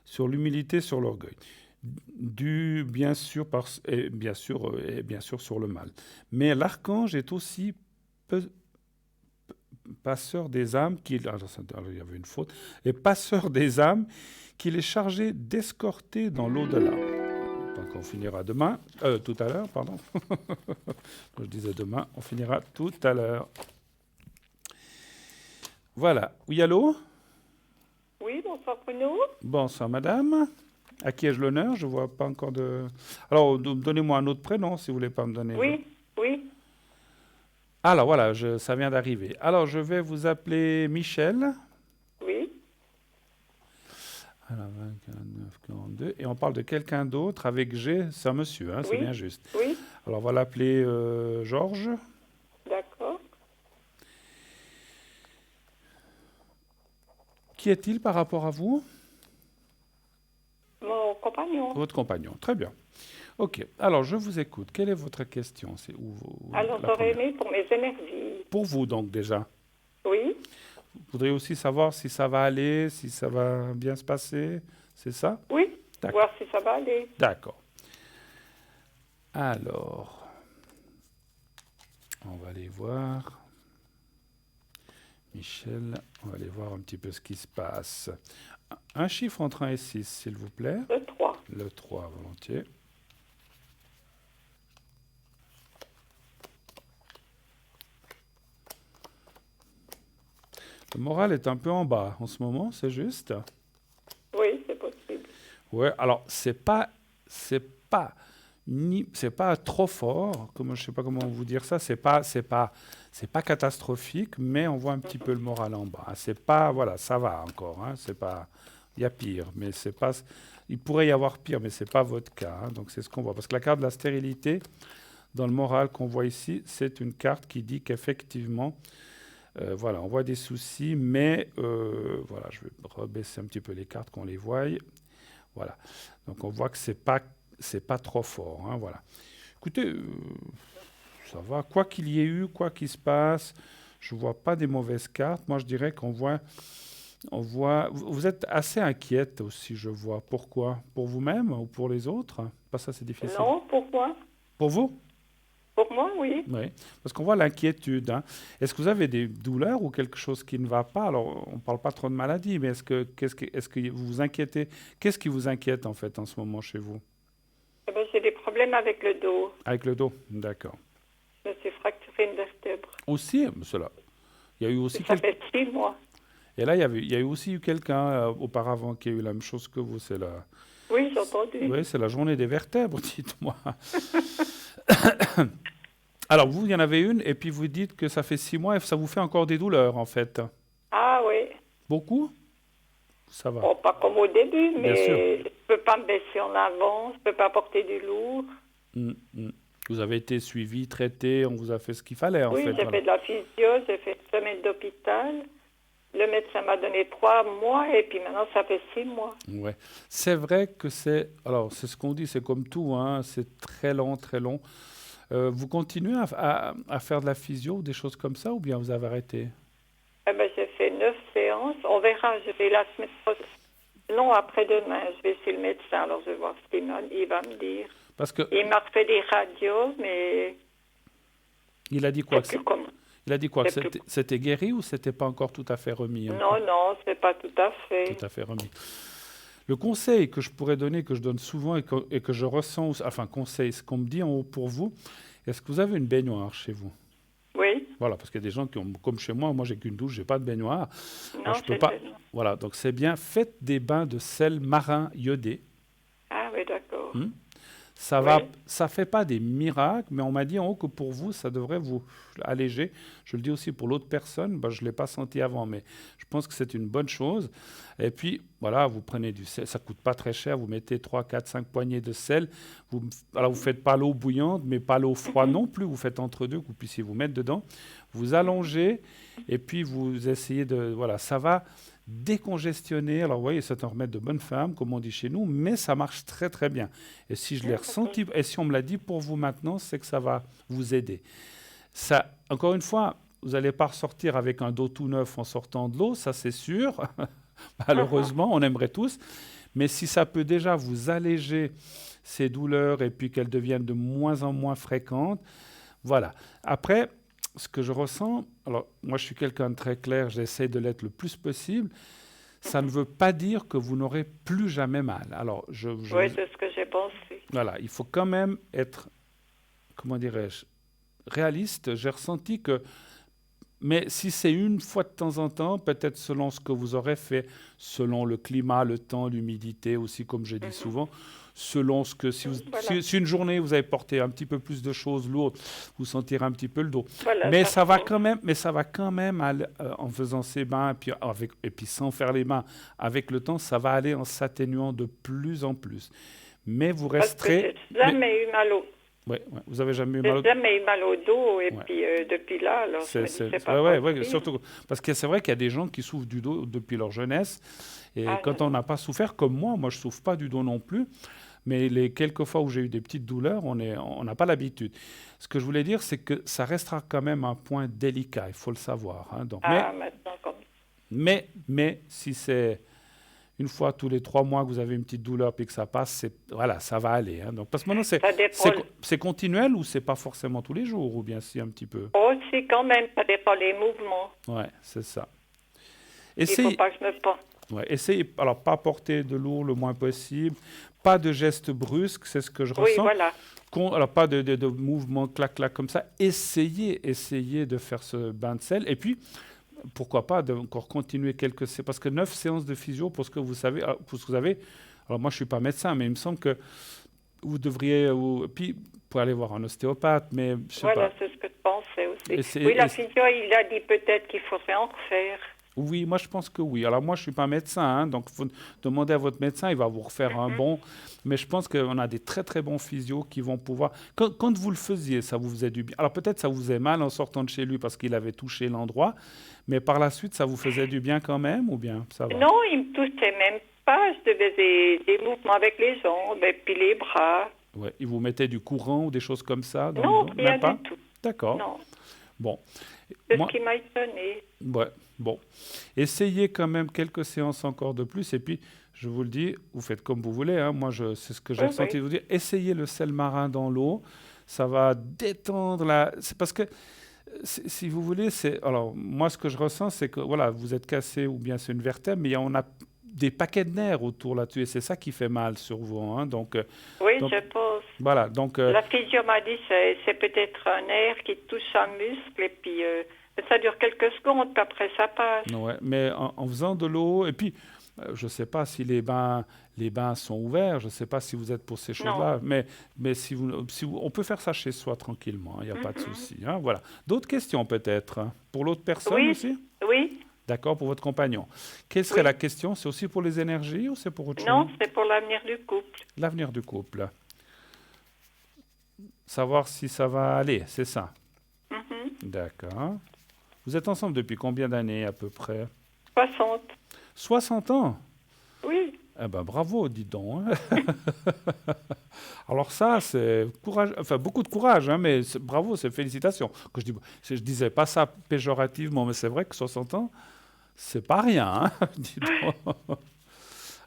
Sur l'humilité, sur l'orgueil. Dû bien sûr sur le mal. Mais l'archange est aussi passeur des âmes il y avait une faute, et passeur des âmes qu'il est chargé d'escorter dans l'au-delà. Donc on finira tout à l'heure, pardon. Je disais demain, on finira tout à l'heure. Voilà. Oui, allô? Oui, bonsoir Bruno. Bonsoir madame. À qui ai-je l'honneur? Je ne vois pas encore de... Alors, donnez-moi un autre prénom, si vous ne voulez pas me donner... Oui. Alors, voilà, ça vient d'arriver. Alors, je vais vous appeler Michel. Oui. Alors, 29, 42. Et on parle de quelqu'un d'autre avec G. C'est un monsieur, hein, c'est bien juste. Oui. Alors, on va l'appeler Georges. D'accord. Qui est-il par rapport à vous? Mon compagnon. Votre compagnon, très bien. Ok, alors je vous écoute. Quelle est votre question? Alors, j'aurais aimé pour mes énergies. Pour vous donc déjà? Oui. Vous voudriez aussi savoir si ça va aller, si ça va bien se passer, c'est ça? Oui, d'accord. Voir si ça va aller. D'accord. Alors, on va aller voir. Michel, on va aller voir un petit peu ce qui se passe. Un chiffre entre 1 et 6, s'il vous plaît. Le 3. Le 3, volontiers. Le moral est un peu en bas en ce moment, c'est juste? Oui, c'est possible. Ouais, alors c'est pas trop fort, je sais pas comment vous dire ça, c'est pas catastrophique, mais on voit un petit peu le moral en bas. C'est pas, voilà, ça va encore, hein, c'est pas, il y a pire, mais c'est pas, il pourrait y avoir pire, mais c'est pas votre cas, hein, donc c'est ce qu'on voit. Parce que la carte de la stérilité, dans le moral qu'on voit ici, c'est une carte qui dit qu'effectivement, voilà, on voit des soucis, mais voilà, je vais rebaisser un petit peu les cartes qu'on les voie. Voilà, donc on voit que c'est pas trop fort, hein, voilà. Écoutez, ça va, quoi qu'il y ait eu, quoi qu'il se passe, je vois pas des mauvaises cartes. Moi, je dirais qu'on voit, vous êtes assez inquiète aussi, je vois. Pourquoi? Pour vous-même ou pour les autres? Pas ça, c'est difficile. Non, pour moi. Pour vous? Pour moi, oui. Oui, parce qu'on voit l'inquiétude. Hein. Est-ce que vous avez des douleurs ou quelque chose qui ne va pas? Alors, on ne parle pas trop de maladie, mais est-ce que vous vous inquiétez? Qu'est-ce qui vous inquiète, en fait, en ce moment chez vous? Eh ben, j'ai des problèmes avec le dos. Avec le dos, d'accord. Je me suis fracturé une vertèbre. Aussi, cela. Il y a eu aussi ça fait 6 mois. Et là, il y a eu aussi eu quelqu'un auparavant qui a eu la même chose que vous. C'est la... Oui, j'ai entendu. Oui, c'est la journée des vertèbres, dites-moi. Alors, vous, il y en avait une, et puis vous dites que ça fait 6 mois et ça vous fait encore des douleurs, en fait. Ah oui. Beaucoup? Ça va. Bon, pas comme au début, Bien sûr. mais je ne peux pas me baisser en avant, je ne peux pas porter du lourd. Vous avez été suivi, traité, on vous a fait ce qu'il fallait, en fait. Oui, j'ai fait de la physio, j'ai fait 1 semaine d'hôpital. Le médecin m'a donné 3 mois et puis maintenant ça fait 6 mois. Ouais. C'est vrai que c'est... Alors, c'est ce qu'on dit, c'est comme tout, hein, c'est très long, très long. Vous continuez à faire de la physio ou des choses comme ça, ou bien vous avez arrêté? Eh ben, j'ai fait 9 séances. On verra, je vais la semaine prochaine. Non, après-demain, je vais chez le médecin, alors je vais voir ce qu'il va me dire. Parce que... Il m'a fait des radios, mais... Il a dit quoi? Il a dit quoi? Que C'est plus- c'était guéri ou c'était pas encore tout à fait remis encore? Non, c'est pas tout à fait. Tout à fait remis. Le conseil que je pourrais donner, que je donne souvent et que je ressens, enfin conseil, ce qu'on me dit en haut pour vous, est-ce que vous avez une baignoire chez vous? Oui, Voilà, parce qu'il y a des gens qui ont, comme chez moi j'ai qu'une douche, j'ai pas de baignoire. non, Alors, je peux c'est pas. Voilà, donc c'est bien, faites des bains de sel marin iodé. Ah oui, d'accord. Ça Oui. va, ça fait pas des miracles, mais on m'a dit en haut que pour vous, ça devrait vous alléger. Je le dis aussi pour l'autre personne, je ne l'ai pas senti avant, mais je pense que c'est une bonne chose. Et puis, voilà, vous prenez du sel, ça coûte pas très cher, vous mettez 3, 4, 5 poignées de sel. Alors, vous faites pas l'eau bouillante, mais pas l'eau froide non plus, vous faites entre deux, que vous puissiez vous mettre dedans. Vous allongez, et puis vous essayez de... Voilà, ça va décongestionner. Alors, vous voyez, c'est un remède de bonne femme, comme on dit chez nous, mais ça marche très, très bien. Et si je l'ai ressenti, et si on me l'a dit pour vous maintenant, c'est que ça va vous aider. Ça, encore une fois, vous n'allez pas ressortir avec un dos tout neuf en sortant de l'eau, ça c'est sûr. Malheureusement, on aimerait tous. Mais si ça peut déjà vous alléger ces douleurs et puis qu'elles deviennent de moins en moins fréquentes, voilà. Après, ce que je ressens, alors moi je suis quelqu'un de très clair, j'essaie de l'être le plus possible, ça ne veut pas dire que vous n'aurez plus jamais mal. Alors, Oui, c'est ce que j'ai pensé. voilà, il faut quand même être, comment dirais-je, réaliste. J'ai ressenti que, mais si c'est une fois de temps en temps, peut-être selon ce que vous aurez fait, selon le climat, le temps, l'humidité aussi, comme je dis souvent, selon ce que, Voilà. si une journée vous avez porté un petit peu plus de choses lourdes, vous sentirez un petit peu le dos. Voilà, Mais ça va prend. quand même en faisant ces bains et puis sans faire les bains, avec le temps, ça va aller en s'atténuant de plus en plus. Mais vous Parce que resterez. j'ai jamais eu mal au Ouais, vous avez jamais eu J'ai mal au dos? jamais eu mal au dos, et Ouais. puis depuis là, alors je me dis, c'est pas ouais, possible. surtout parce que c'est vrai qu'il y a des gens qui souffrent du dos depuis leur jeunesse. Et Ah, quand non, on n'a pas souffert, comme moi je ne souffre pas du dos non plus. Mais les quelques fois où j'ai eu des petites douleurs, on n'a pas l'habitude. Ce que je voulais dire, c'est que ça restera quand même un point délicat, il faut le savoir. Hein. Donc, Ah, maintenant, comme mais si c'est une fois tous les 3 mois que vous avez une petite douleur puis que ça passe, voilà, ça va aller. Hein. Donc, parce que maintenant, ça dépend. c'est continuel ou c'est pas forcément tous les jours, ou bien si un petit peu? Oh, si, quand même, ça dépend des mouvements. Ouais, c'est ça. Il faut Essayez, pas que je me pense. essayez, alors pas porter de lourd le moins possible, pas de gestes brusques, c'est ce que je Oui, ressens. voilà. Alors pas de mouvements clac-clac comme ça. Essayez de faire ce bain de sel. Et puis, pourquoi pas encore continuer parce que 9 séances de physio pour ce que vous savez, pour ce que vous avez. Alors moi, je suis pas médecin, mais il me semble que vous devriez, puis pour aller voir un ostéopathe, mais je sais Voilà, pas. c'est ce que je pensais aussi. Et Oui, la physio, il a dit peut-être qu'il faudrait en refaire. Oui, moi je pense que oui. Alors moi je suis pas médecin, hein, donc il faut demander à votre médecin, il va vous refaire un bon. Mais je pense qu'on a des très très bons physios qui vont pouvoir. Quand vous le faisiez, ça vous faisait du bien. Alors peut-être ça vous faisait mal en sortant de chez lui parce qu'il avait touché l'endroit, mais par la suite ça vous faisait du bien quand même ou bien ça va? Non, il me touchait même pas. Je devais des mouvements avec les jambes et puis les bras. Ouais, il vous mettait du courant ou des choses comme ça dans Non, le dos? rien Même pas? du tout. D'accord. Non, Bon. c'est Moi- ce qui m'a étonné. Ouais, bon. Essayez quand même quelques séances encore de plus. Et puis, je vous le dis, vous faites comme vous voulez. Hein. Moi, c'est ce que j'ai Oui, ressenti oui. de vous dire. Essayez le sel marin dans l'eau. Ça va détendre la... C'est parce que, si vous voulez, alors, moi, ce que je ressens, c'est que, voilà, vous êtes cassé ou bien c'est une vertèbre, mais on a des paquets de nerfs autour là-dessus. Et c'est ça qui fait mal sur vous. Hein. Donc, Oui, donc, je pense. voilà. Donc, La physio m'a dit c'est peut-être un nerf qui touche un muscle et puis ça dure quelques secondes, puis après ça passe. ouais, mais en faisant de l'eau, et puis, je ne sais pas si les bains sont ouverts, je ne sais pas si vous êtes pour ces choses-là, mais si on peut faire ça chez soi tranquillement, il n'y a pas de souci. Hein, voilà. D'autres questions peut-être hein, pour l'autre personne Oui. aussi? Oui, D'accord, pour votre compagnon. Quelle serait Oui. la question? C'est aussi pour les énergies ou c'est pour autre non, chose? c'est pour l'avenir du couple. L'avenir du couple. Savoir si ça va aller, c'est ça? Mhm. D'accord. Vous êtes ensemble depuis combien d'années à peu près? 60. 60 ans? Oui, Eh ben bravo, dis donc. Hein. Alors ça, c'est courage, enfin beaucoup de courage, hein, mais bravo, c'est félicitations. Je disais pas ça péjorativement, mais c'est vrai que 60 ans, c'est pas rien. Hein, dis donc.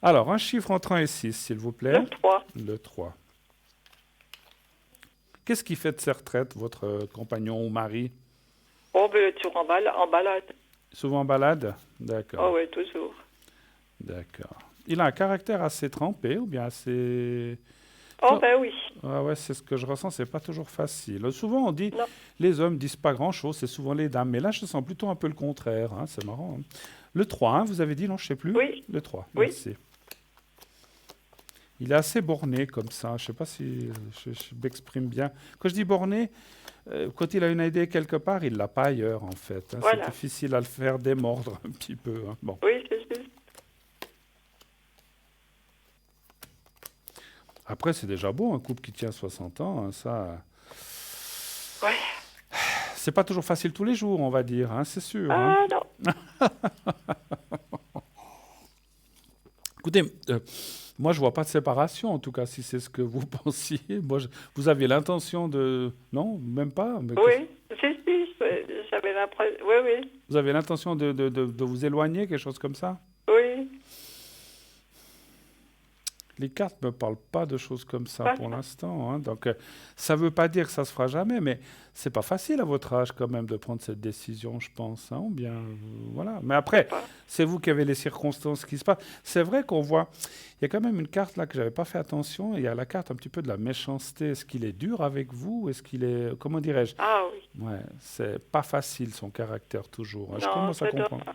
Alors, un chiffre entre 1 et 6, s'il vous plaît. le 3. Le 3. Qu'est-ce qui fait de ses retraites, votre compagnon ou mari? Oh, ben, toujours en balade. Souvent en balade? Oh, D'accord, oui, toujours. d'accord. Il a un caractère assez trempé ou bien assez... Oh, ben oui. Ah ouais, c'est ce que je ressens, c'est pas toujours facile. Souvent, on dit, Non. les hommes disent pas grand-chose, c'est souvent les dames. Mais là, je sens plutôt un peu le contraire, hein, c'est marrant. Hein. Le 3, hein, vous avez dit, non, je sais plus. Oui. Le 3, Oui. merci. Il est assez borné comme ça, je sais pas si je m'exprime bien. Quand je dis borné, quand il a une idée quelque part, il l'a pas ailleurs, en fait. Hein. Voilà. C'est difficile à le faire démordre un petit peu. Hein. Bon. Oui, c'est juste. Après, c'est déjà beau, un couple qui tient 60 ans, hein, ça... Ouais. C'est pas toujours facile tous les jours, on va dire, hein, c'est sûr. Hein. Ah, non. Écoutez, moi, je vois pas de séparation, en tout cas, si c'est ce que vous pensiez. Moi, vous aviez l'intention de... Non, même pas. Mais Oui, si, j'avais l'impression. Oui, oui. vous avez l'intention de vous éloigner, quelque chose comme ça? Oui. Les cartes ne me parlent pas de choses comme ça Pas pour ça. l'instant. Hein. Donc, ça ne veut pas dire que ça se fera jamais, mais c'est pas facile à votre âge quand même de prendre cette décision, je pense. Hein, ou bien, voilà. Mais après, Pas. c'est vous qui avez les circonstances qui se passent. C'est vrai qu'on voit, il y a quand même une carte là que j'avais pas fait attention. Il y a la carte un petit peu de la méchanceté. Est-ce qu'il est dur avec vous? Est-ce qu'il est, comment dirais-je? Ah oui. Ouais, c'est pas facile son caractère toujours. Hein. Je Non, commence à c'est dur. comprendre.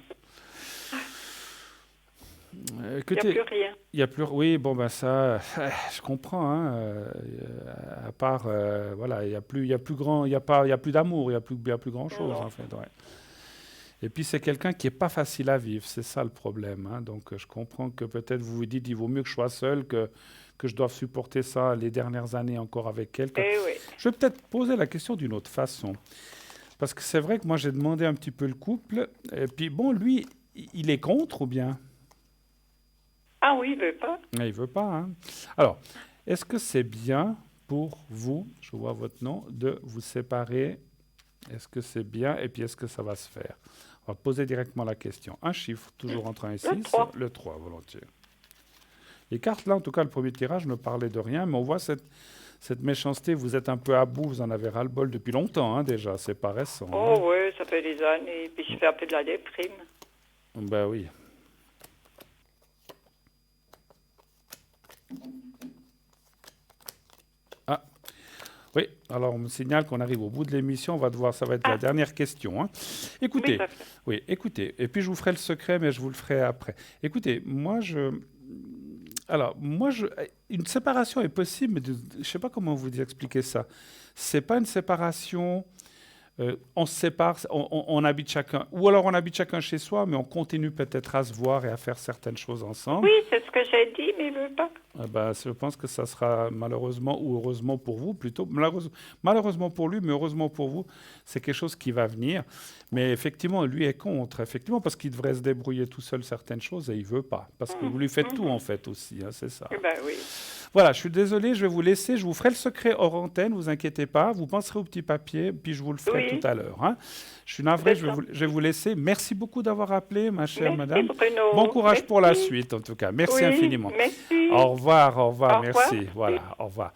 Il n'y a Écoutez, plus rien. il y a plus, oui, bon ben ça, je comprends. Hein, à part, voilà, il y a plus grand, il y a pas, il y a plus d'amour, il y a plus grand chose Non. en fait. Ouais. Et puis c'est quelqu'un qui est pas facile à vivre, c'est ça le problème. Hein. Donc je comprends que peut-être vous vous dites, il vaut mieux que je sois seul que je doive supporter ça les dernières années encore avec quelqu'un. Eh oui. Je vais peut-être poser la question d'une autre façon, parce que c'est vrai que moi j'ai demandé un petit peu le couple, et puis bon, lui, il est contre ou bien? Ah oui, il veut pas. Il veut pas. Hein. Alors, est-ce que c'est bien pour vous, je vois votre nom, de vous séparer? Est-ce que c'est bien? Et puis, est-ce que ça va se faire? On va poser directement la question. Un chiffre, toujours entre 1 et 6. 3. Le 3, volontiers. Les cartes, là, en tout cas, le premier tirage ne parlait de rien, mais on voit cette méchanceté. Vous êtes un peu à bout, vous en avez ras-le-bol depuis longtemps, hein, déjà. C'est pas récent. Oh Hein. oui, ça fait des années. Puis je fais un peu de la déprime. Ben oui. Ah, oui, alors on me signale qu'on arrive au bout de l'émission, on va devoir, ça va être la dernière question. Hein. Écoutez, Oui, ça fait. oui, écoutez, et puis je vous ferai le secret, mais je vous le ferai après. Écoutez, une séparation est possible, mais je ne sais pas comment vous expliquer ça. C'est pas une séparation, on se sépare, on habite chacun, ou alors on habite chacun chez soi, mais on continue peut-être à se voir et à faire certaines choses ensemble. Oui, c'est ce que j'ai dit, mais il veut pas. Ah ben, je pense que ça sera malheureusement ou heureusement pour vous, plutôt malheureusement pour lui, mais heureusement pour vous, c'est quelque chose qui va venir. Mais effectivement, lui est contre, effectivement, parce qu'il devrait se débrouiller tout seul certaines choses et il veut pas, parce que vous lui faites tout en fait aussi, hein, c'est ça. Eh ben oui. Voilà, je suis désolé, je vais vous laisser, je vous ferai le secret hors antenne, vous inquiétez pas, vous penserez au petit papier, puis je vous le ferai Oui. tout à l'heure. Hein. Je suis navré, C'est je vais vous laisser. Merci beaucoup d'avoir appelé, ma chère Merci, madame. Bruno. Bon courage pour la Merci. suite, en tout cas. Merci Oui, infiniment. merci. Au revoir, Au revoir. merci. Voilà, au revoir.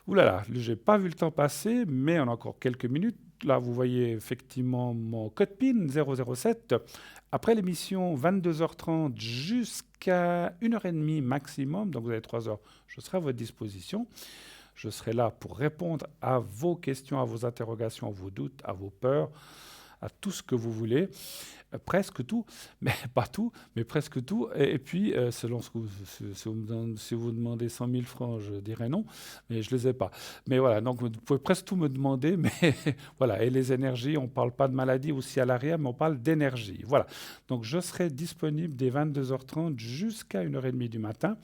Ouh là là, j'ai pas vu le temps passer, mais on a encore quelques minutes. Là, vous voyez effectivement mon code PIN 007. Après l'émission, 22h30 jusqu'à 1h30 maximum, donc vous avez 3 heures, je serai à votre disposition. Je serai là pour répondre à vos questions, à vos interrogations, à vos doutes, à vos peurs, à tout ce que vous voulez. Presque tout, mais pas tout, mais presque tout. Et puis, selon ce que si vous demandez 100 000 francs, je dirais non, mais je ne les ai pas. Mais voilà, donc vous pouvez presque tout me demander, mais voilà. Et les énergies, on ne parle pas de maladie aussi à l'arrière, mais on parle d'énergie. Voilà. Donc, je serai disponible dès 22h30 jusqu'à 1h30 du matin.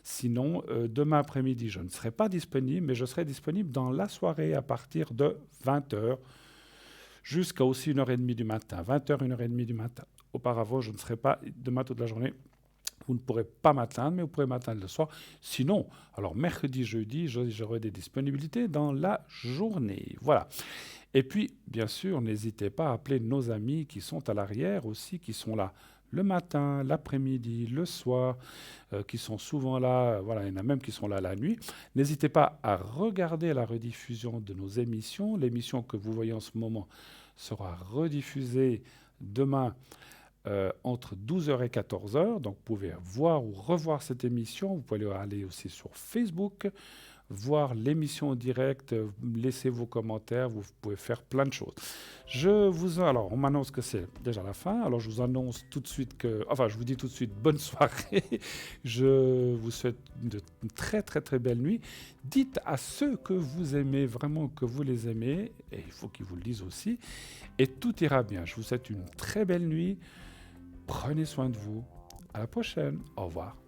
Sinon, demain après-midi, je ne serai pas disponible, mais je serai disponible dans la soirée à partir de 20h. Jusqu'à aussi 1h30 du matin, 20h, 1h30 du matin. Auparavant, je ne serai pas demain toute la journée. Vous ne pourrez pas m'atteindre, mais vous pourrez m'atteindre le soir. Sinon, alors mercredi, jeudi, j'aurai des disponibilités dans la journée. Voilà. Et puis, bien sûr, n'hésitez pas à appeler nos amis qui sont à l'arrière aussi, qui sont là le matin, l'après-midi, le soir, qui sont souvent là. Voilà, il y en a même qui sont là la nuit. N'hésitez pas à regarder la rediffusion de nos émissions. L'émission que vous voyez en ce moment sera rediffusée demain entre 12h et 14h. Donc, vous pouvez voir ou revoir cette émission. Vous pouvez aller aussi sur Facebook, voir l'émission en direct, laisser vos commentaires. Vous pouvez faire plein de choses. Alors, on m'annonce que c'est déjà la fin. Alors, je vous annonce tout de suite je vous dis tout de suite bonne soirée. Je vous souhaite une très, très, très belle nuit. Dites à ceux que vous aimez, vraiment que vous les aimez, et il faut qu'ils vous le disent aussi, et tout ira bien. Je vous souhaite une très belle nuit. Prenez soin de vous. À la prochaine. Au revoir.